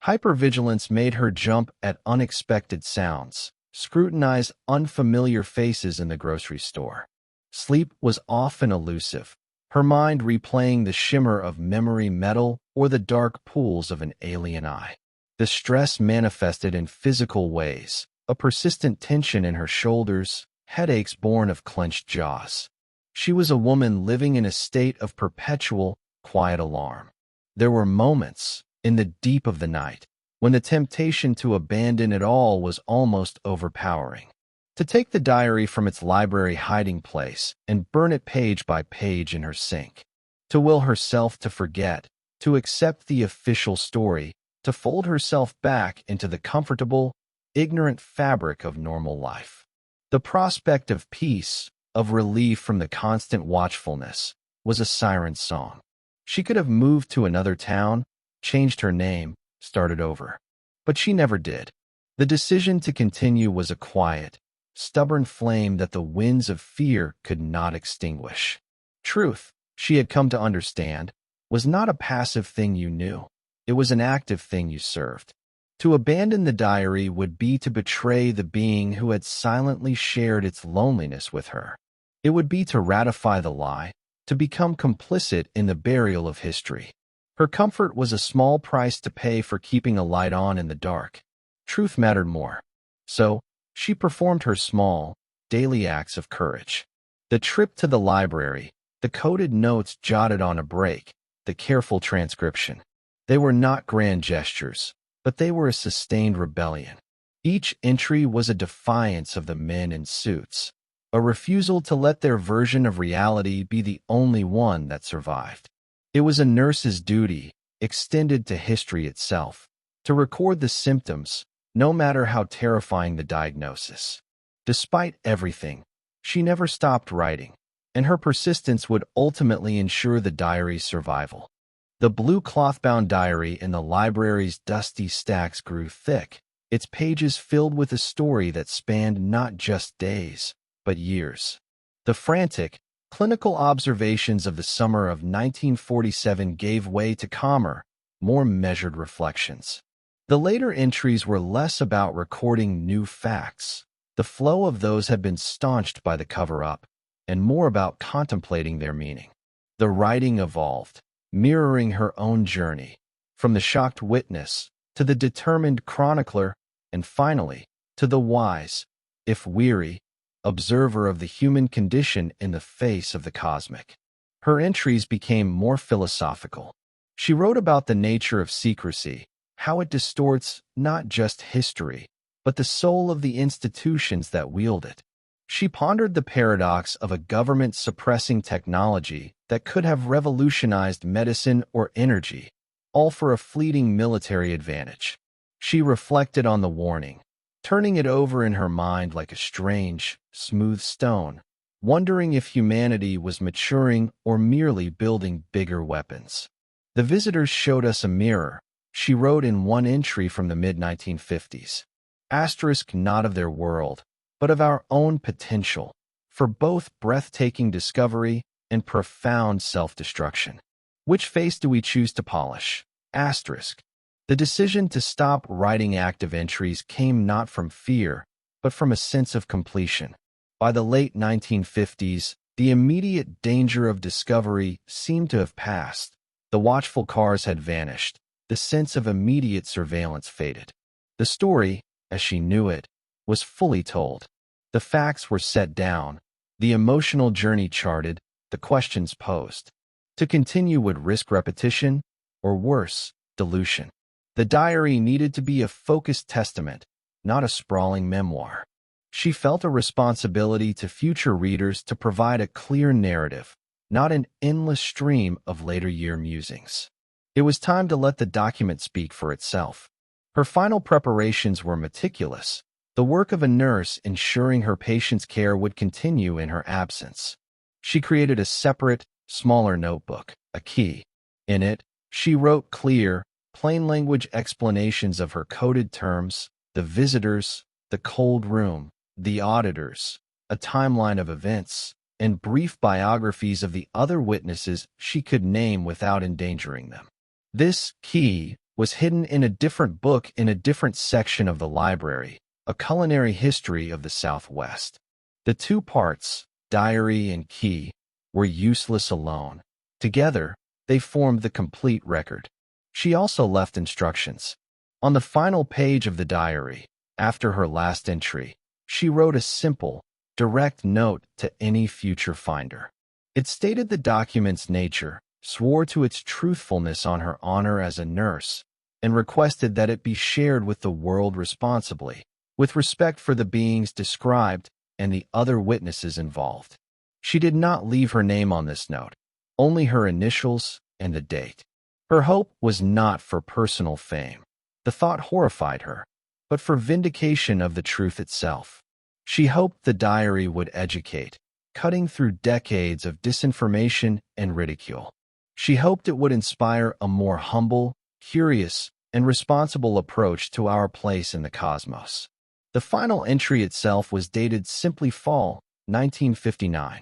Hypervigilance made her jump at unexpected sounds, scrutinize unfamiliar faces in the grocery store. Sleep was often elusive, her mind replaying the shimmer of memory metal or the dark pools of an alien eye. The stress manifested in physical ways, a persistent tension in her shoulders, headaches born of clenched jaws. She was a woman living in a state of perpetual, quiet alarm. There were moments, in the deep of the night, when the temptation to abandon it all was almost overpowering. To take the diary from its library hiding place and burn it page by page in her sink. To will herself to forget, to accept the official story, to fold herself back into the comfortable, ignorant fabric of normal life. The prospect of peace, of relief from the constant watchfulness, was a siren's song. She could have moved to another town, changed her name, started over. But she never did. The decision to continue was a quiet, stubborn flame that the winds of fear could not extinguish. Truth, she had come to understand, was not a passive thing you knew. It was an active thing you served. To abandon the diary would be to betray the being who had silently shared its loneliness with her. It would be to ratify the lie, to become complicit in the burial of history. Her comfort was a small price to pay for keeping a light on in the dark. Truth mattered more. So, she performed her small, daily acts of courage. The trip to the library, the coded notes jotted on a break, the careful transcription. They were not grand gestures, but they were a sustained rebellion. Each entry was a defiance of the men in suits, a refusal to let their version of reality be the only one that survived. It was a nurse's duty, extended to history itself, to record the symptoms, no matter how terrifying the diagnosis. Despite everything, she never stopped writing, and her persistence would ultimately ensure the diary's survival. The blue cloth-bound diary in the library's dusty stacks grew thick, its pages filled with a story that spanned not just days, but years. The frantic, clinical observations of the summer of 1947 gave way to calmer, more measured reflections. The later entries were less about recording new facts. The flow of those had been staunched by the cover-up, and more about contemplating their meaning. The writing evolved, mirroring her own journey, from the shocked witness to the determined chronicler, and finally, to the wise, if weary, observer of the human condition in the face of the cosmic. Her entries became more philosophical. She wrote about the nature of secrecy, how it distorts not just history, but the soul of the institutions that wield it. She pondered the paradox of a government suppressing technology that could have revolutionized medicine or energy, all for a fleeting military advantage. She reflected on the warning, turning it over in her mind like a strange, smooth stone, wondering if humanity was maturing or merely building bigger weapons. The visitors showed us a mirror, she wrote in one entry from the mid-1950s. Asterisk not of their world, but of our own potential, for both breathtaking discovery and profound self-destruction. Which face do we choose to polish? Asterisk. The decision to stop writing active entries came not from fear, but from a sense of completion. By the late 1950s, the immediate danger of discovery seemed to have passed. The watchful cars had vanished. The sense of immediate surveillance faded. The story, as she knew it, was fully told. The facts were set down, the emotional journey charted, the questions posed. To continue would risk repetition, or worse, dilution. The diary needed to be a focused testament, not a sprawling memoir. She felt a responsibility to future readers to provide a clear narrative, not an endless stream of later-year musings. It was time to let the document speak for itself. Her final preparations were meticulous, the work of a nurse ensuring her patient's care would continue in her absence. She created a separate, smaller notebook, a key. In it, she wrote clear, plain-language explanations of her coded terms, the visitors, the cold room, the auditors, a timeline of events, and brief biographies of the other witnesses she could name without endangering them. This key was hidden in a different book in a different section of the library, a culinary history of the Southwest. The two parts, diary and key, were useless alone. Together, they formed the complete record. She also left instructions. On the final page of the diary, after her last entry, she wrote a simple, direct note to any future finder. It stated the document's nature, swore to its truthfulness on her honor as a nurse, and requested that it be shared with the world responsibly, with respect for the beings described and the other witnesses involved. She did not leave her name on this note, only her initials and the date. Her hope was not for personal fame. The thought horrified her, but for vindication of the truth itself. She hoped the diary would educate, cutting through decades of disinformation and ridicule. She hoped it would inspire a more humble, curious, and responsible approach to our place in the cosmos. The final entry itself was dated simply Fall, 1959.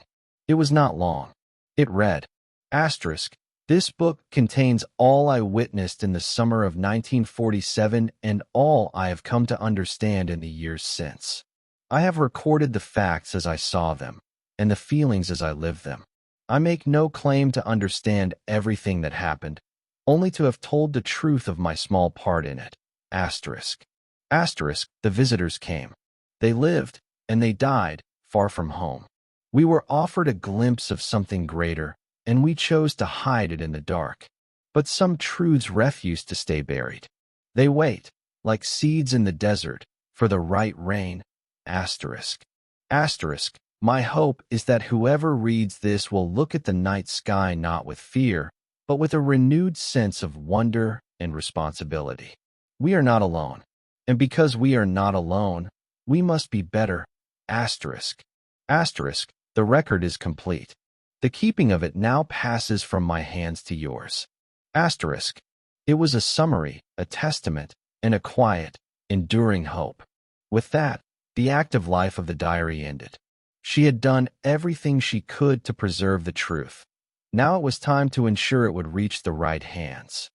It was not long. It read, asterisk, this book contains all I witnessed in the summer of 1947 and all I have come to understand in the years since. I have recorded the facts as I saw them, and the feelings as I lived them. I make no claim to understand everything that happened, only to have told the truth of my small part in it. Asterisk. Asterisk, the visitors came. They lived, and they died, far from home. We were offered a glimpse of something greater, and we chose to hide it in the dark. But some truths refuse to stay buried. They wait, like seeds in the desert, for the right rain. Asterisk. Asterisk, my hope is that whoever reads this will look at the night sky not with fear, but with a renewed sense of wonder and responsibility. We are not alone. And because we are not alone, we must be better. Asterisk. Asterisk, the record is complete. The keeping of it now passes from my hands to yours. Asterisk. It was a summary, a testament, and a quiet, enduring hope. With that, the active life of the diary ended. She had done everything she could to preserve the truth. Now it was time to ensure it would reach the right hands.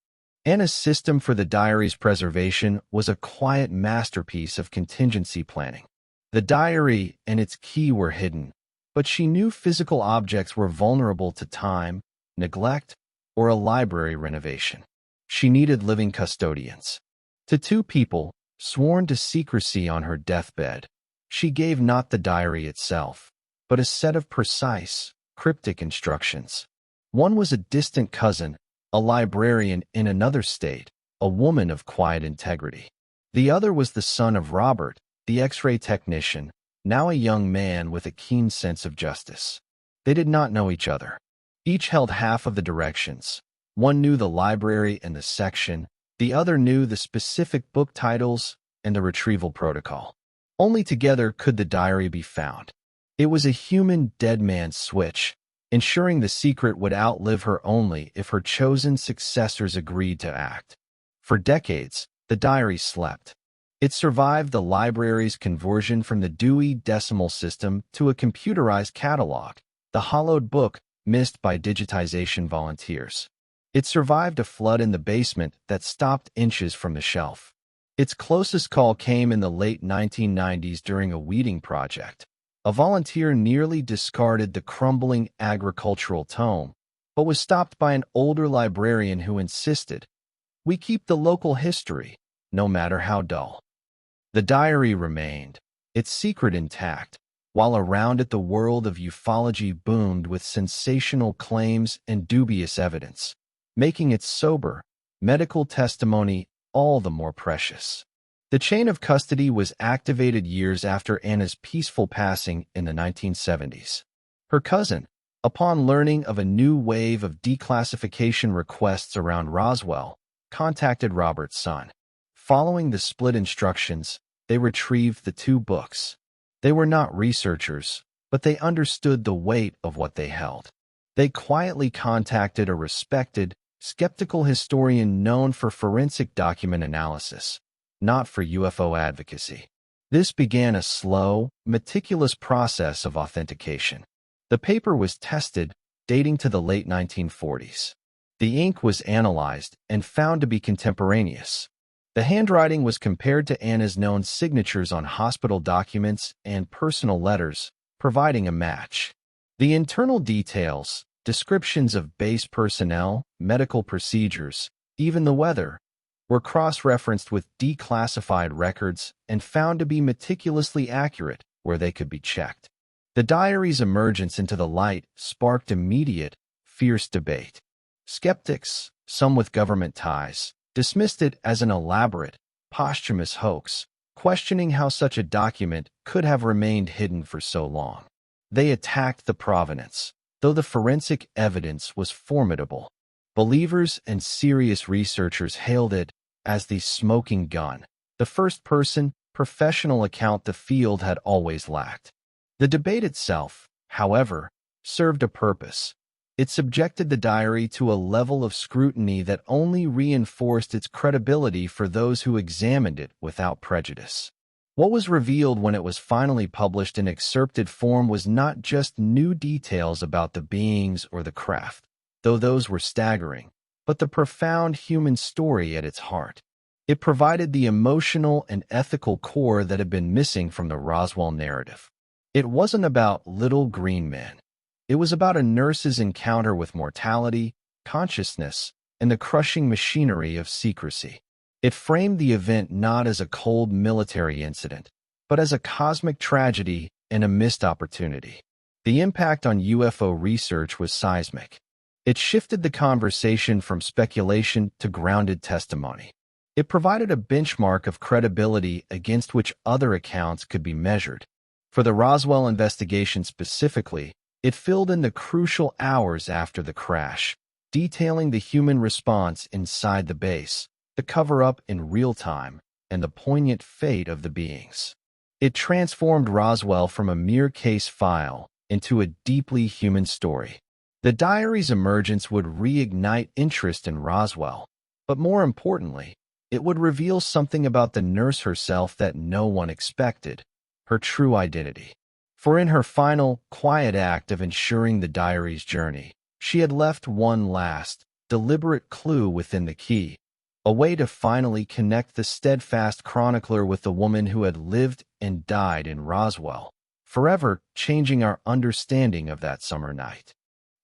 Anna's system for the diary's preservation was a quiet masterpiece of contingency planning. The diary and its key were hidden, but she knew physical objects were vulnerable to time, neglect, or a library renovation. She needed living custodians. To two people, sworn to secrecy on her deathbed, she gave not the diary itself, but a set of precise, cryptic instructions. One was a distant cousin, a librarian in another state, a woman of quiet integrity. The other was the son of Robert, the X-ray technician, now a young man with a keen sense of justice. They did not know each other. Each held half of the directions. One knew the library and the section, the other knew the specific book titles and the retrieval protocol. Only together could the diary be found. It was a human dead man's switch, ensuring the secret would outlive her only if her chosen successors agreed to act. For decades, the diary slept. It survived the library's conversion from the Dewey Decimal System to a computerized catalog, the hollowed book missed by digitization volunteers. It survived a flood in the basement that stopped inches from the shelf. Its closest call came in the late 1990s during a weeding project. A volunteer nearly discarded the crumbling agricultural tome, but was stopped by an older librarian who insisted, "We keep the local history, no matter how dull." The diary remained, its secret intact, while around it the world of ufology boomed with sensational claims and dubious evidence, making its sober, medical testimony all the more precious. The chain of custody was activated years after Anna's peaceful passing in the 1970s. Her cousin, upon learning of a new wave of declassification requests around Roswell, contacted Robert's son. Following the split instructions, they retrieved the two books. They were not researchers, but they understood the weight of what they held. They quietly contacted a respected, skeptical historian known for forensic document analysis, not for UFO advocacy. This began a slow, meticulous process of authentication. The paper was tested, dating to the late 1940s. The ink was analyzed and found to be contemporaneous. The handwriting was compared to Anna's known signatures on hospital documents and personal letters, providing a match. The internal details, descriptions of base personnel, medical procedures, even the weather, were cross-referenced with declassified records and found to be meticulously accurate where they could be checked. The diary's emergence into the light sparked immediate, fierce debate. Skeptics, some with government ties, dismissed it as an elaborate, posthumous hoax, questioning how such a document could have remained hidden for so long. They attacked the provenance, though the forensic evidence was formidable. Believers and serious researchers hailed it as the smoking gun, the first-person, professional account the field had always lacked. The debate itself, however, served a purpose. It subjected the diary to a level of scrutiny that only reinforced its credibility for those who examined it without prejudice. What was revealed when it was finally published in excerpted form was not just new details about the beings or the craft, though those were staggering, but the profound human story at its heart. It provided the emotional and ethical core that had been missing from the Roswell narrative. It wasn't about little green men. It was about a nurse's encounter with mortality, consciousness, and the crushing machinery of secrecy. It framed the event not as a cold military incident, but as a cosmic tragedy and a missed opportunity. The impact on UFO research was seismic. It shifted the conversation from speculation to grounded testimony. It provided a benchmark of credibility against which other accounts could be measured. For the Roswell investigation specifically, it filled in the crucial hours after the crash, detailing the human response inside the base, the cover-up in real time, and the poignant fate of the beings. It transformed Roswell from a mere case file into a deeply human story. The diary's emergence would reignite interest in Roswell, but more importantly, it would reveal something about the nurse herself that no one expected, her true identity. For in her final, quiet act of ensuring the diary's journey, she had left one last, deliberate clue within the key, a way to finally connect the steadfast chronicler with the woman who had lived and died in Roswell, forever changing our understanding of that summer night.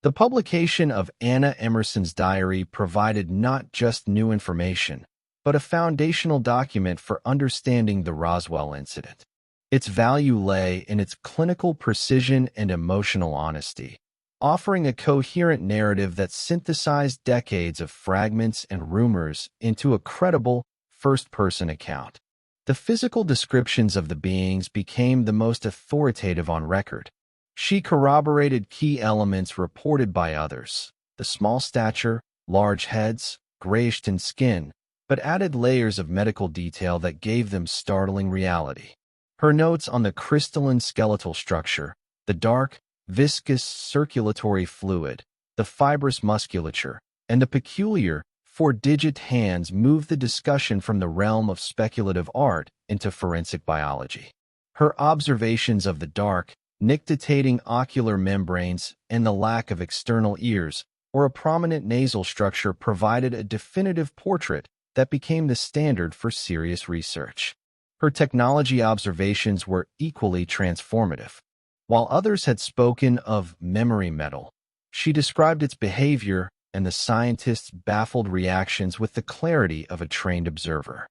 The publication of Anna Emerson's diary provided not just new information, but a foundational document for understanding the Roswell incident. Its value lay in its clinical precision and emotional honesty, offering a coherent narrative that synthesized decades of fragments and rumors into a credible, first-person account. The physical descriptions of the beings became the most authoritative on record. She corroborated key elements reported by others, the small stature, large heads, grayish-tinted skin, but added layers of medical detail that gave them startling reality. Her notes on the crystalline skeletal structure, the dark, viscous circulatory fluid, the fibrous musculature, and the peculiar, four-digit hands moved the discussion from the realm of speculative art into forensic biology. Her observations of the dark, nictitating ocular membranes and the lack of external ears or a prominent nasal structure provided a definitive portrait that became the standard for serious research. Her technology observations were equally transformative. While others had spoken of memory metal, she described its behavior and the scientists' baffled reactions with the clarity of a trained observer.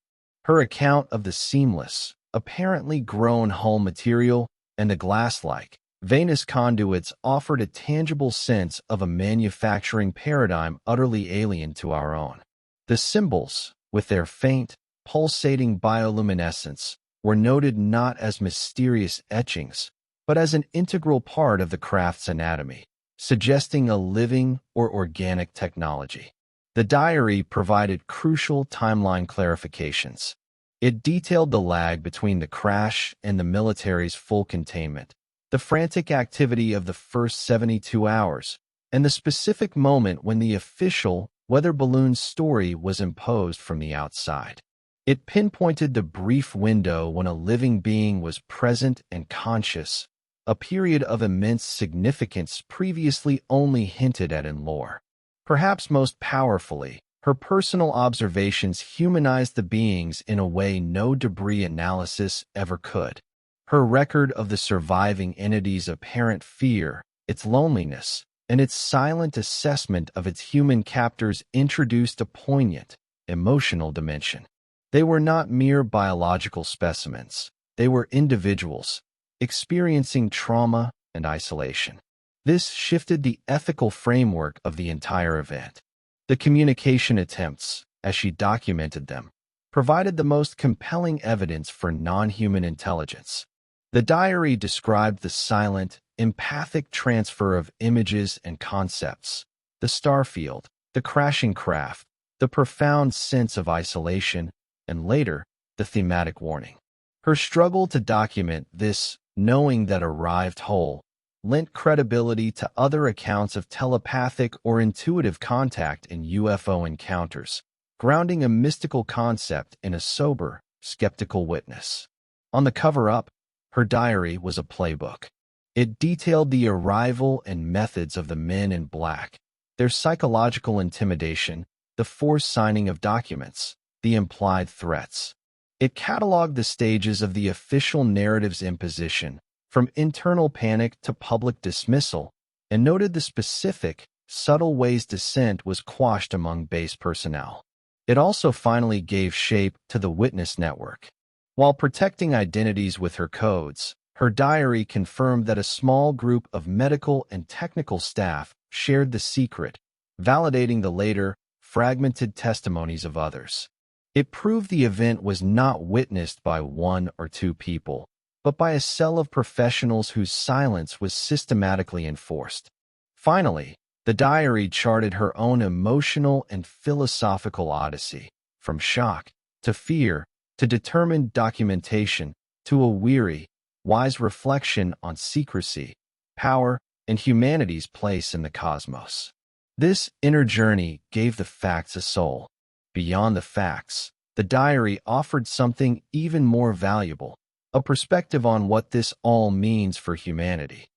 Her account of the seamless, apparently grown hull material and the glass-like, veinous conduits offered a tangible sense of a manufacturing paradigm utterly alien to our own. The symbols, with their faint, pulsating bioluminescence, were noted not as mysterious etchings, but as an integral part of the craft's anatomy, suggesting a living or organic technology. The diary provided crucial timeline clarifications. It detailed the lag between the crash and the military's full containment, the frantic activity of the first 72 hours, and the specific moment when the official weather balloon story was imposed from the outside. It pinpointed the brief window when a living being was present and conscious, a period of immense significance previously only hinted at in lore. Perhaps most powerfully, her personal observations humanized the beings in a way no debris analysis ever could. Her record of the surviving entity's apparent fear, its loneliness, and its silent assessment of its human captors introduced a poignant, emotional dimension. They were not mere biological specimens. They were individuals, experiencing trauma and isolation. This shifted the ethical framework of the entire event. The communication attempts, as she documented them, provided the most compelling evidence for non-human intelligence. The diary described the silent, empathic transfer of images and concepts, the starfield, the crashing craft, the profound sense of isolation, and later, the thematic warning. Her struggle to document this, knowing that arrived whole, lent credibility to other accounts of telepathic or intuitive contact in UFO encounters, grounding a mystical concept in a sober, skeptical witness. On the cover-up, her diary was a playbook. It detailed the arrival and methods of the men in black, their psychological intimidation, the forced signing of documents, the implied threats. It cataloged the stages of the official narrative's imposition, from internal panic to public dismissal, and noted the specific, subtle ways dissent was quashed among base personnel. It also finally gave shape to the witness network. While protecting identities with her codes, her diary confirmed that a small group of medical and technical staff shared the secret, validating the later, fragmented testimonies of others. It proved the event was not witnessed by one or two people, but by a cell of professionals whose silence was systematically enforced. Finally, the diary charted her own emotional and philosophical odyssey, from shock to fear to determined documentation to a weary, wise reflection on secrecy, power, and humanity's place in the cosmos. This inner journey gave the facts a soul. Beyond the facts, the diary offered something even more valuable, a perspective on what this all means for humanity.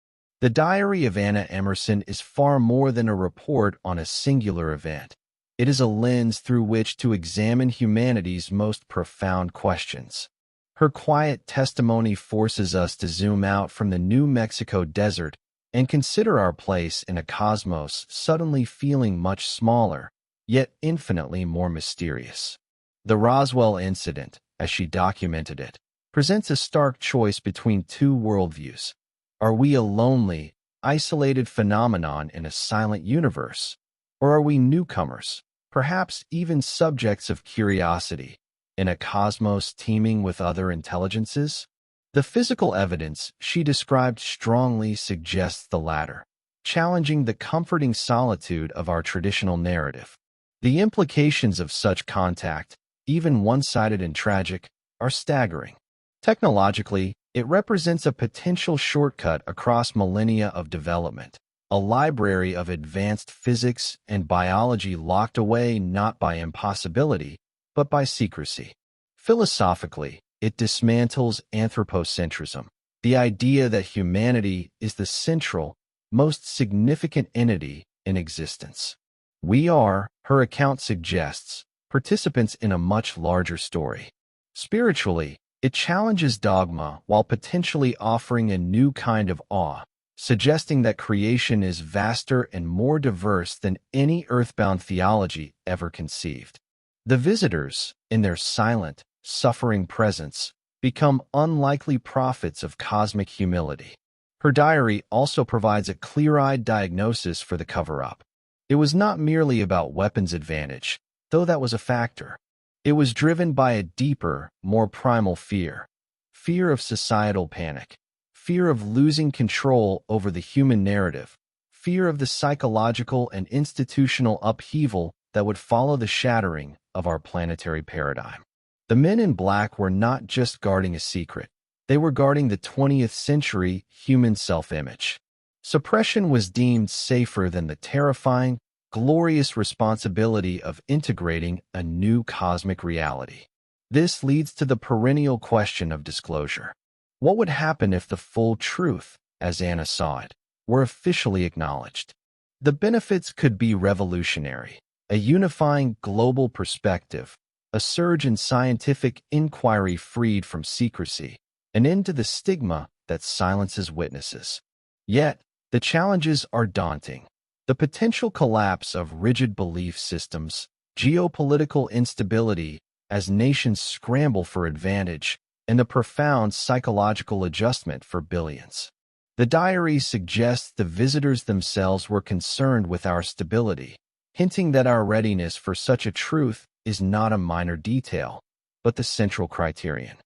The Diary of Anna Emerson is far more than a report on a singular event. It is a lens through which to examine humanity's most profound questions. Her quiet testimony forces us to zoom out from the New Mexico desert and consider our place in a cosmos suddenly feeling much smaller, yet infinitely more mysterious. The Roswell incident, as she documented it, presents a stark choice between two worldviews. Are we a lonely, isolated phenomenon in a silent universe? Or are we newcomers, perhaps even subjects of curiosity, in a cosmos teeming with other intelligences? The physical evidence she described strongly suggests the latter, challenging the comforting solitude of our traditional narrative. The implications of such contact, even one-sided and tragic, are staggering. Technologically, it represents a potential shortcut across millennia of development, a library of advanced physics and biology locked away not by impossibility, but by secrecy. Philosophically, it dismantles anthropocentrism, the idea that humanity is the central, most significant entity in existence. We are, her account suggests, participants in a much larger story. Spiritually, it challenges dogma while potentially offering a new kind of awe, suggesting that creation is vaster and more diverse than any earthbound theology ever conceived. The visitors, in their silent, suffering presence, become unlikely prophets of cosmic humility. Her diary also provides a clear-eyed diagnosis for the cover-up. It was not merely about weapons advantage, though that was a factor. It was driven by a deeper, more primal fear. Fear of societal panic. Fear of losing control over the human narrative. Fear of the psychological and institutional upheaval that would follow the shattering of our planetary paradigm. The men in black were not just guarding a secret. They were guarding the 20th century human self-image. Suppression was deemed safer than the terrifying, glorious responsibility of integrating a new cosmic reality. This leads to the perennial question of disclosure. What would happen if the full truth, as Anna saw it, were officially acknowledged? The benefits could be revolutionary: a unifying global perspective, a surge in scientific inquiry freed from secrecy, an end to the stigma that silences witnesses. Yet, the challenges are daunting. The potential collapse of rigid belief systems, geopolitical instability as nations scramble for advantage, and the profound psychological adjustment for billions. The diary suggests the visitors themselves were concerned with our stability, hinting that our readiness for such a truth is not a minor detail, but the central criterion.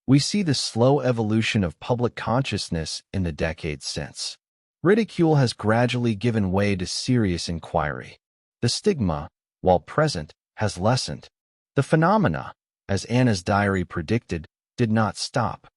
We see the slow evolution of public consciousness in the decades since. Ridicule has gradually given way to serious inquiry. The stigma, while present, has lessened. The phenomena, as Anna's diary predicted, did not stop.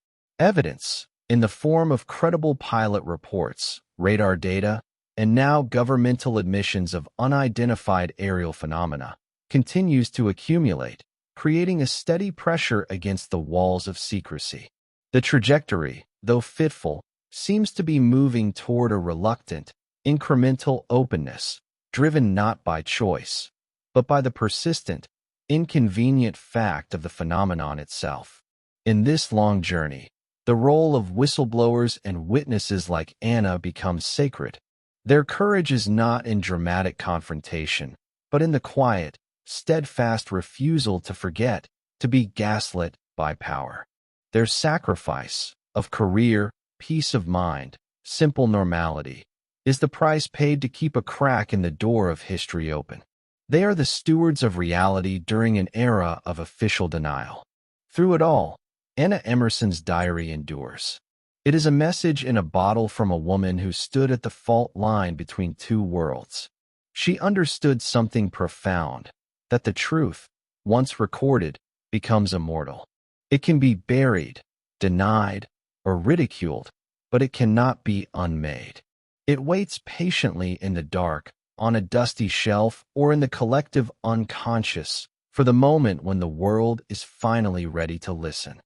Evidence, in the form of credible pilot reports, radar data, and now governmental admissions of unidentified aerial phenomena, continues to accumulate, creating a steady pressure against the walls of secrecy. The trajectory, though fitful, seems to be moving toward a reluctant, incremental openness, driven not by choice, but by the persistent, inconvenient fact of the phenomenon itself. In this long journey, the role of whistleblowers and witnesses like Anna becomes sacred. Their courage is not in dramatic confrontation, but in the quiet, steadfast refusal to forget, to be gaslit by power. Their sacrifice of career, peace of mind, simple normality, is the price paid to keep a crack in the door of history open. They are the stewards of reality during an era of official denial. Through it all, Anna Emerson's diary endures. It is a message in a bottle from a woman who stood at the fault line between two worlds. She understood something profound, that the truth, once recorded, becomes immortal. It can be buried, denied, or ridiculed, but it cannot be unmade. It waits patiently in the dark, on a dusty shelf, or in the collective unconscious, for the moment when the world is finally ready to listen.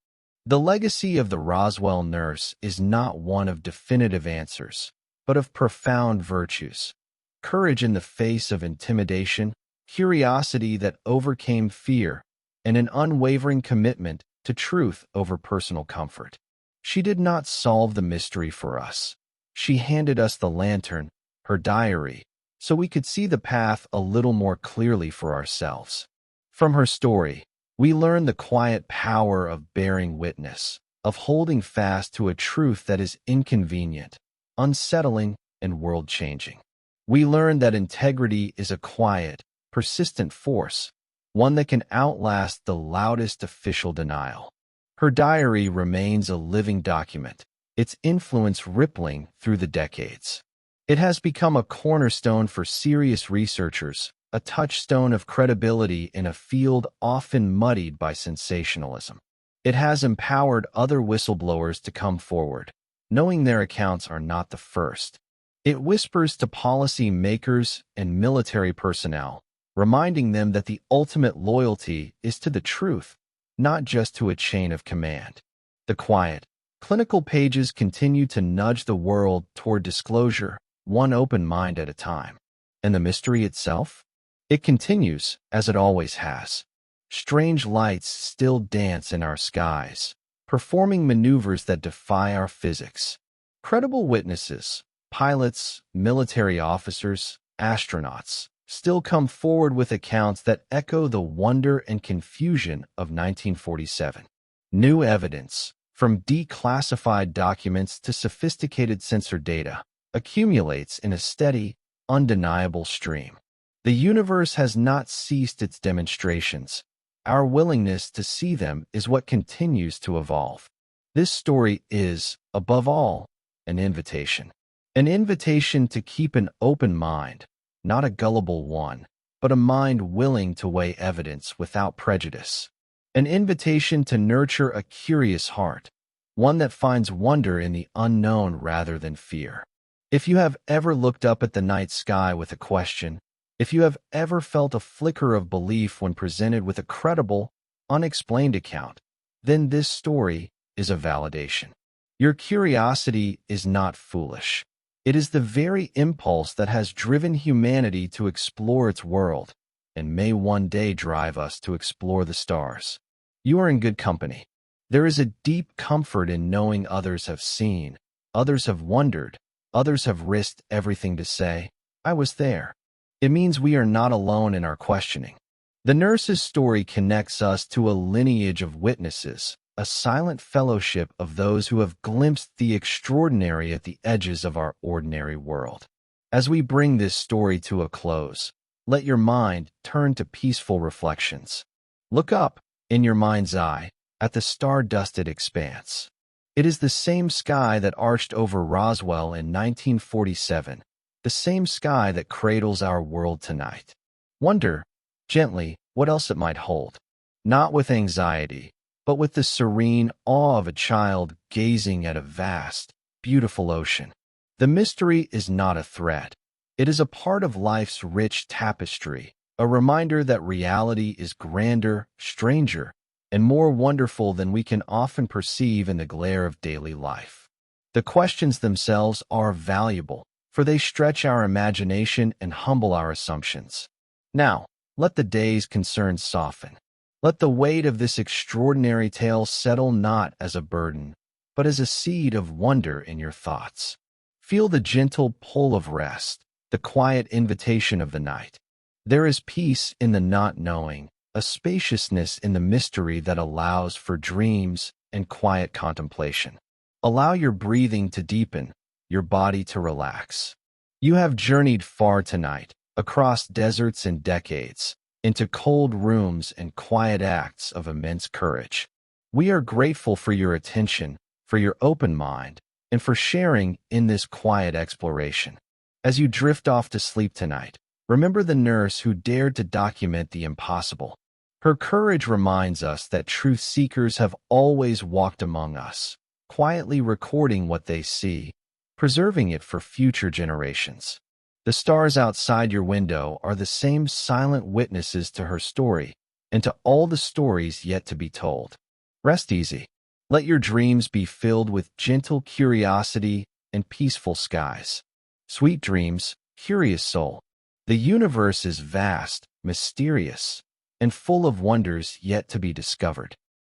The legacy of the Roswell nurse is not one of definitive answers, but of profound virtues. Courage in the face of intimidation, curiosity that overcame fear, and an unwavering commitment to truth over personal comfort. She did not solve the mystery for us. She handed us the lantern, her diary, so we could see the path a little more clearly for ourselves. From her story, we learn the quiet power of bearing witness, of holding fast to a truth that is inconvenient, unsettling, and world-changing. We learn that integrity is a quiet, persistent force, one that can outlast the loudest official denial. Her diary remains a living document, its influence rippling through the decades. It has become a cornerstone for serious researchers, a touchstone of credibility in a field often muddied by sensationalism. It has empowered other whistleblowers to come forward, knowing their accounts are not the first. It whispers to policy makers and military personnel, reminding them that the ultimate loyalty is to the truth, not just to a chain of command. The quiet, clinical pages continue to nudge the world toward disclosure, one open mind at a time. And the mystery itself? It continues, as it always has. Strange lights still dance in our skies, performing maneuvers that defy our physics. Credible witnesses, pilots, military officers, astronauts, still come forward with accounts that echo the wonder and confusion of 1947. New evidence, from declassified documents to sophisticated sensor data, accumulates in a steady, undeniable stream. The universe has not ceased its demonstrations. Our willingness to see them is what continues to evolve. This story is, above all, an invitation. An invitation to keep an open mind, not a gullible one, but a mind willing to weigh evidence without prejudice. An invitation to nurture a curious heart, one that finds wonder in the unknown rather than fear. If you have ever looked up at the night sky with a question, if you have ever felt a flicker of belief when presented with a credible, unexplained account, then this story is a validation. Your curiosity is not foolish. It is the very impulse that has driven humanity to explore its world, and may one day drive us to explore the stars. You are in good company. There is a deep comfort in knowing others have seen, others have wondered, others have risked everything to say, "I was there." It means we are not alone in our questioning. The nurse's story connects us to a lineage of witnesses, a silent fellowship of those who have glimpsed the extraordinary at the edges of our ordinary world. As we bring this story to a close, let your mind turn to peaceful reflections. Look up, in your mind's eye, at the star-dusted expanse. It is the same sky that arched over Roswell in 1947, the same sky that cradles our world tonight. Wonder, gently, what else it might hold. Not with anxiety, but with the serene awe of a child gazing at a vast, beautiful ocean. The mystery is not a threat. It is a part of life's rich tapestry, a reminder that reality is grander, stranger, and more wonderful than we can often perceive in the glare of daily life. The questions themselves are valuable, for they stretch our imagination and humble our assumptions. Now, let the day's concerns soften. Let the weight of this extraordinary tale settle not as a burden, but as a seed of wonder in your thoughts. Feel the gentle pull of rest, the quiet invitation of the night. There is peace in the not knowing, a spaciousness in the mystery that allows for dreams and quiet contemplation. Allow your breathing to deepen, your body to relax. You have journeyed far tonight, across deserts and decades, into cold rooms and quiet acts of immense courage. We are grateful for your attention, for your open mind, and for sharing in this quiet exploration. As you drift off to sleep tonight, remember the nurse who dared to document the impossible. Her courage reminds us that truth seekers have always walked among us, quietly recording what they see, preserving it for future generations. The stars outside your window are the same silent witnesses to her story and to all the stories yet to be told. Rest easy. Let your dreams be filled with gentle curiosity and peaceful skies. Sweet dreams, curious soul. The universe is vast, mysterious, and full of wonders yet to be discovered.